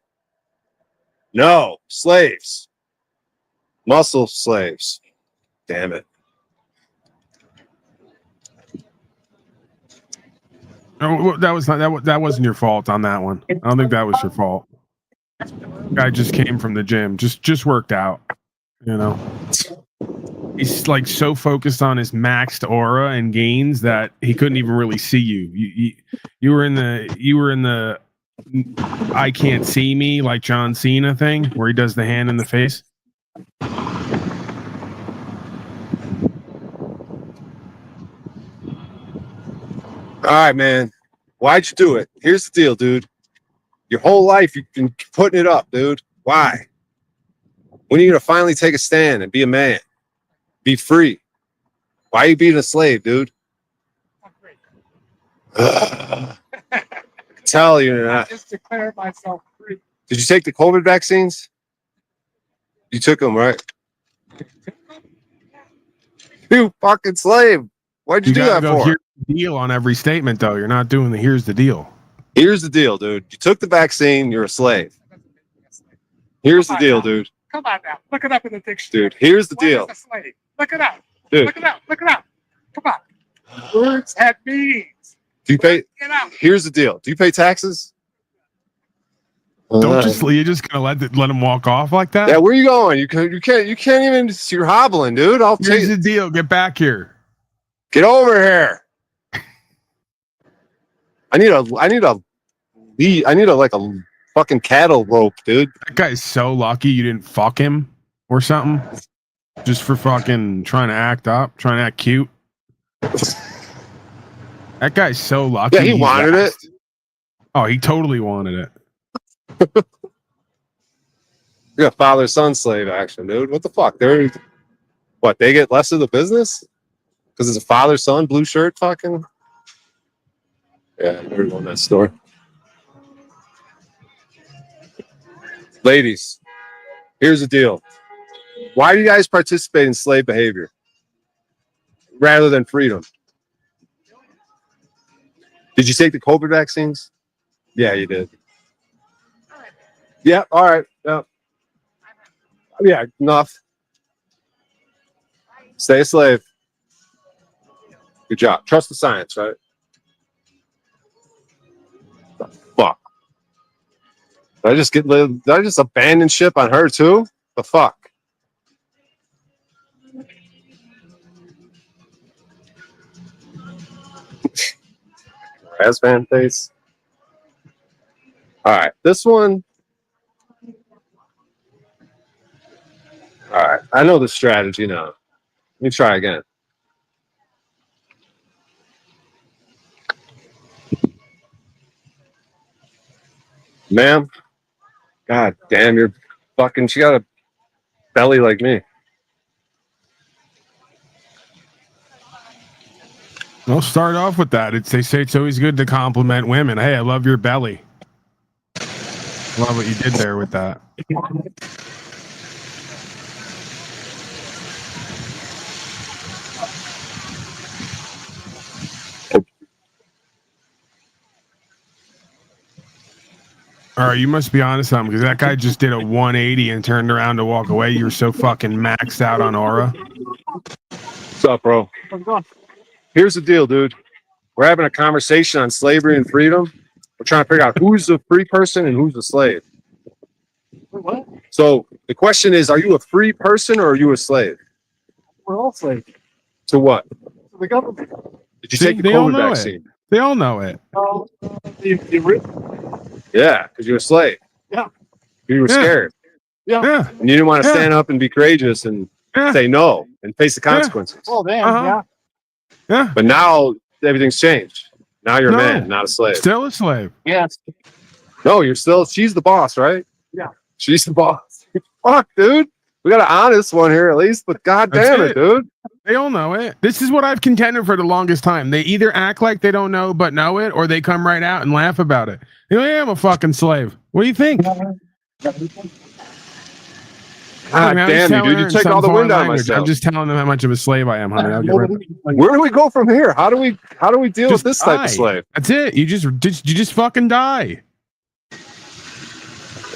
No, slaves. Muscle slaves. Damn it. No, that wasn't your fault on that one. I don't think that was your fault. Guy just came from the gym, just worked out. You know, he's like so focused on his maxed aura and gains that he couldn't even really see you. You were in the I can't see me like John Cena thing where he does the hand in the face. All right, man. Why'd you do it? Here's the deal, dude. Your whole life you've been putting it up, dude. Why? When are you gonna finally take a stand and be a man? Be free. Why are you being a slave, dude? I can tell you're not. Just declare myself free. Did you take the COVID vaccines? You took them, right? You fucking slave. Why'd you do that for? Here's the deal on every statement, though. You're not doing the here's the deal. Here's the deal, dude. You took the vaccine, you're a slave. Here's the deal, dude. Come on now. Look it up in the dictionary. Dude, here's the What deal. is a slave? Look it up. Dude. Look it up. Look it up. Come on. Words have meanings. Do you pay? Get out. Here's the deal. Do you pay taxes? You're just gonna let him walk off like that? Yeah, where are you going? You can't even. You're hobbling, dude. I'll Here's take the deal. Get back here. Get over here. I need a fucking cattle rope, dude. That guy's so lucky you didn't fuck him or something. Just for fucking trying to act up, trying to act cute. That guy's so lucky. Yeah, he wanted it. Oh, he totally wanted it. You got father-son slave action, dude. What the fuck? They get less of the business? Because it's a father-son blue shirt fucking? Yeah, I never known that story. Ladies, here's the deal. Why do you guys participate in slave behavior rather than freedom? Did you take the COVID vaccines? Yeah, you did. Yeah, all right. Yeah, enough. Stay a slave. Good job. Trust the science, right? The fuck. Did I just abandon ship on her too? The fuck. Razzman face. All right, this one. All right, I know the strategy now. Let me try again. Ma'am, god damn, you're fucking. She got a belly like me. We'll start off with that. They say it's always good to compliment women. Hey, I love your belly. Love what you did there with that. All right, you must be onto something because that guy just did a 180 and turned around to walk away. You were so fucking maxed out on aura. What's up, bro? Here's the deal, dude. We're having a conversation on slavery and freedom. We're trying to figure out who's the free person and who's the slave. What? So the question is, are you a free person or are you a slave? We're all slaves To what? to the government. Did you See, take the they all COVID know vaccine? They all know it. Yeah, because you're a slave. Yeah. You were Yeah. scared. Yeah. And you didn't want to Yeah. stand up and be courageous and Yeah. say no and face the consequences. Oh, damn. Uh-huh. Yeah. Yeah. But now everything's changed. Now you're No. a man, not a slave. Still a slave. Yes. No, you're still, she's the boss, right? Yeah. She's the boss. Fuck, dude. We got an honest one here at least, but god That's damn it, it. dude. They all know it. This is what I've contended for the longest time. They either act like they don't know but know it, or they come right out and laugh about it. You know, yeah, I'm a fucking slave. What do you think? God I mean, I'm just damn you, telling dude. her You in take some all the foreign wind out of language. myself. I'm just telling them how much of a slave I am, honey. I'll get right back. Where do we go from here? How do we deal Just with this type die. of slave? That's it. You just fucking die.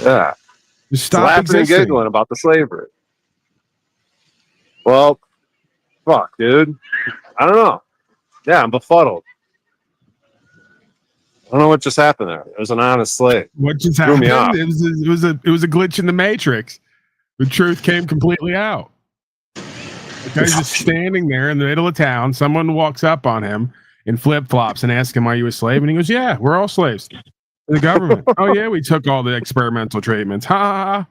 Yeah. Just stop Laughing existing. and giggling about the slavery. Well, fuck, dude. I don't know. Yeah, I'm befuddled. I don't know what just happened there. It was an honest slave. What just Threw me happened? off. It was a glitch in the matrix. The truth came completely out. The guy's just standing there in the middle of town. Someone walks up on him in flip flops and asks him, "Are you a slave?" And he goes, "Yeah, we're all slaves." The government. Oh yeah, we took all the experimental treatments. Ha ha ha.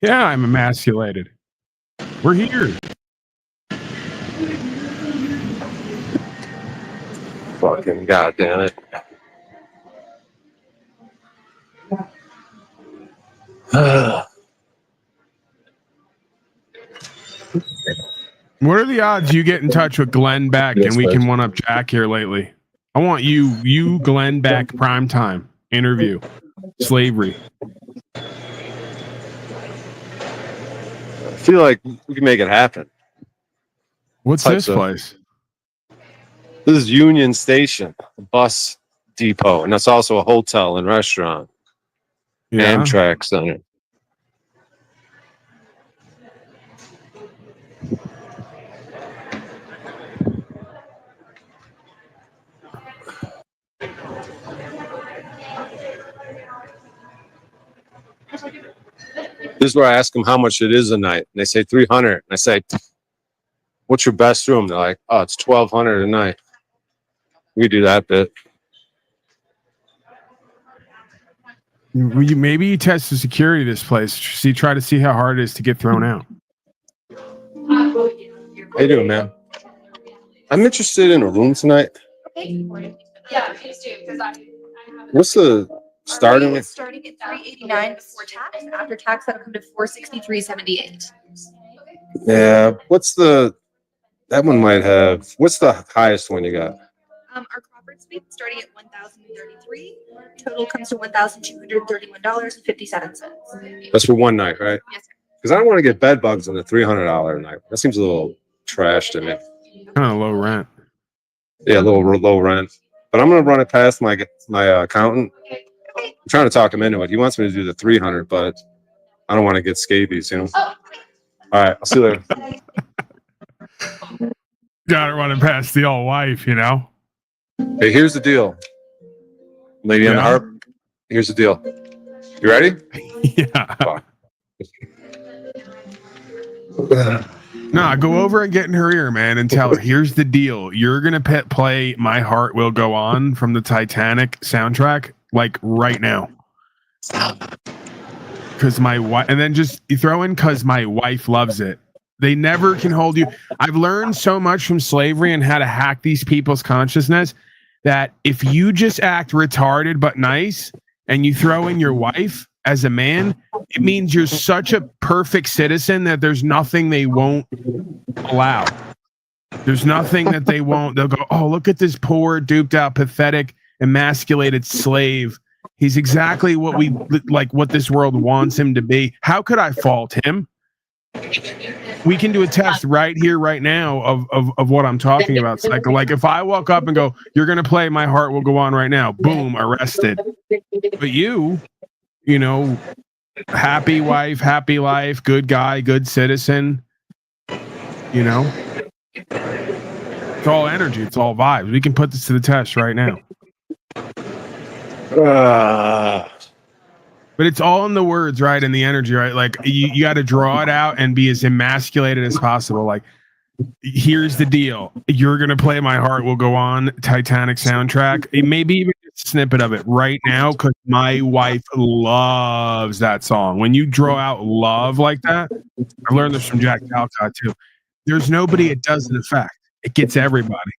Yeah, I'm emasculated. We're here. Fucking goddamn it. What are the odds you get in touch with Glenn Beck and we can one up Jack here lately? I want you Glenn Beck primetime interview. Slavery. I feel like we can make it happen. What's Types this of- place? This is Union Station, a bus depot, and that's also a hotel and restaurant. Yeah. Amtrak Center. This is where I ask them how much it is a night. And they say 300. And I say, what's your best room? They're like, oh, it's 1,200 a night. We do that bit. Maybe you test the security of this place. Try to see how hard it is to get thrown out. How you doing, man? I'm interested in a room tonight. Yeah, please do, because I have. What's the starting? It's starting at $389 before tax. After tax, that'll come to $463.78. Yeah. What's the? That one might have. What's the highest one you got? Our Crawford suite starting at $1,033. Total comes to $1,231.57. That's for one night, right? Yes, sir. Because I don't want to get bed bugs on the $300 a night. That seems a little trash to me. Kind of low rent. Yeah, a little low rent. But I'm gonna run it past my accountant. I'm trying to talk him into it. He wants me to do the 300, but I don't want to get scabies, you know. All right, I'll see you later. Got it running past the old wife, you know. Hey, here's the deal, lady on the Yeah. harp. Here's the deal. You ready? Yeah. Nah, go over and get in her ear, man, and tell her, here's the deal. You're going to play My Heart Will Go On from the Titanic soundtrack, like right now. Because my wife, and then just you throw in because my wife loves it. They never can hold you. I've learned so much from slavery and how to hack these people's consciousness that if you just act retarded but nice and you throw in your wife as a man, it means you're such a perfect citizen that there's nothing they won't allow. There's nothing that they won't. They'll go, oh, look at this poor, duped out, pathetic, emasculated slave. He's exactly what we like, what this world wants him to be. How could I fault him? We can do a test right here, right now of what I'm talking about. It's like if I walk up and go, you're going to play My Heart Will Go On right now, boom, arrested. But you you know, happy wife, happy life, good guy, good citizen. You know, it's all energy, it's all vibes. We can put this to the test right now. But it's all in the words, right? And the energy, right? Like you got to draw it out and be as emasculated as possible. Like, here's the deal: you're gonna play "My Heart Will Go On" Titanic soundtrack. Maybe even a snippet of it right now, because my wife loves that song. When you draw out love like that, I learned this from Jack Calcott too. There's nobody it doesn't affect. It gets everybody.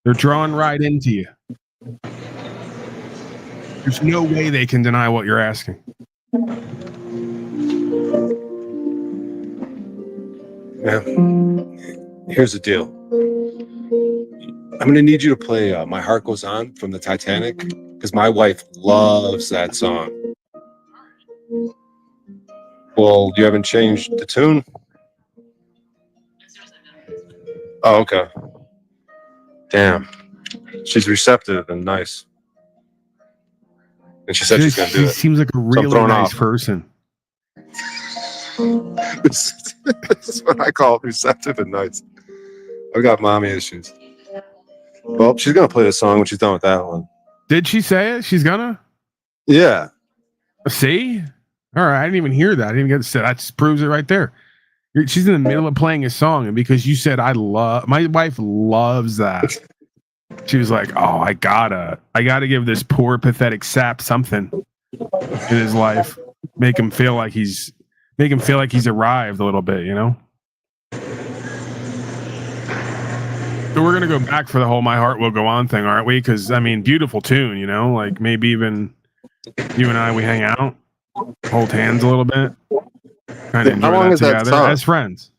They're drawn right into you. There's no way they can deny what you're asking. Yeah. Here's the deal. I'm going to need you to play My Heart Goes On from the Titanic, because my wife loves that song. Well, you haven't changed the tune? Oh, okay. Damn. She's receptive and nice. And she said she's going to do it. She seems like a really nice person. This is what I call receptive and nice. I've got mommy issues. Well, she's going to play the song when she's done with that one. Did she say it? She's gonna? Yeah. See? All right. I didn't even hear that. I didn't get to say that. Just proves it right there. She's in the middle of playing a song, and because you said my wife loves that. She was like, "Oh, I gotta give this poor, pathetic sap something in his life, make him feel like he's arrived a little bit, you know." So we're gonna go back for the whole "My Heart Will Go On" thing, aren't we? Because I mean, beautiful tune, you know. Like maybe even you and I, we hang out, hold hands a little bit, kind of enjoy that together as friends.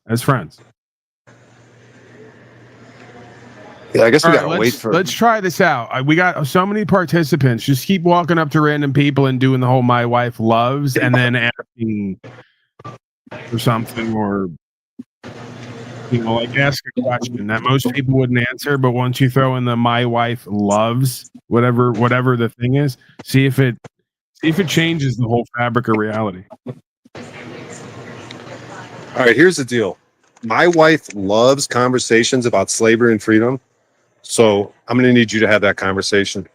Yeah, I guess we gotta wait for. Let's try this out. We got so many participants. Just keep walking up to random people and doing the whole "My wife loves" and then asking for something, or like ask a question that most people wouldn't answer. But once you throw in the "My wife loves," whatever the thing is, see if it changes the whole fabric of reality. All right, here's the deal. My wife loves conversations about slavery and freedom. So I'm going to need you to have that conversation.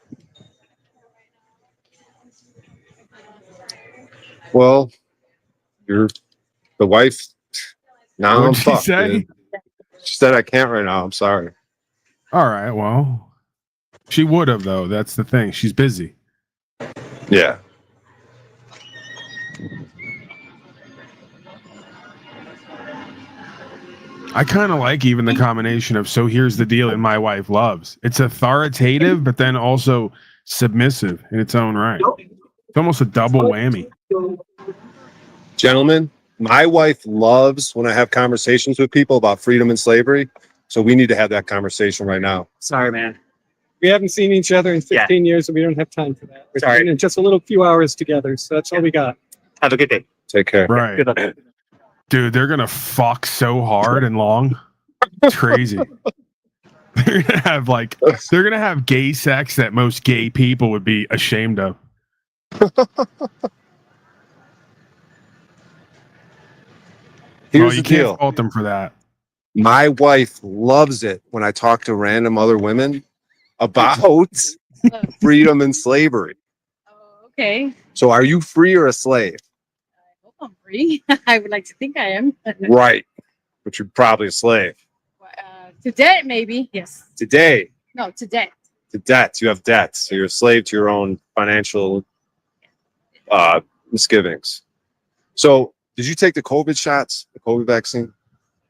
Well, you're the wife. Now What I'm did she fucked. say? Dude. She said I can't right now. I'm sorry. All right. Well, she would have though. That's the thing. She's busy. Yeah. I kind of like even the combination of "so here's the deal" and "my wife loves." It's authoritative, but then also submissive in its own right. It's almost a double whammy. Gentlemen, my wife loves when I have conversations with people about freedom and slavery. So we need to have that conversation right now. Sorry, man. We haven't seen each other in 15 years, and we don't have time for that. We're spending just a little few hours together, so that's all we got. Have a good day. Take care. Right. Good luck. Dude, they're gonna fuck so hard and long. It's crazy. They're gonna have gay sex that most gay people would be ashamed of. Here's you the can't deal. fault them for that. My wife loves it when I talk to random other women about freedom and slavery. Okay. So are you free or a slave? I hope I'm free. I would like to think I am. Right. But you're probably a slave. Today, maybe. Yes. Today. No, today. To debts. You have debts. So you're a slave to your own financial misgivings. So did you take the COVID shots, the COVID vaccine?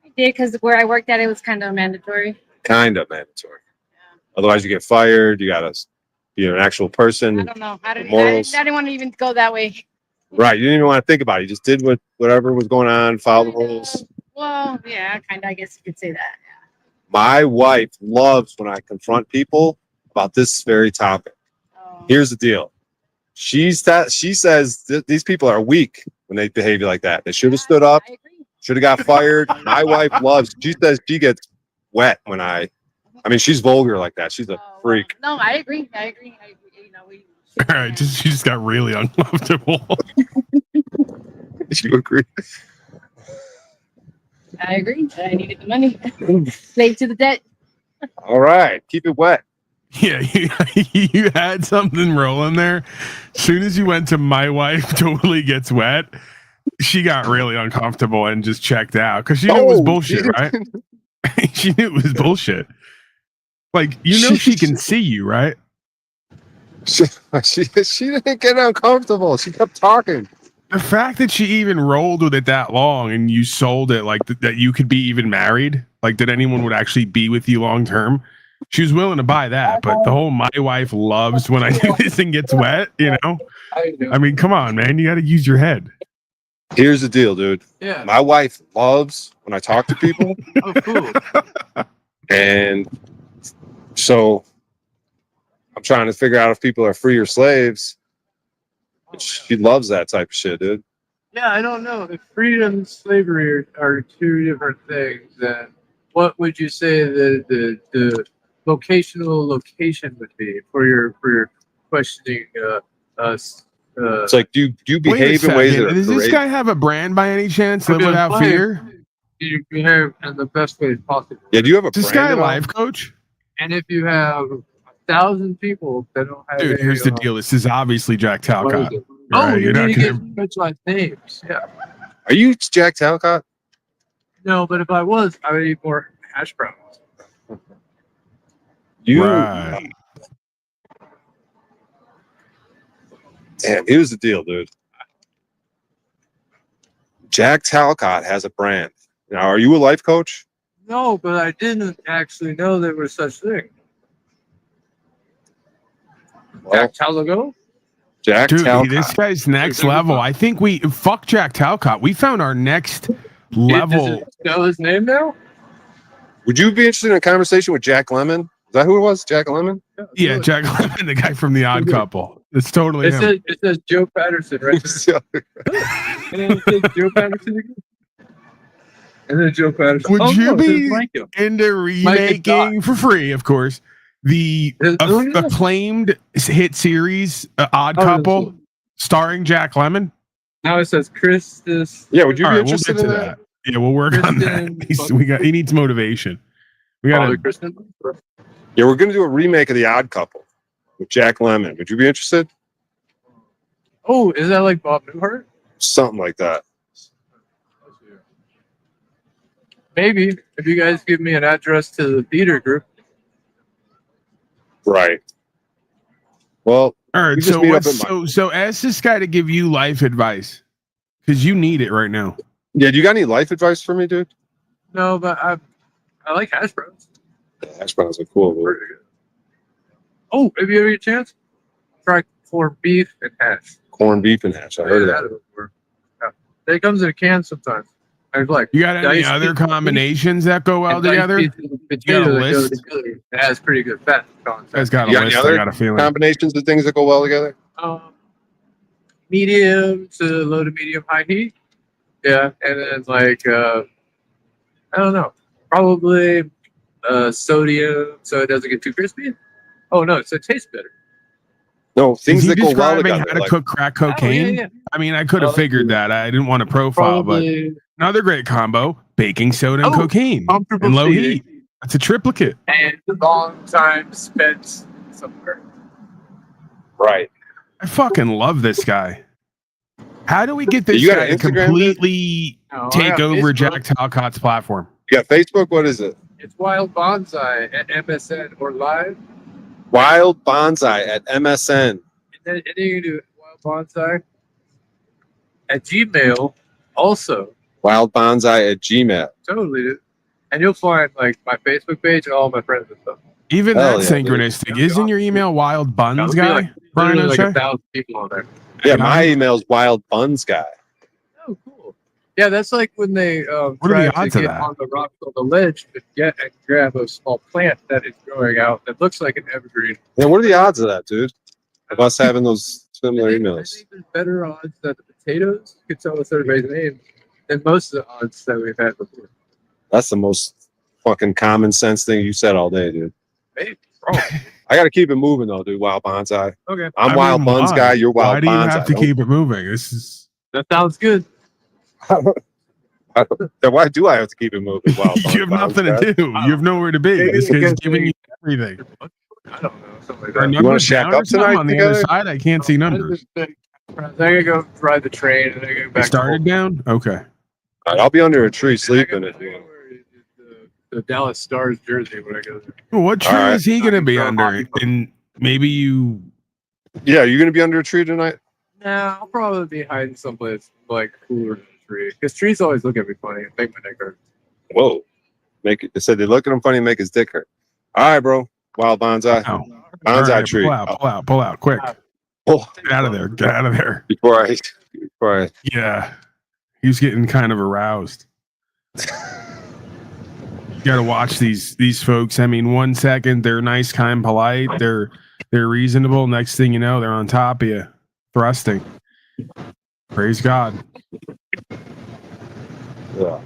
I did, because where I worked at, it was kind of mandatory. Kind of mandatory. Yeah. Otherwise you get fired. You got to be an actual person. I don't know. I didn't want to even go that way. Right. You didn't even want to think about it. You just did whatever was going on, followed the rules. Well, yeah, kind of. I guess you could say that. Yeah. My wife loves when I confront people about this very topic. Oh. Here's the deal. She says these people are weak when they behave like that. They should have stood up. Should have got fired. My wife loves. She says she gets wet when I mean, she's vulgar like that. She's a freak. No, I agree. You know, we All right, she just got really uncomfortable. You agree? I agree. I needed the money. Slave to the debt. All right, keep it wet. Yeah, you had something rolling there. As soon as you went to my wife totally gets wet, she got really uncomfortable and just checked out because she knew it was bullshit, right? She knew it was bullshit. Like, she can see you, right? She didn't get uncomfortable. She kept talking. The fact that she even rolled with it that long and you sold it like that you could be even married, like that anyone would actually be with you long term. She was willing to buy that, but the whole my wife loves when I do this and gets wet, you know? I mean, come on, man. You got to use your head. Here's the deal, dude. Yeah. My wife loves when I talk to people. Oh, cool. And so I'm trying to figure out if people are free or slaves. She loves that type of shit, dude. Yeah, I don't know. If freedom and slavery are two different things, then what would you say the locational location would be for your questioning? It's like, do you Wait a behave in ways that second. are Does this courageous? guy have a brand by any chance? Live Okay, without fine. fear? You behave in the best way possible. Yeah, do you have a Is this brand guy a at all? life coach? And if you have 1,000 people that don't have Dude, here's the deal. This is obviously Jack what is Talcott. it? Right, Oh, you you're not need to gonna- get specialized names. Yeah. Are you Jack Talcott? No, but if I was, I would eat more hash browns. You Right. Damn, here's the deal, dude. Jack Talcott has a brand. Now, are you a life coach? No, but I didn't actually know there was such thing. Well, Jack Talago? Jack Dude, Talcott. this guy's next Is it- level. I think we fuck Jack Talcott. We found our next level. Does it know his name now? Would you be interested in a conversation with Jack Lemmon? Is that who it was? Jack Lemmon? Yeah, Jack Lemmon, the guy from The Odd Couple. It's totally him. It says Joe Patterson right there. And then it says Joe Patterson again. And then Joe Patterson. Would you no, it says be Michael. into remaking for free, of course, the acclaimed hit series Odd Oh, Couple that's- starring Jack Lemmon? Now it says Chris this. Yeah, would you All be right, we'll interested get in to that? that. Yeah, we'll work on Kristen that. He needs motivation. We got Probably to. Kristen. Yeah, we're going to do a remake of The Odd Couple with Jack Lemmon. Would you be interested? Oh, is that like Bob Newhart? Something like that. Maybe if you guys give me an address to the theater group. Right. Well, All right, we just so meet up what's, at my- so ask this guy to give you life advice because you need it right now. yeah, do you got any life advice for me, dude? No, but I like hash browns. Hash browns are cool. Dude. Pretty good. Oh, if you ever get a chance, try corned beef and hash. Corned beef and hash. I heard of that. Before. Yeah. It comes in a can sometimes. I was like, You got any diced other pieces- combinations that go well and diced together? pieces of You got a potato that go list? together. It has pretty good fat content. Guys got a You got any list. I other got a feeling. combinations of things that go well together? Medium to low to medium high heat. Yeah, and then like I don't know, probably sodium so it doesn't get too crispy. Oh no, so it tastes better. No, Is things he that go well describing together. how to like- cook crack Oh, cocaine? yeah. I mean, I could have figured that. I didn't want to profile, but Probably another great combo: baking soda and Oh, cocaine comfortable and low feeding. heat. That's a triplicate. and a long time spent somewhere. Right. I fucking love this guy. How do we get this You got guy an to Instagram, dude? completely No, I take have over Facebook. Jack Talcott's platform? You got Facebook? What is it? It's Wild Bonsai at MSN or live. Wild Bonsai at MSN. And then you can do Wild Bonsai at Gmail also. Wild Bonsai at Gmail. Totally, dude. And you'll find like my Facebook page and all my friends and stuff. Even Hell that's yeah, dude. synchronistic. Isn't your email Wild Buns There'll be guy? like, Brian literally like O'Shea? 1,000 people on there. Yeah, my email's Wild Buns Guy. Oh, cool. Yeah, that's like when they What are try the to odds of get that? on the rocks on the ledge to get and grab a small plant that is growing out that looks like an evergreen. Yeah, what are the odds of that, dude? Of us having those similar I emails? think there's better odds that the potatoes could tell us everybody's name than most of the odds that we've had before. That's the most fucking common sense thing you said all day, dude. Hey, bro. I got to keep it moving though, dude. Wild Bonsai. Okay. I'm Wild Buns why? guy. You're Wild Why do you Bonsai. have to keep it moving? This is. That sounds good. Then why do I have to keep it moving? Wild You have nothing to do. You have nowhere to be. This guy's giving you everything. I don't know. Something like Are that. You want numbers to shack down or up something tonight on the together? other side? I can't see numbers. I gotta go ride the train and then I go They back. started down. Okay. All right, I'll be under a tree sleeping. The Dallas Stars jersey when I go there. Well, what tree All right. is he going to be under? And maybe you. Yeah, you're gonna be under a tree tonight. Nah, I'll probably be hiding someplace like cooler than a tree. Because trees always look at me funny and make my neck hurt. Whoa, make it. They said they look at him funny and make his dick hurt. All right, bro. Wild Bonsai. Ow. Bonsai All right, tree. pull out, quick. Oh, Get out of there. Get out of there. before I. Yeah. He's getting kind of aroused. You got to watch these folks. I mean, 1 second they're nice, kind, polite. They're reasonable. Next thing you know, they're on top of you, thrusting. Praise God. Yeah.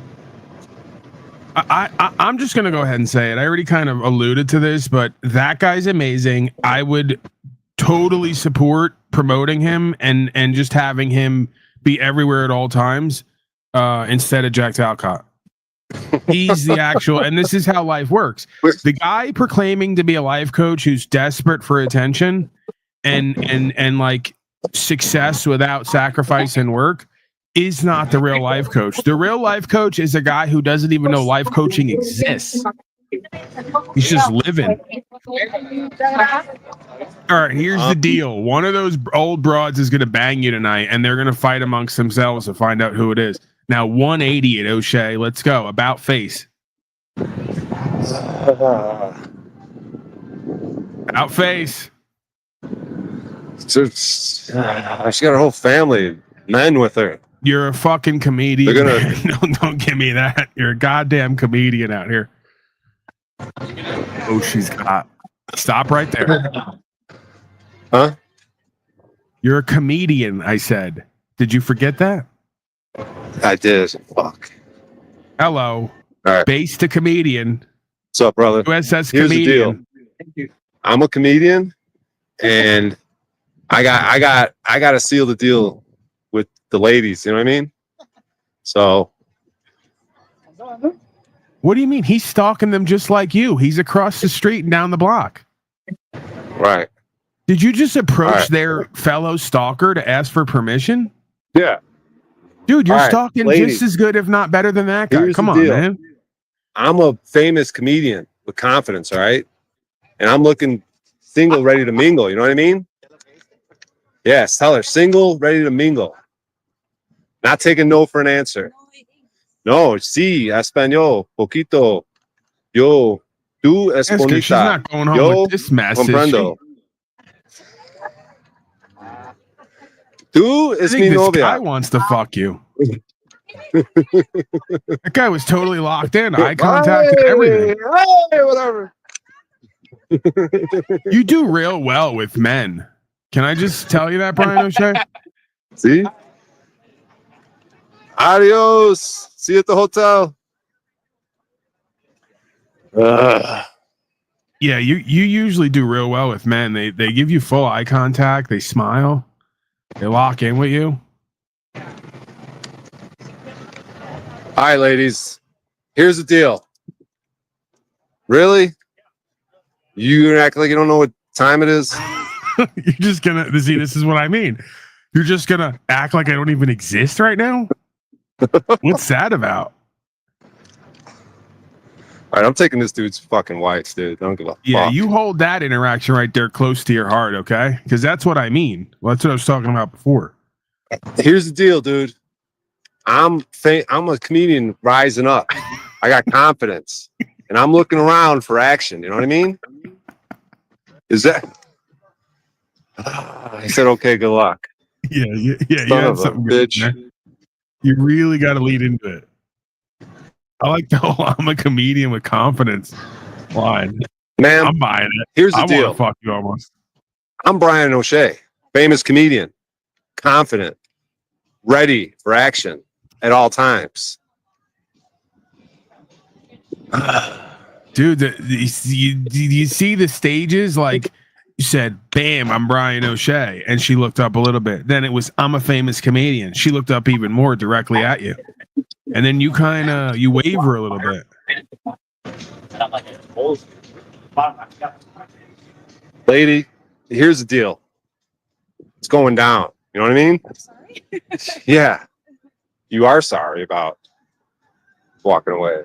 I'm just gonna go ahead and say it. I already kind of alluded to this, but that guy's amazing. I would totally support promoting him and just having him be everywhere at all times instead of Jack Talcott. He's the actual, and this is how life works. The guy proclaiming to be a life coach who's desperate for attention and like success without sacrifice and work is not the real life coach. The real life coach is a guy who doesn't even know life coaching exists. He's just living. All right, here's the deal. One of those old broads is going to bang you tonight, and they're going to fight amongst themselves to find out who it is. Now, 180 at O'Shea. Let's go. About face. About face. She got her whole family, men with her. You're a fucking comedian. They're gonna- Don't give me that. You're a goddamn comedian out here. Oh, she's got. Stop right there. Huh? You're a comedian, I said. Did you forget that? I did. Fuck. Hello. All right. Base to comedian. What's up, brother? USS Here's comedian. the deal. I'm a comedian, and I got to seal the deal with the ladies. You know what I mean? So What do you mean? He's stalking them just like you. He's across the street and down the block. right. Did you just approach All right. their fellow stalker to ask for permission? Yeah. Dude, you're All right, stalking ladies. just as good, if not better than that guy. Here's Come the on, deal. man. I'm a famous comedian with confidence. All right, and I'm looking single, ready to mingle. You know what I mean? Yes. Tell her single, ready to mingle. Not taking no for an answer. No, sí, español, poquito. Yo, tú es Ask her. She's bonita. not going home Yo with this mess. Is she? comprendo. Tú I es think mi this novia. guy wants to fuck you. That guy was totally locked in. Eye contact and everything. Hey, whatever. You do real well with men. Can I just tell you that, Brian O'Shea? See? Adios. See you at the hotel. Yeah, you usually do real well with men. They give you full eye contact. They smile. They lock in with you. All right, ladies. Here's the deal. Really? You gonna act like you don't know what time it is? You're just gonna see. This is what I mean. You're just gonna act like I don't even exist right now. What's that about? All right, I'm taking this dude's fucking wife, dude. I don't give a Yeah, fuck. you hold that interaction right there close to your heart, okay? Because that's what I mean. Well, that's what I was talking about before. Here's the deal, dude. I'm a comedian rising up. I got confidence, and I'm looking around for action. You know what I mean? Is that? I said, okay, good luck. Yeah, you Son had of a something good bitch. there. You really got to lead into it. I like the whole "I'm a comedian with confidence" line. Man, I'm buying it. here's the I deal. want to fuck you almost. I'm Brian O'Shea, famous comedian, confident, ready for action at all times. Dude, you see the stages? Like, You said, bam, I'm Brian O'Shea. And she looked up a little bit. Then it was, I'm a famous comedian. She looked up even more directly at you. And then you kind of, you waver a little bit. Lady, here's the deal. It's going down. You know what I mean? I'm sorry. Yeah. You are sorry about walking away.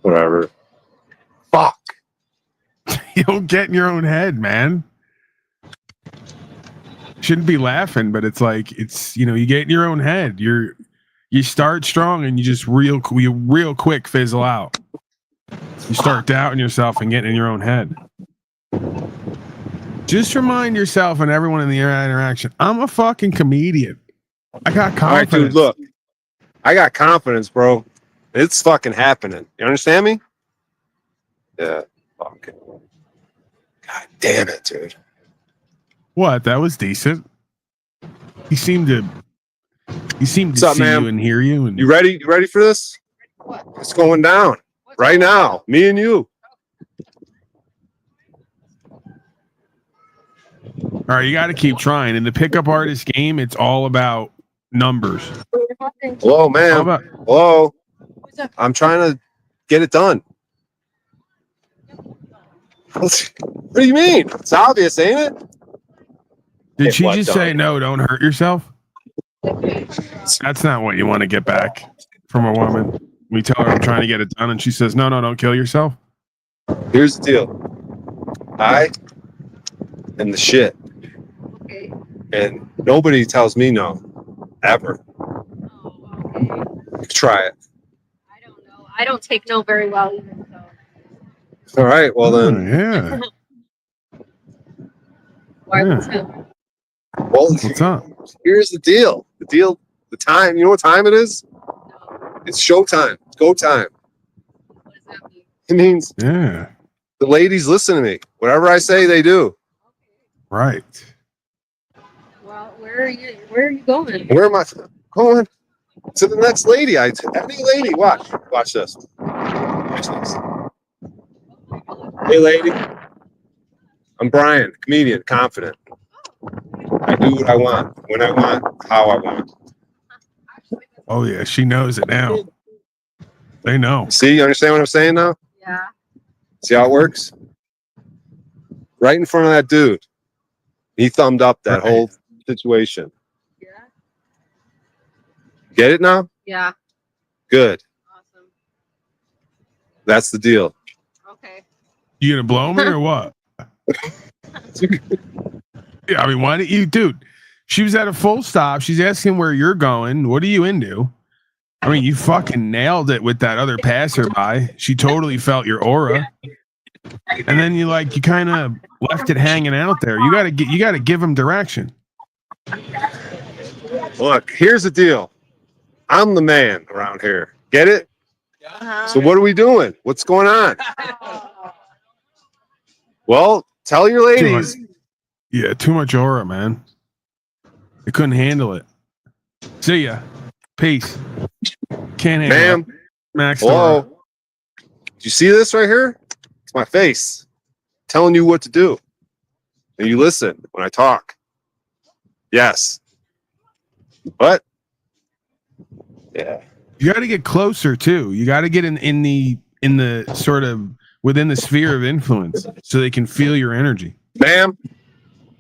Whatever. Fuck. You don't get in your own head, man. Shouldn't be laughing, but it's like, it's, you know, you get in your own head. You start strong and you just real quick fizzle out. You start doubting yourself and getting in your own head. Just remind yourself and everyone in the interaction, I'm a fucking comedian. I got confidence. All right, dude, look. I got confidence, bro. It's fucking happening. You understand me? Yeah. Fucking. God damn it, dude. What? That was decent. He seemed to What's up, see man? you and hear you. And You ready? You ready for this? What? It's going down right now. Me and you. all right, you got to keep trying. In the pickup artist game, it's all about numbers. Hello, All man. about, Hello. I'm trying to get it done. What do you mean? It's obvious, ain't it? did Hey, she what, just dog? say no? Don't hurt yourself. That's not what you want to get back from a woman. We tell her I'm trying to get it done, and she says, "No, don't kill yourself." Here's the deal. I am the shit. Okay. And nobody tells me no. Ever. Oh, okay. Try it. I don't know. I don't take no very well either. So All right. Well, Oh, then. yeah. why Yeah. would you? Well, What's up? here's the deal. The time. You know what time it is? No. It's showtime. It's go time. What does that mean? It means Yeah. the ladies listen to me. Whatever I say, they do. Right. Well, where are you going? Where am I going? To the next lady. Any lady. Watch this. Watch this. Hey, lady. I'm Brian, comedian, confident. I do what I want, when I want, how I want. Oh yeah, she knows it now. They know. See, you understand what I'm saying now? Yeah. See how it works? Right in front of that dude. He thumbed up that Right. whole situation. Yeah. Get it now? Yeah. Good. Awesome. That's the deal. Okay. You gonna blow me or what? Yeah, I mean, why didn't you, dude? She was at a full stop. She's asking where you're going. What are you into? I mean, you fucking nailed it with that other passerby. She totally felt your aura. And then you kind of left it hanging out there. You gotta give him direction. Look, here's the deal. I'm the man around here. Get it? Uh-huh. So what are we doing? What's going on? Well, tell your ladies. Yeah, too much aura, man. They couldn't handle it. See ya. Peace. Can't handle Ma'am. it. Max. Hello. Aura. Do you see this right here? It's my face telling you what to do. And you listen when I talk. Yes. But yeah. You got to get closer too. You got to get in the sort of within the sphere of influence so they can feel your energy. Ma'am.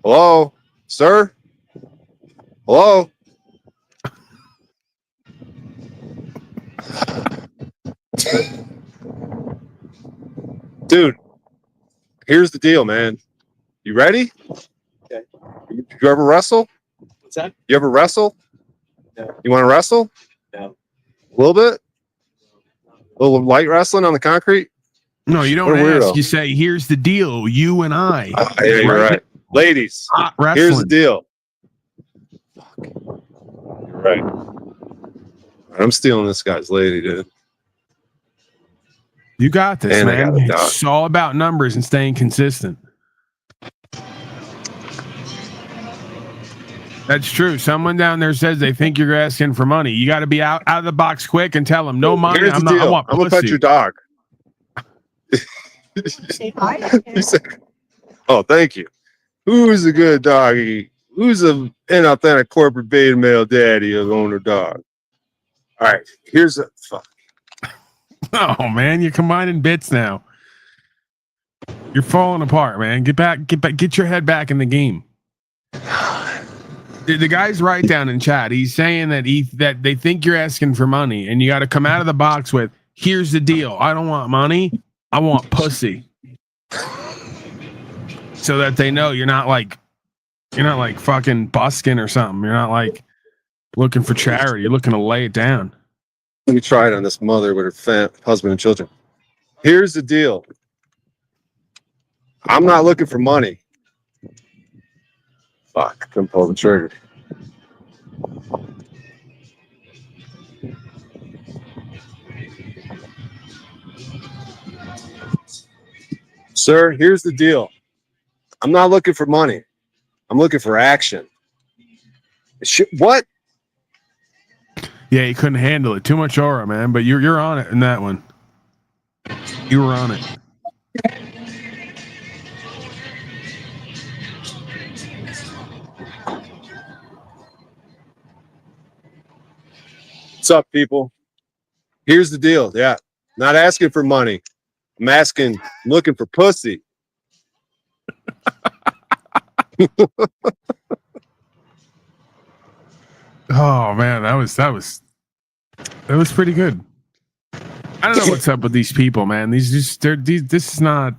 Hello. Sir. Hello. Dude, here's the deal, man. You ready? Okay. You ever wrestle? What's that? You ever wrestle? No. You want to wrestle? No. A little bit? A little light wrestling on the concrete? No, you don't What a ask. weirdo. You say, "Here's the deal. You and I." Yeah, you're right. Ladies, Hot here's the wrestling. deal. Fuck. You're right. I'm stealing this guy's lady, dude. You got this, And I man. got it, dog. It's all about numbers and staying consistent. That's true. Someone down there says they think you're asking for money. You got to be out of the box quick and tell them no money. Here's I'm the not. I deal. want I'm gonna pet pussy. your dog. You said, oh, thank you. Who's a good doggy? Who's an inauthentic corporate beta male daddy of owner dog? All right, here's a fuck. Oh man, you're combining bits now. You're falling apart, man. Get back, get your head back in the game. The guy's right down in chat. He's saying that they think you're asking for money, and you got to come out of the box with, "Here's the deal. I don't want money. I want pussy," so that they know you're not like fucking busking or something. You're not like looking for charity. You're looking to lay it down. Let me try it on this mother with her husband and children. Here's the deal. I'm not looking for money. Fuck, couldn't pull the trigger. Sir, here's the deal. I'm not looking for money. I'm looking for action. What? Yeah, you couldn't handle it. Too much aura, man. But you're on it in that one. You were on it. What's up, people? Here's the deal. Yeah, not asking for money. I'm looking for pussy. Oh man, that was pretty good. I don't know what's up with these people, man. This is not.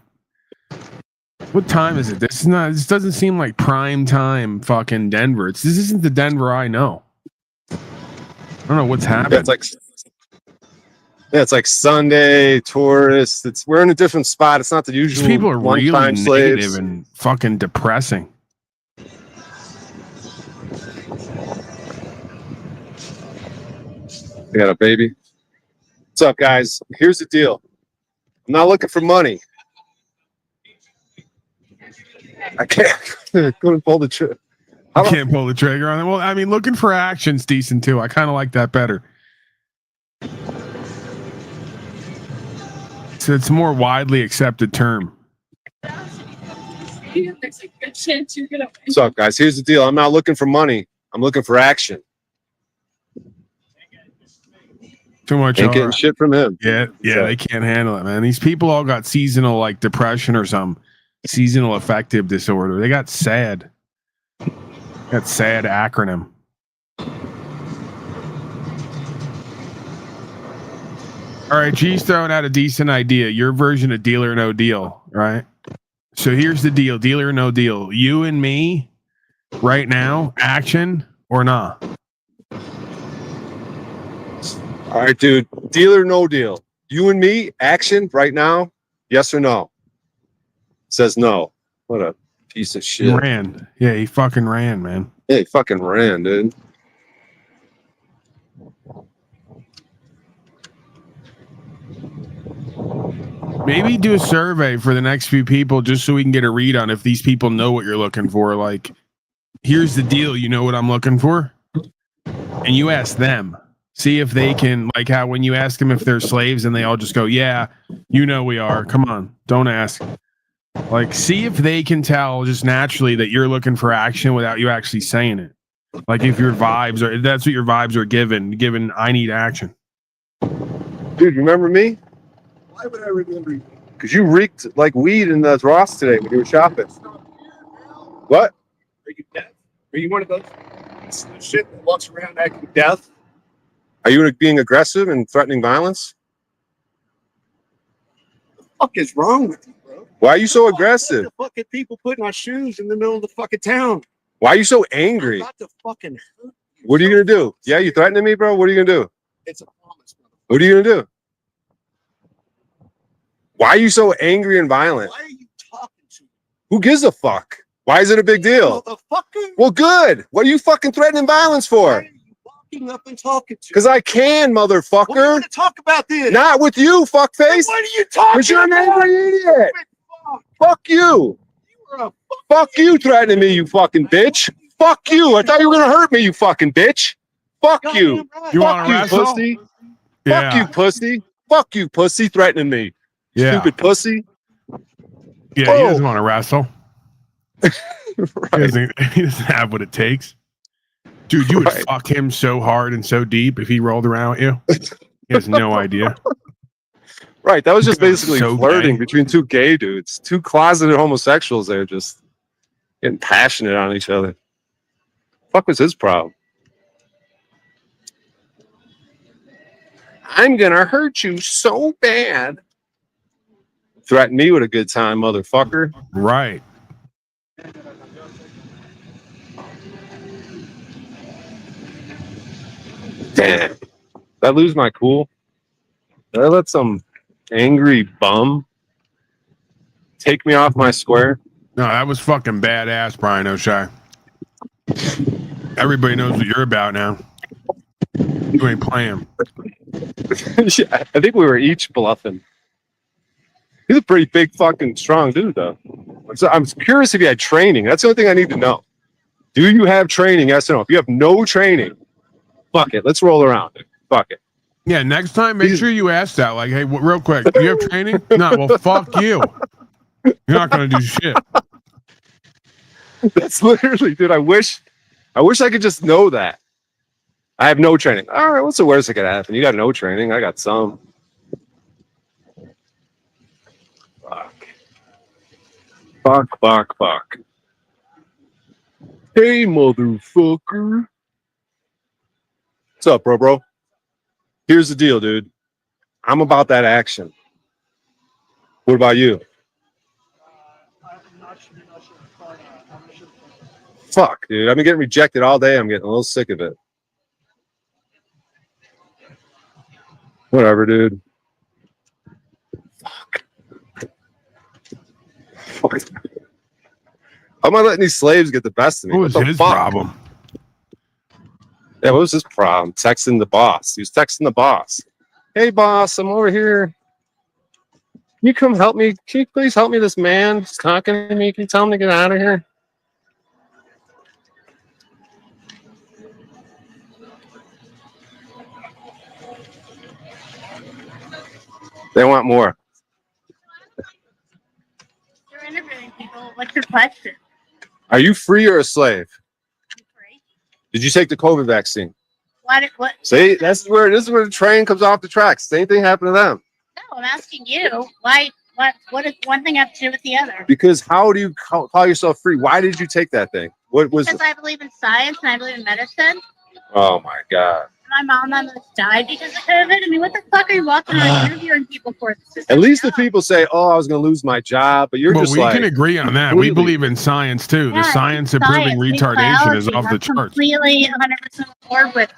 What time is it? This doesn't seem like prime time fucking Denver. This isn't the Denver I know. I don't know what's happening. It's like Sunday tourists. We're in a different spot. It's not the usual. These people are really slaves. negative and fucking depressing. I got a baby. What's up, guys? Here's the deal. I'm not looking for money. I couldn't pull the trigger. I can't pull the trigger on it. Well, I mean, looking for action's decent too. I kind of like that better. So it's a more widely accepted term. There's a good chance you're gonna win. What's up, guys? Here's the deal. I'm not looking for money. I'm looking for action. Too much. Ain't getting shit from him. Yeah, they can't handle it, man. These people all got seasonal like depression or some seasonal affective disorder. They got SAD. That SAD acronym. All right, G's throwing out a decent idea. Your version of Deal or No Deal, right? So here's the deal: Deal or No Deal. You and me, right now, action or nah? All right, dude. Deal or no deal? You and me, action right now? Yes or no? Says no. What a piece of shit. He ran. Yeah, he fucking ran, man. Yeah, he fucking ran, dude. Maybe do a survey for the next few people just so we can get a read on if these people know what you're looking for. Like, here's the deal. You know what I'm looking for? And you ask them. See if they can, like how when you ask them if they're slaves and they all just go, yeah, you know we are. Come on, don't ask. Like, see if they can tell just naturally that you're looking for action without you actually saying it. Like if your vibes are, that's what your vibes are given, I need action. Dude, remember me? Why would I remember you? Because you reeked like weed in the Ross today when you were shopping. What? Are you deaf? Are you one of those shit that walks around acting deaf? Are you being aggressive and threatening violence? What the fuck is wrong with you, bro? Why are you so aggressive? The fucking people putting on shoes in the middle of the fucking town. Why are you so angry? I'm about to fucking hurt you. What are you gonna do? Yeah, you threatening me, bro? What are you gonna do? It's a promise, brother. What are you gonna do? Why are you so angry and violent? Why are you talking to me? Who gives a fuck? Why is it a big deal? Motherfucker. Well, good. What are you fucking threatening violence Why for? are you walking up and talking to me? Because I can, Why do you motherfucker. want to talk about this? Not with you, fuckface. What are you talking Because you're an about? angry idiot. Fuck you. You are a Fuck you threatening me, you fucking bitch. Fuck you. I thought you were gonna hurt me, you fucking bitch. Fuck you. goddamn right. You Fuck want you, to wrestle? pussy. Yeah. Fuck you, pussy. Fuck you, pussy, threatening me. Yeah. Stupid pussy. Yeah, he doesn't want to wrestle. Right. He doesn't have what it takes. Dude, you would fuck him so hard and so deep if he rolled around with you. He has no idea. Right. That was just basically So flirting gay. between two gay dudes, two closeted homosexuals. They're just getting passionate on each other. Fuck was his problem? I'm gonna hurt you so bad. Threaten me with a good time, motherfucker. Right. Damn. Did I lose my cool? Did I let some angry bum take me off my square? No, that was fucking badass, Brian O'Shea. Everybody knows what you're about now. You ain't playing. Yeah, I think we were each bluffing. He's a pretty big fucking strong dude, though. So I'm curious if you had training. That's the only thing I need to know. Do you have training? Yes or no? If you have no training, fuck it. Let's roll around it. Fuck it. Yeah, next time, make sure you ask that. Like, hey, real quick, do you have training? No, well, fuck you. You're not gonna do shit. That's literally, dude. I wish I could just know that. I have no training. All right, what's the worst that could happen? You got no training. I got some. Fuck. Hey, motherfucker. What's up, bro? Here's the deal, dude. I'm about that action. What about you? Fuck, dude. I've been getting rejected all day. I'm getting a little sick of it. Whatever, dude. Fuck. How am I letting these slaves get the best of me? What was his problem? Yeah, what was his problem? Texting the boss. He was texting the boss. Hey, boss, I'm over here. Can you come help me? Can you please help me? This man is talking to me. Can you tell him to get out of here? They want more. You're interviewing people. What's your question? Are you free or a slave? Did you take the COVID vaccine? What? See, this is where the train comes off the tracks. Same thing happened to them. No, I'm asking you. Why? What does one thing have to do with the other? Because how do you call yourself free? Why did you take that thing? What was? Because I believe in science and I believe in medicine. Oh my god! My mom almost died because of COVID. I mean, what the fuck are you walking around interviewing people for? At least the people say, "Oh, I was going to lose my job," but you're Well, just we like, can agree on that. We believe in science too. The science of proving retardation is off the charts. Completely 100% on board with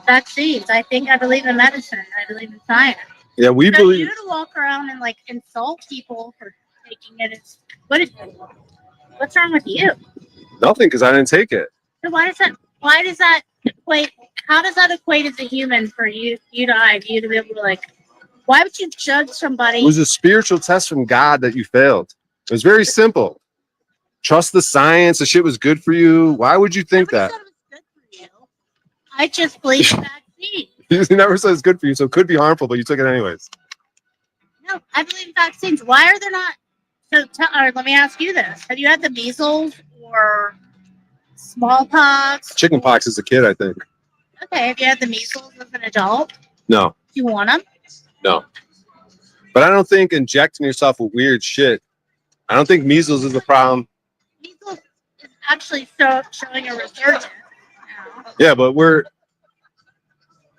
vaccines. I believe in medicine. I believe in science. Yeah, we so believe. You to walk around and like insult people for taking it is what's wrong with you? Nothing, because I didn't take it. So why does that equate? How does that equate as a human for you to be able to like? Why would you judge somebody? It was a spiritual test from God that you failed. It was very simple. Trust the science. The shit was good for you. Why would you think that? Said it was good for you. I just believe in vaccines. He never said it's good for you, so it could be harmful, but you took it anyways. No, I believe in vaccines. Why are there not? Let me ask you this: have you had the measles or smallpox? Chickenpox as a kid, I think. Okay, have you had the measles as an adult? No. Do you want them? No. But I don't think injecting yourself with weird shit. I don't think measles is the problem. Measles is actually showing a resurgence. Yeah, but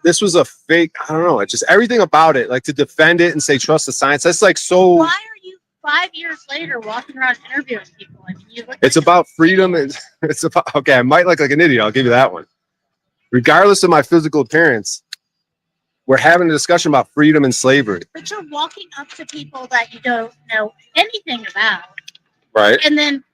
this was a fake. I don't know. It's just everything about it, like to defend it and say trust the science. That's like so. Why are you 5 years later walking around interviewing people? I mean, It's about freedom, and it's about. Okay, I might look like an idiot. I'll give you that one. Regardless of my physical appearance, we're having a discussion about freedom and slavery. But you're walking up to people that you don't know anything about, right? And then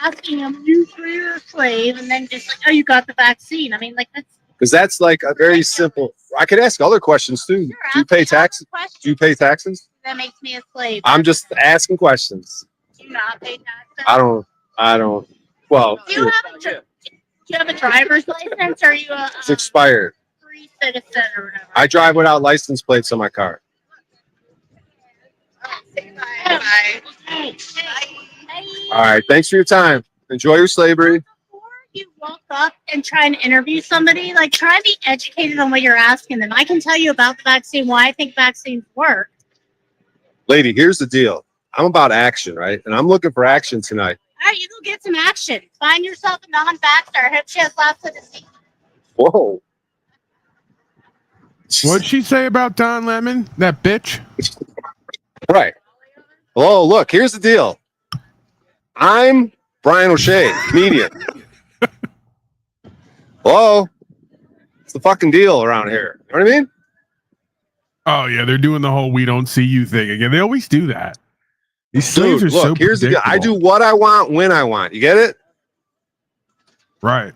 asking them, "You free or a slave?" And then just like, "Oh, you got the vaccine." I mean, like that's. Because that's like a very simple. I could ask other questions too. Sure, do you pay taxes? Do you pay taxes? That makes me a slave. I'm just asking questions. Do you not pay taxes? I don't. Well, Do you have a driver's license? Or are you a it's expired. free citizen or whatever? I drive without license plates on my car. Bye. right. All right. Thanks for your time. Enjoy your slavery. Before you walk up and try and interview somebody, like try and be educated on what you're asking them. I can tell you about the vaccine, why I think vaccines work. Lady, here's the deal. I'm about action, right? And I'm looking for action tonight. All right, you go get some action. Find yourself a non-vaxxer. I hope she has lots of disease. Whoa. What'd she say about Don Lemon? That bitch? Right. Oh, look, here's the deal. I'm Brian O'Shea, comedian. Hello? It's the fucking deal around here. You know what I mean? Oh, yeah, they're doing the whole we don't see you thing again. They always do that. These slaves Dude, are so look, here's the deal. I do predictable. what I want when I want. You get it? Right.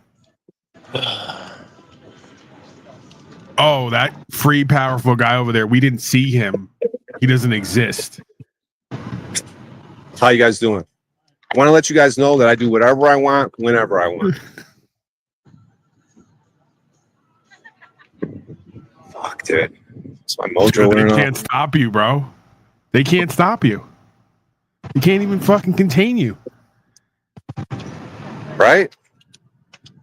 Oh, that free, powerful guy over there. We didn't see him. He doesn't exist. How you guys doing? I want to let you guys know that I do whatever I want, whenever I want. Fuck, dude. It's my mojo. They wearing can't off. stop you, bro. They can't stop you. You can't even fucking contain you. Right?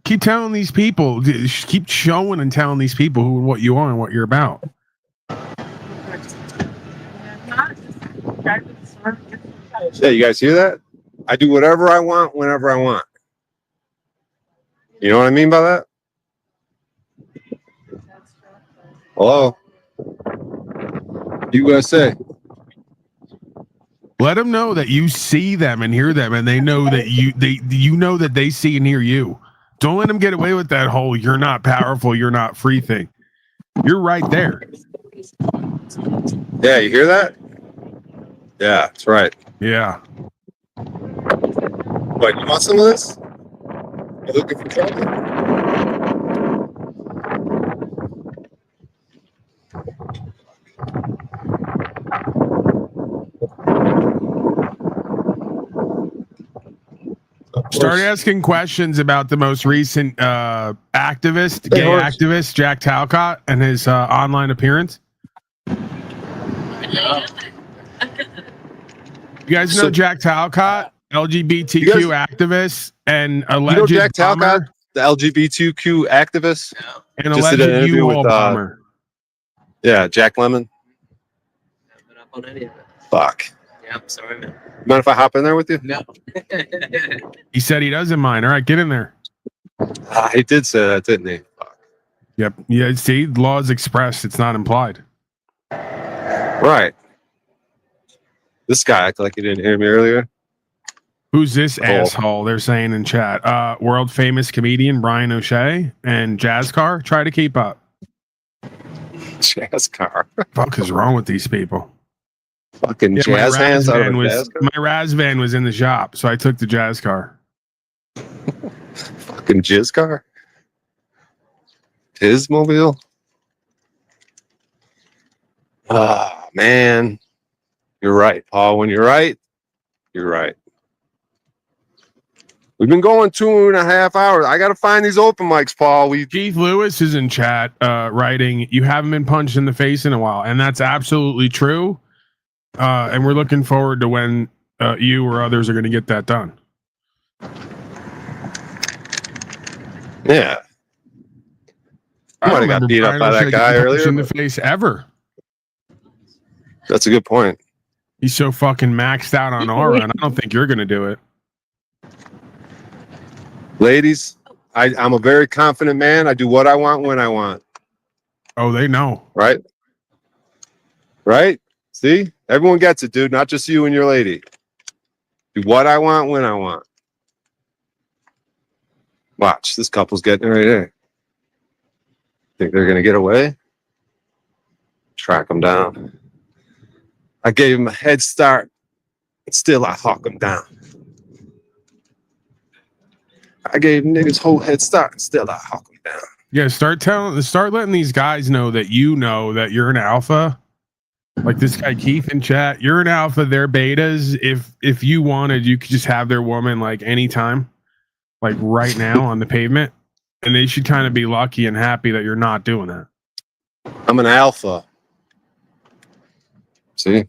Keep telling these people, keep showing and telling these people who what you are and what you're about. Yeah, you guys hear that? I do whatever I want, whenever I want. You know what I mean by that? Hello? You gonna say? Let them know that you see them and hear them, and they know that you know that they see and hear you. Don't let them get away with that whole "you're not powerful, you're not free" thing. You're right there. Yeah, you hear that? Yeah, that's right. Yeah. What, you want some of this? You looking for trouble? Start asking questions about the most recent activist, gay activist, Jack Talcott, and his online appearance. You guys know Jack Talcott, LGBTQ activist, and alleged You know Jack Talcott, bomber, the LGBTQ activist? and Just did alleged an interview U-Haul with, bomber. Yeah, Jack Lemmon. On any of it. Fuck. Yeah, I'm sorry, man. Mind if I hop in there with you? No. He said he doesn't mind. All right, get in there. He did say that, didn't he? Fuck. Yep. Yeah. See, law is expressed. It's not implied. Right. This guy acted like he didn't hear me earlier. Who's this asshole? They're saying in chat. World famous comedian Brian O'Shea and Jazz Car. Try to keep up. Jazz Car. Fuck is wrong with these people? Fucking Yeah, jazz hands out of a jazz car? my Raz van was in the shop, so I took the Jazz Car. Fucking jizz car. His mobile. Ah, man. You're right, Paul. When you're right, you're right. We've been going 2.5 hours. I got to find these open mics, Paul. Keith Lewis is in chat writing, "You haven't been punched in the face in a while," and that's absolutely true. And we're looking forward to when you or others are going to get that done. Yeah. I might have got beat up by that guy earlier. In the face ever. That's a good point. He's so fucking maxed out on aura, and I don't think you're going to do it. Ladies, I'm a very confident man. I do what I want when I want. Oh, they know. Right? Right? See? Everyone gets it, dude. Not just you and your lady. Do what I want when I want. Watch. This couple's getting it right there. Think they're going to get away? Track them down. I gave him a head start. Still, I hawk them down. I gave niggas whole head start. Still, I hawk them down. Yeah, start letting these guys know that you're an alpha. Like this guy Keith in chat, you're an alpha. They're betas. If you wanted, you could just have their woman like anytime, like right now on the pavement, and they should kind of be lucky and happy that you're not doing that. I'm an alpha. See?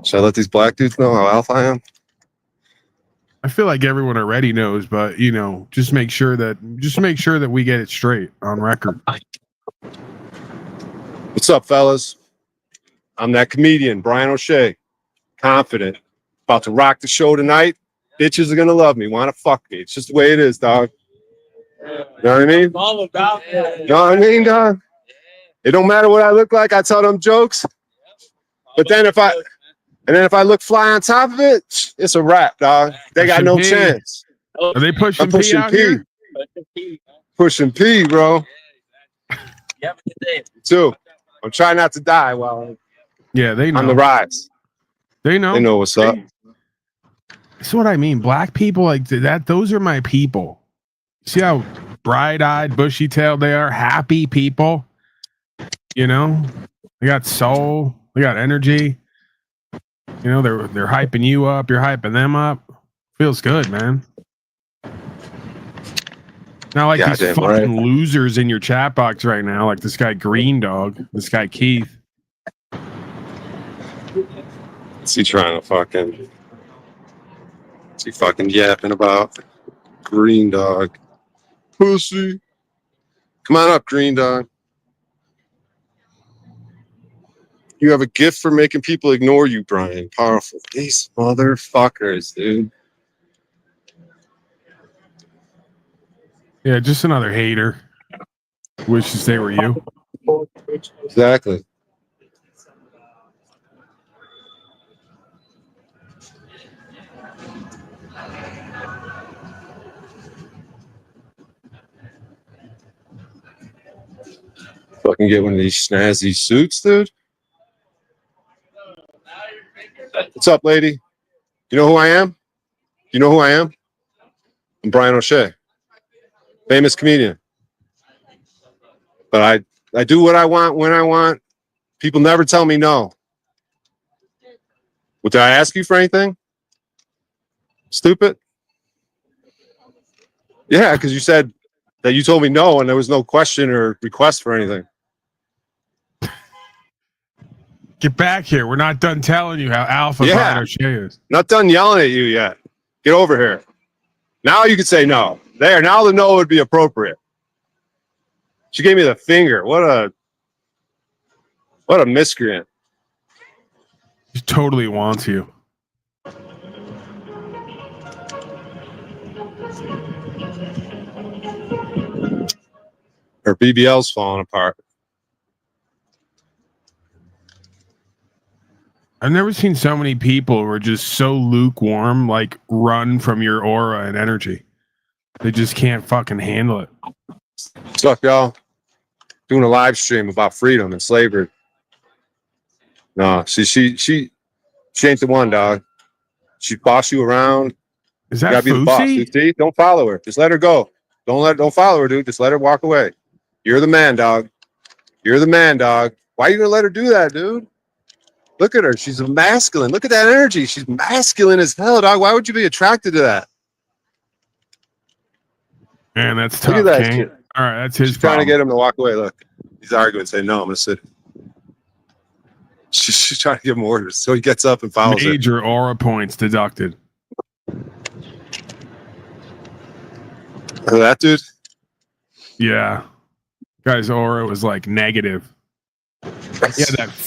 Should I let these black dudes know how alpha I am? I feel like everyone already knows, but you know, just make sure that we get it straight on record. What's up, fellas? I'm that comedian, Brian O'Shea. Confident. About to rock the show tonight. Bitches are gonna love me. Wanna fuck me. It's just the way it is, dog. You know what I mean? All about it. You know what I mean, dog? It don't matter what I look like. I tell them jokes. But then if I look fly on top of it, it's a wrap, dog. They got no chance. Are they pushing I'm pushing P out P. here? Pushing P, bro. You have a good day. Too. I'm trying not to die while Yeah, they know. on the rise. They know. They know what's up. That's what I mean. Black people like that. Those are my people. See how bright-eyed, bushy-tailed they are? Happy people. You know, they got soul. They got energy. You know, they're hyping you up. You're hyping them up. Feels good, man. Not like these fucking losers in your chat box right now, like this guy Green Dog, this guy Keith. What's he trying to fucking? What's he fucking yapping about? Green Dog. Pussy. Come on up, Green Dog. You have a gift for making people ignore you, Brian. Powerful. These motherfuckers, dude. Yeah, just another hater. Wishes they were you. Exactly. Fucking get one of these snazzy suits, dude. What's up, lady? You know who I am? You know who I am? I'm Brian O'Shea, famous comedian. But I do what I want when I want. People never tell me no. Well, did I ask you for anything? Stupid? Yeah, because you said that you told me no and there was no question or request for anything. Get back here. We're not done telling you how alpha Brian O'Shea is. Not done yelling at you yet. Get over here. Now you can say no. There, now the no would be appropriate. She gave me the finger. What a miscreant. He totally wants you. Her BBL's falling apart. I've never seen so many people who are just so lukewarm, like run from your aura and energy. They just can't fucking handle it. What's up, y'all? Doing a live stream about freedom and slavery. No, she ain't the one, dog. She boss you around. Is that you gotta be the boss, dude. See? Don't follow her. Just let her go. Don't follow her, dude. Just let her walk away. You're the man, dog. You're the man, dog. Why are you gonna let her do that, dude? Look at her. She's masculine. Look at that energy. She's masculine as hell, dog. Why would you be attracted to that? Man, that's tough. Look at that King. shit. All right, that's his She's trying to problem. get him to walk away. Look, he's arguing, saying, "No, I'm gonna sit." She's trying to give him orders, so he gets up and follows her. Major aura points deducted. That dude? Yeah. Guy's aura was like negative.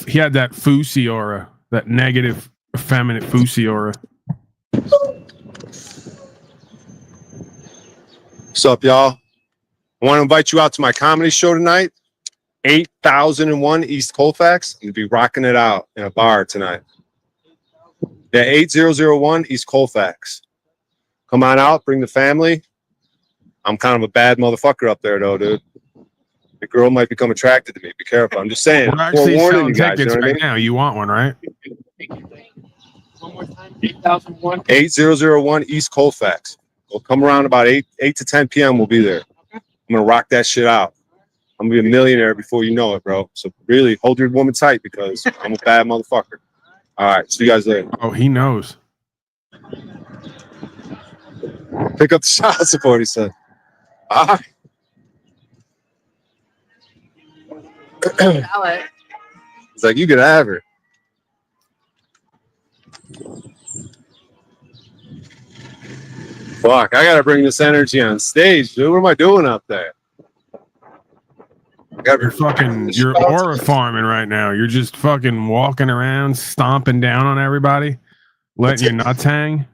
He had that Fousey aura, that negative, effeminate Fousey aura. What's up, y'all? I want to invite you out to my comedy show tonight. 8001 East Colfax. You'll be rocking it out in a bar tonight. Yeah, 8001 East Colfax. Come on out, bring the family. I'm kind of a bad motherfucker up there, though, dude. The girl might become attracted to me. Be careful. I'm just saying. We're actually forewarning selling you guys, tickets you know what I right mean? now. You want one, right? One more time. 8001. 8001 East Colfax. We'll come around about 8 to 10 p.m. We'll be there. I'm going to rock that shit out. I'm going to be a millionaire before you know it, bro. So really hold your woman tight because I'm a bad motherfucker. All right. See you guys later. Oh, he knows. Pick up the child support, he said. All right. He's like, you can have her. Fuck, I gotta bring this energy on stage, dude. What am I doing up there? You're aura farming right now. You're just fucking walking around, stomping down on everybody, letting your nuts hang.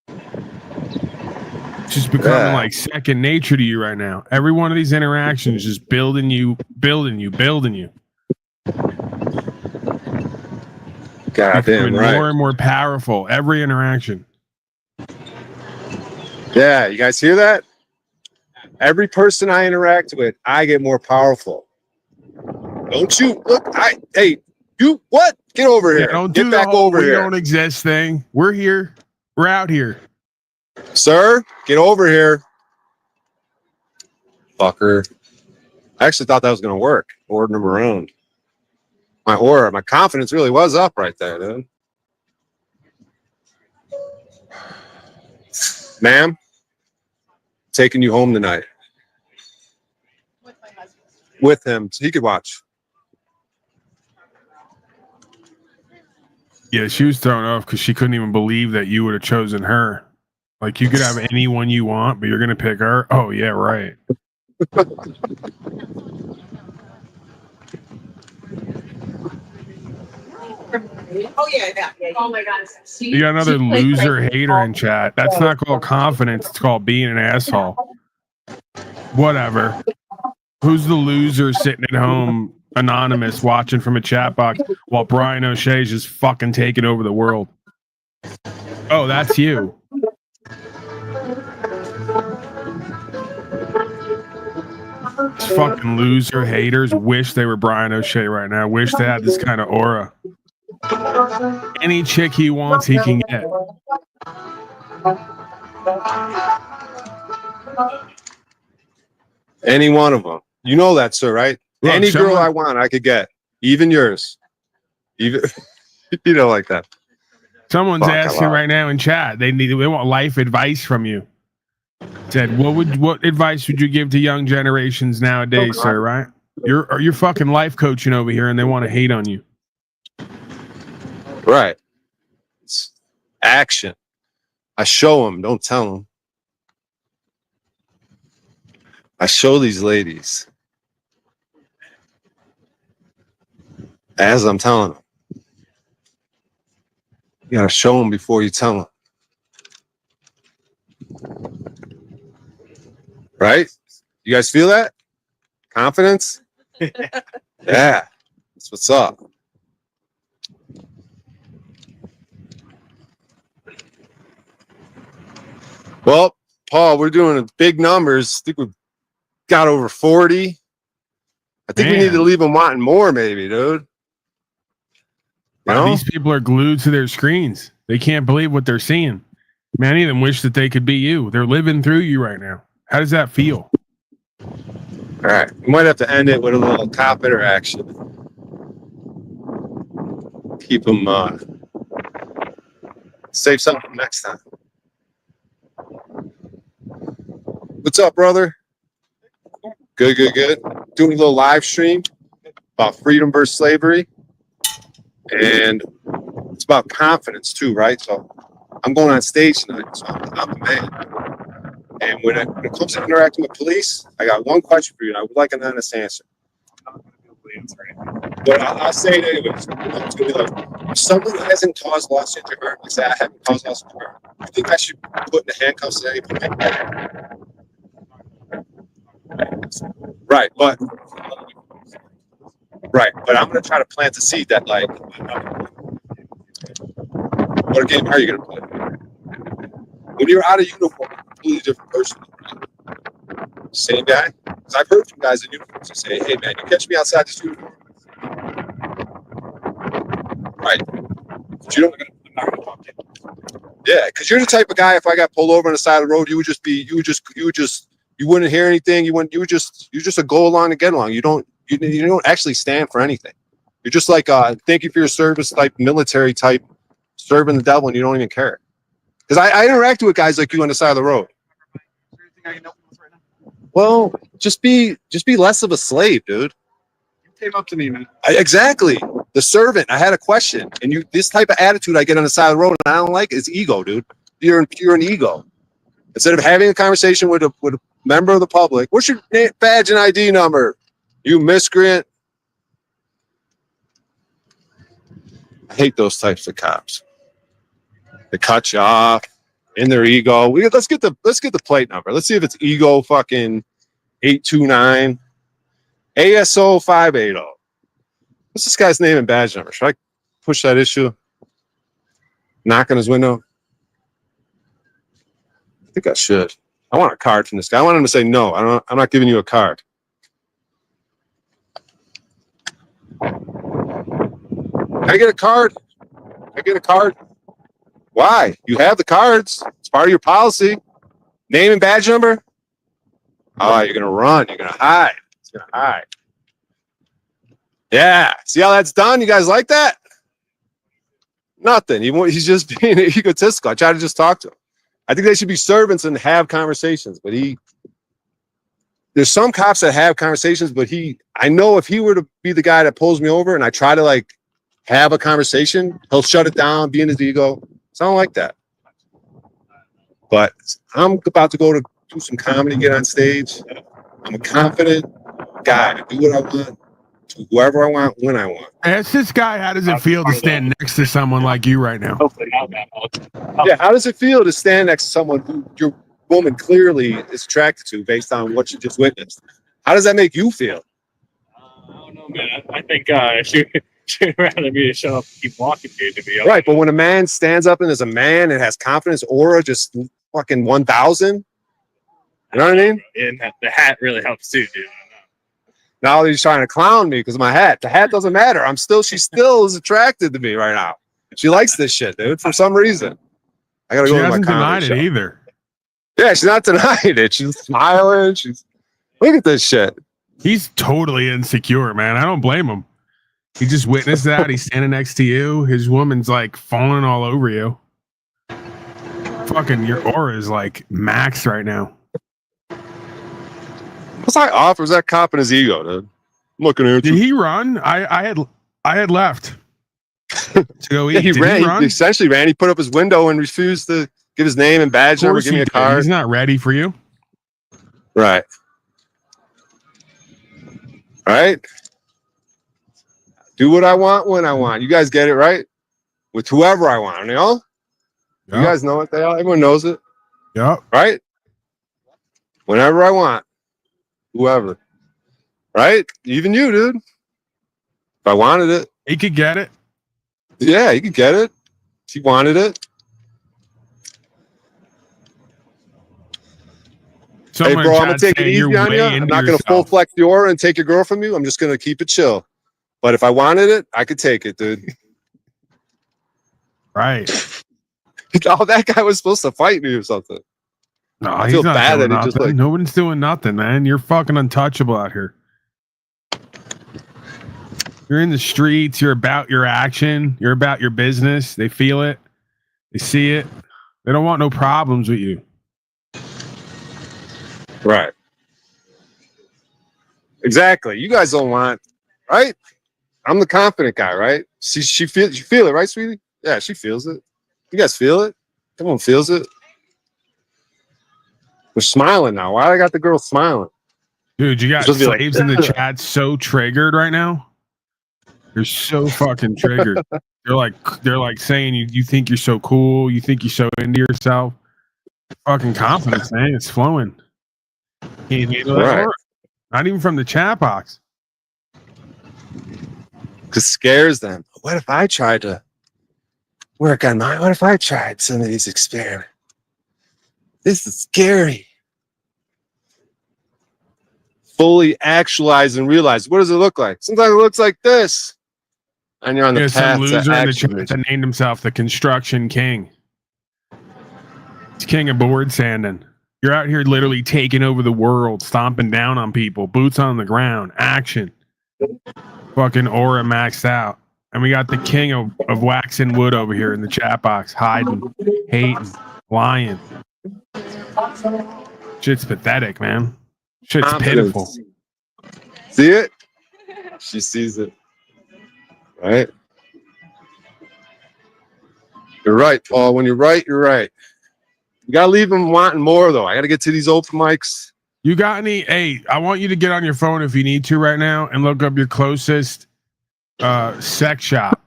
It's just becoming like second nature to you right now. Every one of these interactions is just building you. Goddamn right. More and more powerful every interaction. Yeah, you guys hear that? Every person I interact with, I get more powerful. Don't you look? Hey, you what? Get over here. Don't get do back the whole over we here. Don't exist thing. We're here. We're out here. Sir, get over here. Fucker. I actually thought that was gonna work. Ordering him around. My aura, my confidence really was up right there, dude. Ma'am, taking you home tonight. With him, so he could watch. Yeah, she was thrown off because she couldn't even believe that you would have chosen her. Like, you could have anyone you want, but you're gonna pick her. Oh yeah, right. Oh yeah. Oh my God. You got another loser hater in chat. That's not called confidence. It's called being an asshole. Whatever. Who's the loser sitting at home, anonymous, watching from a chat box while Brian O'Shea's just fucking taking over the world? Oh, that's you. These fucking loser haters wish they were Brian O'Shea right now. Wish they had this kind of aura. Any chick he wants, he can get. Any one of them. You know that, sir, right? Look, Any girl I want, I could get. Even yours. Even you know, like that. Someone's asking right now in chat. They want life advice from you. Said, what advice would you give to young generations nowadays, sir? Right? You're fucking life coaching over here, and they want to hate on you. Right. It's action. I show them, don't tell them. I show these ladies as I'm telling them. You gotta show them before you tell them. Right? You guys feel that? Confidence? Yeah. That's what's up. Well, Paul, we're doing big numbers. I think we've got over 40. I think we need to leave them wanting more, maybe, dude. Wow, these people are glued to their screens. They can't believe what they're seeing. Many of them wish that they could be you. They're living through you right now. How does that feel? All right. We might have to end it with a little cop interaction. Keep them save something for next time. What's up, brother? Good. Doing a little live stream about freedom versus slavery. And it's about confidence too, right? So I'm going on stage tonight, so I'm the man. And when it comes to interacting with police, I got one question for you, and I would like an honest answer. But I'll say it anyways. It's going to be like, if someone hasn't caused loss injury harm, like say I haven't caused loss injury harm, I think I should put in the handcuffs at any point. Right, but I'm going to try to plant the seed that, like, what game are you going to play? When you're out of uniform, you're a completely different person. Same guy? Because I've heard from guys in uniforms who say, hey, man, you catch me outside this uniform. Right. But you don't. I'm not going to talk to you. Yeah, because you're the type of guy, if I got pulled over on the side of the road, you wouldn't hear anything. You're just a go along to get along. You don't actually stand for anything. You're just like thank you for your service type, military type, serving the devil, and you don't even care. Because I interact with guys like you on the side of the road. Well, just be less of a slave, dude. You came up to me, man. Exactly. The servant. I had a question, and this type of attitude I get on the side of the road, and I don't like it. It's ego, dude. You're an ego. Instead of having a conversation with a member of the public, what's your badge and ID number? You miscreant. I hate those types of cops. They cut you off in their ego. Let's get the plate number. Let's see if it's ego fucking 829 ASO 580. What's this guy's name and badge number? Should I push that issue? Knock on his window? I think I should. I want a card from this guy. I want him to say no. I'm not giving you a card. Can I get a card? Can I get a card? Why? You have the cards. It's part of your policy. Name and badge number? Oh, you're going to run. You're going to hide. It's going to hide. Yeah. See how that's done? You guys like that? Nothing. He's just being egotistical. I try to just talk to him. I think they should be servants and have conversations. But there's some cops that have conversations, but I know if he were to be the guy that pulls me over and I try to like have a conversation, he'll shut it down, be in his ego. Sound like that. But I'm about to go to do some comedy, get on stage. I'm a confident guy to do what I want, to whoever I want, when I want. Ask this guy, how does it feel to stand next to someone like you right now? Hopefully not that. Yeah, how does it feel to stand next to someone who your woman clearly is attracted to based on what you just witnessed? How does that make you feel? I don't know, man. I think she'd rather me to shut up and keep walking, dude, to be honest. Right, but when a man stands up and is a man and has confidence, aura, just fucking 1,000, you know what I mean? And the hat really helps too, dude. Now he's trying to clown me because of my hat. The hat doesn't matter. She still is attracted to me right now. She likes this shit, dude, for some reason. I gotta She go to my hasn't denied comedy it show. either. Yeah, she's not denying it. She's smiling. Look at this shit. He's totally insecure, man. I don't blame him. He just witnessed that. He's standing next to you. His woman's like falling all over you. Fucking your aura is like max right now. What's I off? Or was that cop in his ego, dude? I'm looking at you. Did he run? I had left to go eat. Yeah, he Did ran. He run? He essentially ran. He put up his window and refused to give his name and badge number, give me a card. He's not ready for you. Right. Right? Do what I want when I want. You guys get it, right? With whoever I want, you know? Yep. You guys know it. Everyone knows it. Yep. Right? Whenever I want. Whoever. Right? Even you, dude. If I wanted it. He could get it. Yeah, he could get it. If he wanted it. Someone hey, bro, in I'm going chat to take it saying easy you're on way you. I'm into not going to full yourself. flex the aura and take your girl from you. I'm just going to keep it chill. But if I wanted it, I could take it, dude. Right. Oh, that guy was supposed to fight me or something. No, I he's feel not bad doing that he just nothing. like. No one's doing nothing, man. You're fucking untouchable out here. You're in the streets. You're about your action. You're about your business. They feel it. They see it. They don't want no problems with you. Right. Exactly. You guys don't want, right? I'm the confident guy, right? You feel it, right, sweetie? Yeah, she feels it. You guys feel it? Everyone feels it. We're smiling now. Why I got the girl smiling? Dude, you got Just be like, slaves in the chat so triggered right now. You're so fucking triggered. They're like saying you think you're so cool. You think you're so into yourself. Fucking confidence, man. It's flowing. Can't handle that Right. aura. Not even from the chat box. Because scares them. What if I tried to work on mine? What if I tried some of these experiments? This is scary. Fully actualize and realize. What does it look like? Sometimes it looks like this. And you're on the Yeah, path some loser to in the action. chat that named himself the Construction King. He's king of board sanding. You're out here literally taking over the world, stomping down on people, boots on the ground, action. Fucking aura maxed out. And we got the king of wax and wood over here in the chat box, hiding, hating, lying. Shit's pathetic, man. Shit's Confidence. pitiful. See it? She sees it. Right? You're right, Paul. When you're right, you're right. You gotta leave them wanting more though. I gotta get to these open mics. You got any? Hey, I want you to get on your phone if you need to right now and look up your closest sex shop,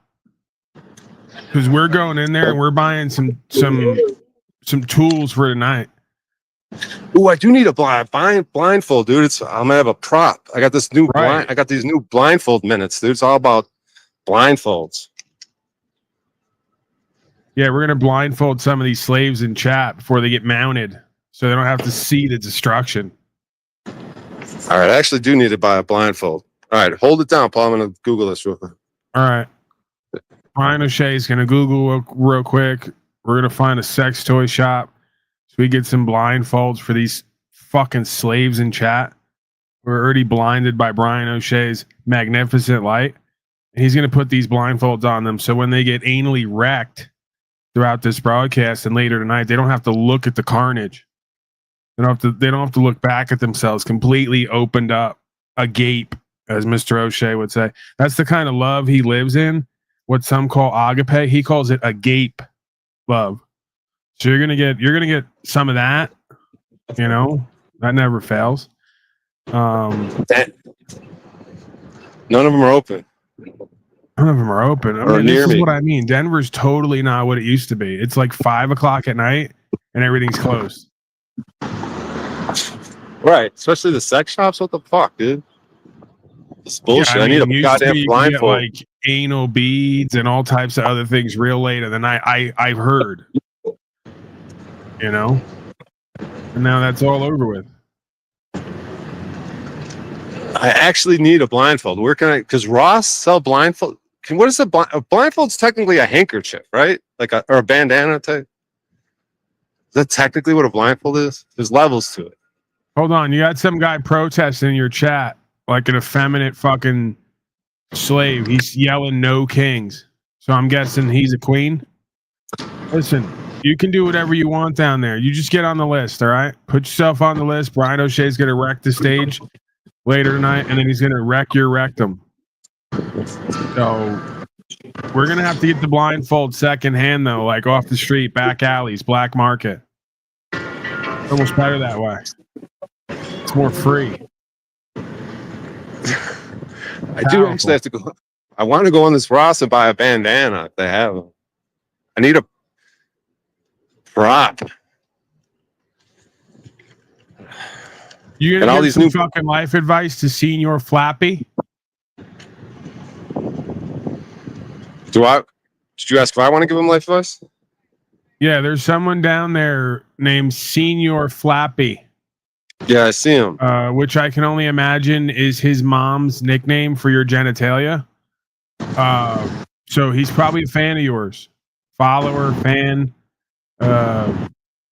because we're going in there and we're buying some tools for tonight. Ooh, I do need a blindfold, dude. I'm gonna have a prop. I got this new Right. I got these new blindfold minutes, dude. It's all about blindfolds. Yeah, we're gonna blindfold some of these slaves in chat before they get mounted, so they don't have to see the destruction. All right, I actually do need to buy a blindfold. All right, hold it down, Paul. I'm gonna Google this real quick. All right, Brian O'Shea's gonna Google real quick. We're gonna find a sex toy shop so we get some blindfolds for these fucking slaves in chat. We're already blinded by Brian O'Shea's magnificent light, and he's gonna put these blindfolds on them so when they get anally wrecked throughout this broadcast and later tonight, they don't have to look at the carnage. They don't have to look back at themselves completely opened up, agape, as Mr. O'Shea would say. That's the kind of love he lives in. What some call agape, he calls it agape love. So you're gonna get some of that. You know, that never fails. None of them are open. None of them are open. I Or mean, near this is me. what I mean. Denver's totally not what it used to be. It's like 5:00 at night and everything's closed. Right, especially the sex shops. What the fuck, dude? It's bullshit. Yeah, I need a used to goddamn be you could get, blindfold. like anal beads and all types of other things real late in the night. I've heard, you know, and now that's all over with. I actually need a blindfold. Where can I? Because Ross sell blindfold. What is a blindfold's technically a handkerchief, right? Like or a bandana type. Is that technically what a blindfold is? There's levels to it. Hold on, you got some guy protesting in your chat like an effeminate fucking slave. He's yelling "No kings," so I'm guessing he's a queen. Listen, you can do whatever you want down there. You just get on the list, all right? Put yourself on the list. Brian O'Shea's gonna wreck the stage later tonight, and then he's gonna wreck your rectum. So we're gonna have to get the blindfold secondhand though, like off the street, back alleys, black market. It's almost better that way. It's more free. I do actually have to go. I want to go on this Ross and buy a bandana if they have them. I need a prop. You And gonna all give these some new- fucking life advice to Senior Flappy? Did you ask if I want to give him life advice? Yeah, there's someone down there named Senior Flappy. Yeah, I see him. Which I can only imagine is his mom's nickname for your genitalia. So he's probably a fan of yours. Follower, fan,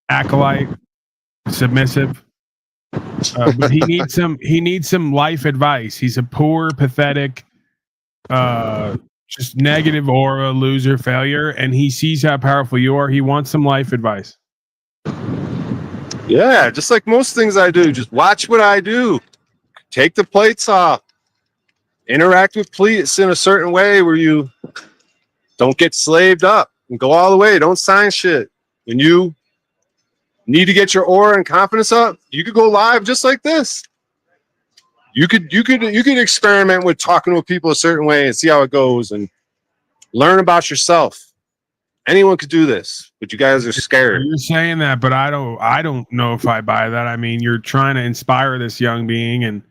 acolyte, submissive. But he needs some life advice. He's a poor, pathetic, just negative aura, loser, failure, and he sees how powerful you are. He wants some life advice. Yeah, just like most things I do, just watch what I do. Take the plates off. Interact with plates in a certain way where you don't get slaved up and go all the way. Don't sign shit. When you need to get your aura and confidence up, you could go live just like this. You could experiment with talking with people a certain way and see how it goes and learn about yourself. Anyone could do this, but you guys are scared. You're saying that, but I don't know if I buy that. I mean, you're trying to inspire this young being and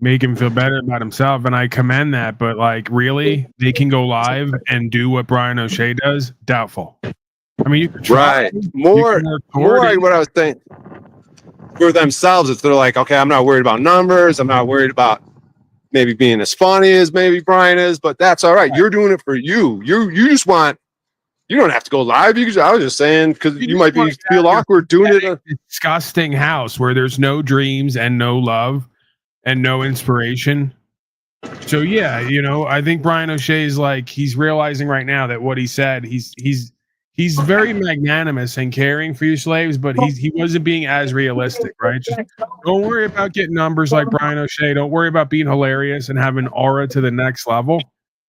make him feel better about himself, and I commend that. But like, really, they can go live and do what Brian O'Shea does? Doubtful. I mean, you could try. Right. More like what I was saying for themselves. If they're like, okay, I'm not worried about numbers. I'm not worried about maybe being as funny as maybe Brian is, but that's all right. You're doing it for you. You just want. You don't have to go live. I was just saying because you might feel awkward doing it. Disgusting house where there's no dreams and no love and no inspiration. So yeah, you know, I think Brian O'Shea is like he's realizing right now that what he said, he's very magnanimous and caring for your slaves, but he wasn't being as realistic, right? Just don't worry about getting numbers like Brian O'Shea. Don't worry about being hilarious and having aura to the next level.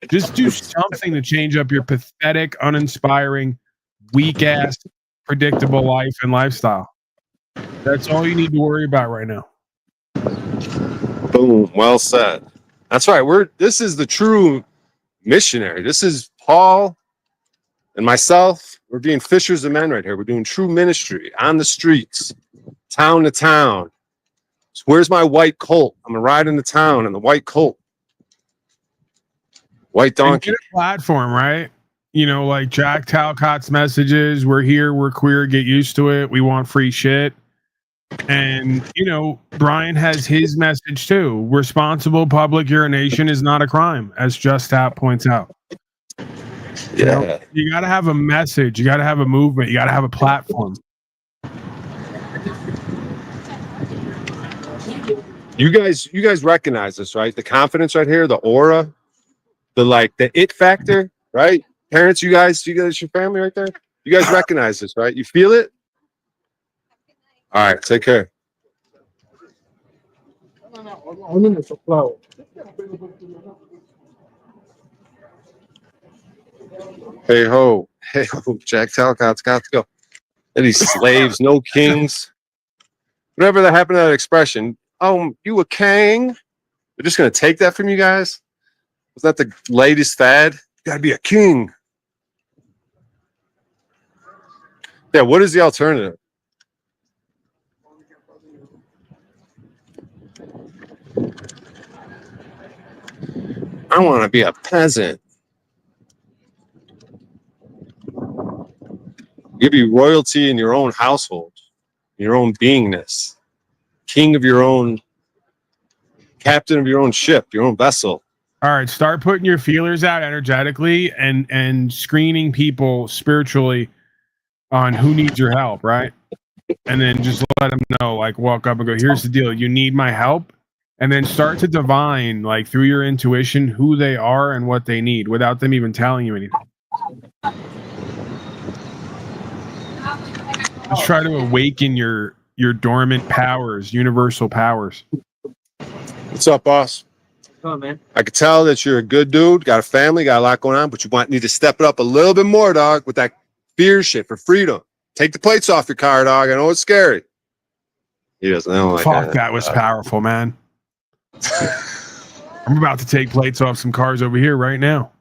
Just do something to change up your pathetic, uninspiring, weak ass predictable life and lifestyle. That's all you need to worry about right now. Boom. Well said. That's right. This is the true missionary. This is Paul and myself. We're being fishers of men right here. We're doing true ministry on the streets, town to town. So where's my white colt? I'm gonna ride into town in the white colt. White donkey. Get a platform, right? You know, like Jack Talcott's messages. We're here. We're queer. Get used to it. We want free shit. And, you know, Brian has his message too. Responsible public urination is not a crime, as Just Tap points out. Yeah. You got to have a message. You got to have a movement. You got to have a platform. You guys recognize this, right? The confidence right here, the aura, the it factor, right? Parents, you guys, your family right there. You guys recognize this, right? You feel it? All right, take care. Hey ho, Jack Talcott's got to go. Any slaves, no kings. Whatever that happened to that expression. Oh, you a king? They're just gonna take that from you guys? Was that the latest fad? You gotta be a king. Yeah, what is the alternative? I want to be a peasant. Give you royalty in your own household, your own beingness, king of your own, captain of your own ship, your own vessel. All right, start putting your feelers out energetically and screening people spiritually on who needs your help, right? And then just let them know, like, walk up and go, here's the deal. You need my help. And then start to divine, like, through your intuition, who they are and what they need without them even telling you anything. Just try to awaken your dormant powers, universal powers. What's up, boss? Come on, man. I could tell that you're a good dude, got a family, got a lot going on, but you need to step it up a little bit more, dog, with that fear shit for freedom. Take the plates off your car, dog. I know it's scary. He doesn't know. Fuck, that was powerful, man. I'm about to take plates off some cars over here right now.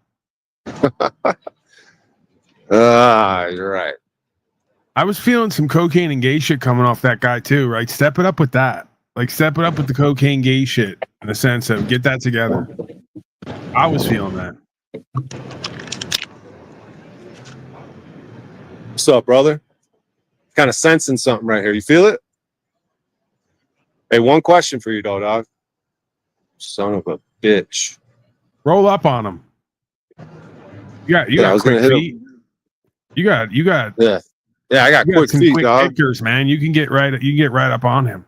You're right. I was feeling some cocaine and gay shit coming off that guy too, right? Step it up with that. Like, step it up with the cocaine gay shit in the sense of get that together. I was feeling that. What's up, brother? Kind of sensing something right here. You feel it? Hey, one question for you, though, dog. Son of a bitch. Roll up on him. You got quick feet. You got yeah, I got quick feet, dog. Pickers, man. You can get right up on him.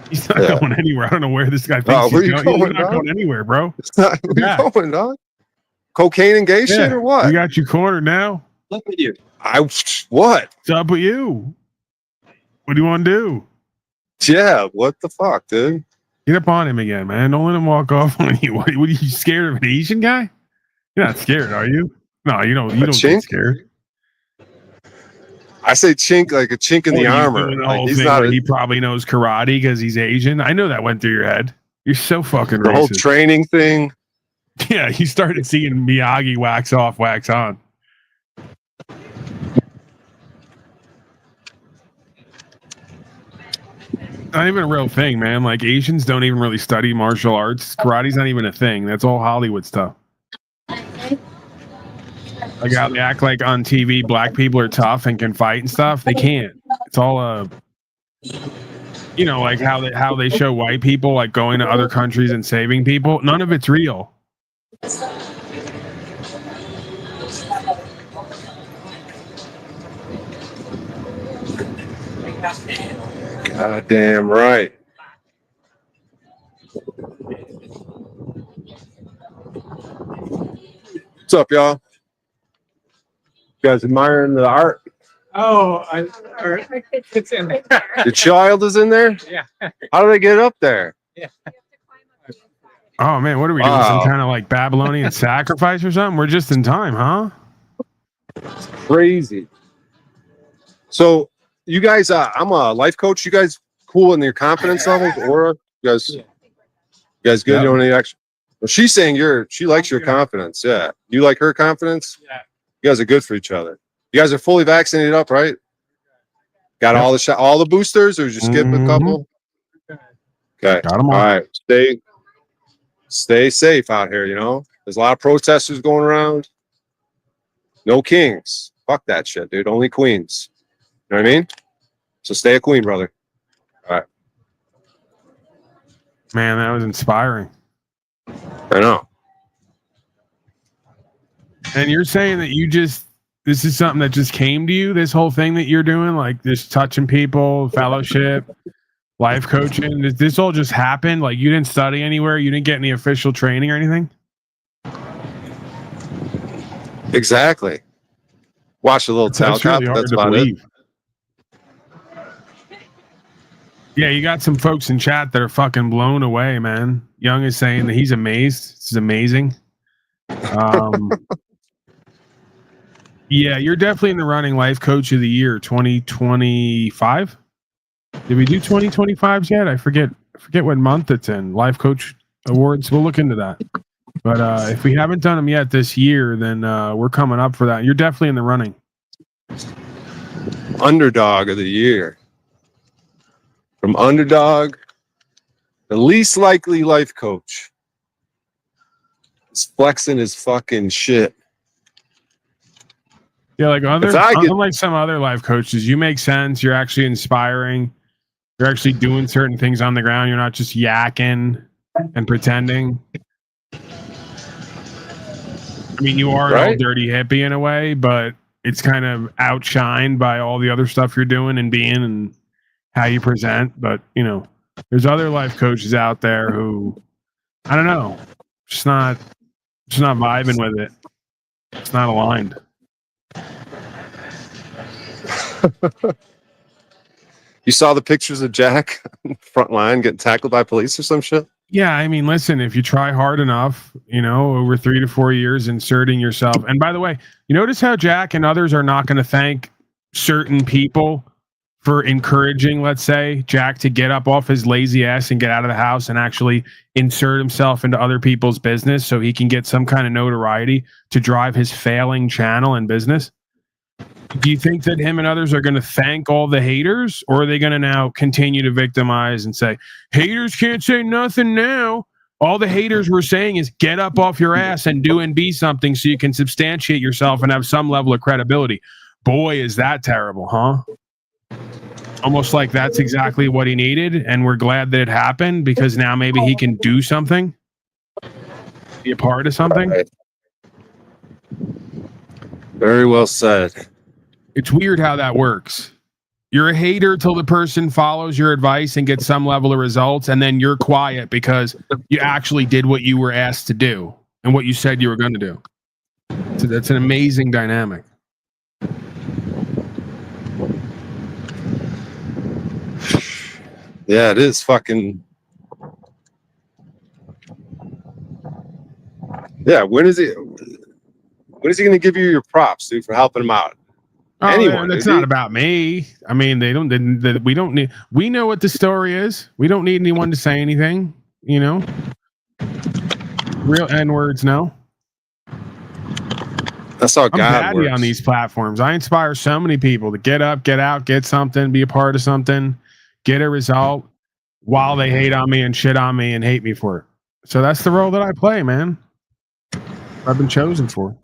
He's not going anywhere. I don't know where this guy thinks he's going. He's not going anywhere, bro. Where you going, dog? Cocaine and gay shit or what? We got you cornered now. Look at you. What? What's up with you? What do you want to do? Yeah, what the fuck, dude? Get up on him again, man. Don't let him walk off on you. What are you scared of an Asian guy? You're not scared, are you? No, you don't get scared. I say chink like a chink in the armor. Like he's not. He probably knows karate because he's Asian. I know that went through your head. You're so fucking the racist. Whole training thing. Yeah, you started seeing Miyagi wax off, wax on. Not even a real thing, man. Like, Asians don't even really study martial arts. Karate's not even a thing. That's all Hollywood stuff. Like, how they act like on TV black people are tough and can fight and stuff. They can't. It's all like how they show white people like going to other countries and saving people. None of it's real. Goddamn right. What's up, y'all? You guys admiring the art? Oh, it's in there. The child is in there? Yeah. How do they get up there? Yeah. Oh man, what are we doing? Some kind of like Babylonian sacrifice or something? We're just in time, huh? Crazy. So you guys, I'm a life coach. You guys cool in your confidence levels, or you guys good? Yep. You don't need extra. Well, she's saying she likes your confidence. Yeah. You like her confidence? Yeah. You guys are good for each other. You guys are fully vaccinated up, right? Got Yep. all the boosters, or just skip a couple? Okay. Got 'em all. All right. Stay safe out here, you know? There's a lot of protesters going around. No kings. Fuck that shit, dude. Only queens. You know what I mean? So stay a queen, brother. All right. Man, that was inspiring. I know. And you're saying that this is something that just came to you, this whole thing that you're doing, like this touching people, fellowship, life coaching. Did this all just happen? Like you didn't study anywhere? You didn't get any official training or anything? Exactly. Watch a little That's talent. really hard That's to about believe. Yeah, you got some folks in chat that are fucking blown away, man. Young is saying that he's amazed. This is amazing. Yeah, you're definitely in the running life coach of the year 2025. Did we do 2025s yet? I forget what month it's in. Life coach awards. We'll look into that. But if we haven't done them yet this year, then we're coming up for that. You're definitely in the running. Underdog of the year. From underdog, the least likely life coach. He's flexing his fucking shit. Yeah, like unlike some other life coaches, you make sense. You're actually inspiring. You're actually doing certain things on the ground. You're not just yakking and pretending. I mean, you are an old dirty hippie in a way, but it's kind of outshined by all the other stuff you're doing and being and how you present. But, you know, there's other life coaches out there who, I don't know, just not vibing with it. It's not aligned. You saw the pictures of Jack front line getting tackled by police or some shit? Yeah, I mean, listen, if you try hard enough, you know, over 3 to 4 years inserting yourself. And by the way, you notice how Jack and others are not going to thank certain people for encouraging, let's say, Jack to get up off his lazy ass and get out of the house and actually insert himself into other people's business so he can get some kind of notoriety to drive his failing channel and business. Do you think that him and others are going to thank all the haters, or are they going to now continue to victimize and say, haters can't say nothing now? All the haters were saying is get up off your ass and do and be something so you can substantiate yourself and have some level of credibility. Boy, is that terrible, huh? Almost like that's exactly what he needed, and we're glad that it happened because now maybe he can do something, be a part of something. Right. Very well said. It's weird how that works. You're a hater till the person follows your advice and gets some level of results, and then you're quiet because you actually did what you were asked to do and what you said you were going to do. So that's an amazing dynamic. Yeah, it is fucking. Yeah, when is he going to give you your props, dude, for helping him out? Oh, Anyone? It's not about me. I mean, we don't need. We know what the story is. We don't need anyone to say anything. You know, real N words. No. That's how I'm God works. on these platforms. I inspire so many people to get up, get out, get something, be a part of something, get a result, while they hate on me and shit on me and hate me for it. So that's the role that I play, man. I've been chosen for.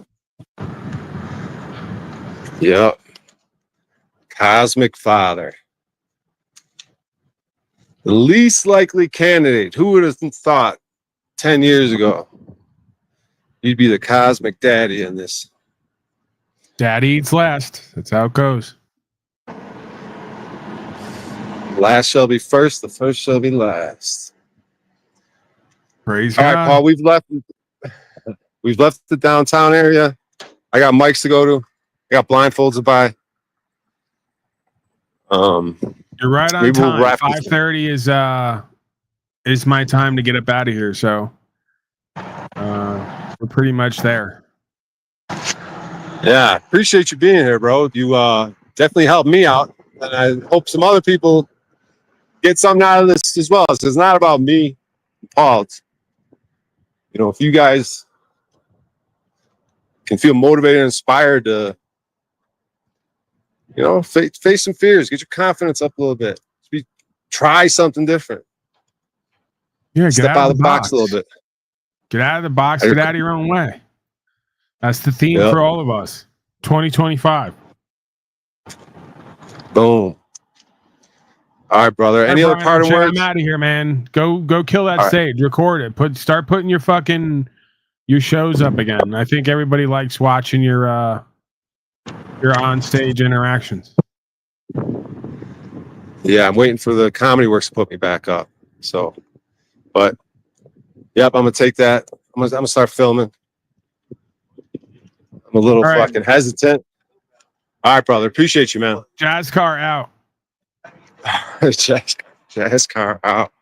Yep. Cosmic Father. The least likely candidate. Who would have thought 10 years ago you'd be the cosmic daddy in this? Daddy eats last. That's how it goes. Last shall be first, the first shall be last. Praise All God. right, Paul, we've left the downtown area. I got mics to go to. I got blindfolds to buy. You're right on time. 5:30 is my time to get up out of here. So we're pretty much there. Yeah, appreciate you being here, bro. You definitely helped me out. And I hope some other people get something out of this as well. So it's not about me and Paul. It's, you know, if you guys can feel motivated and inspired to, you know, face some fears, get your confidence up a little bit. Try something different. Yeah, get Step out of the box box a little bit. Get out of the box. Get out of your own way. That's the theme Yep. for all of us. 2025. Boom. All right, brother. Any other parting words? I'm out of here, man. Go kill that All right. stage. Record it. Start putting your shows up again. I think everybody likes watching your on stage interactions. Yeah, I'm waiting for the Comedy Works to put me back up. So, but yep, I'm gonna take that. I'm gonna start filming. I'm a little fucking hesitant. All right, brother. Appreciate you, man. Jazz car out. Jazz car out.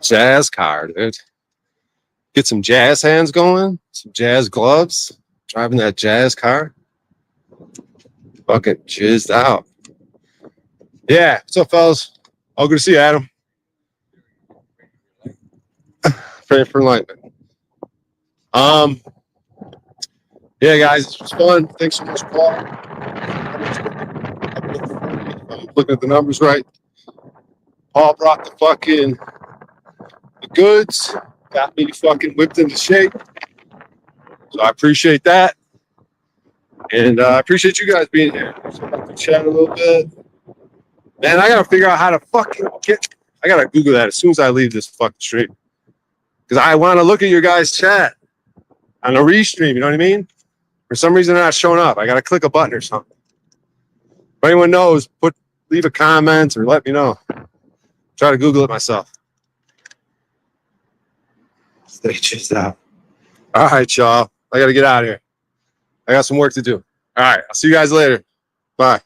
Jazz car, dude. Get some jazz hands going, some jazz gloves, driving that jazz car. Fucking jizzed out. Yeah, what's up, fellas? All good to see you, Adam. Praying for enlightenment. Yeah, guys, it was fun. Thanks so much, Paul. I'm looking at the numbers right. Paul brought the goods, got me fucking whipped into shape. So I appreciate that. And I appreciate you guys being here. So I can chat a little bit. Man, I gotta figure out how to fucking I gotta Google that as soon as I leave this fucking stream. Because I want to look at your guys' chat on a restream, you know what I mean? For some reason, they're not showing up. I gotta click a button or something. If anyone knows, leave a comment or let me know. Try to Google it myself. Stay just out. All right, y'all. I gotta get out of here. I got some work to do. All right, I'll see you guys later. Bye.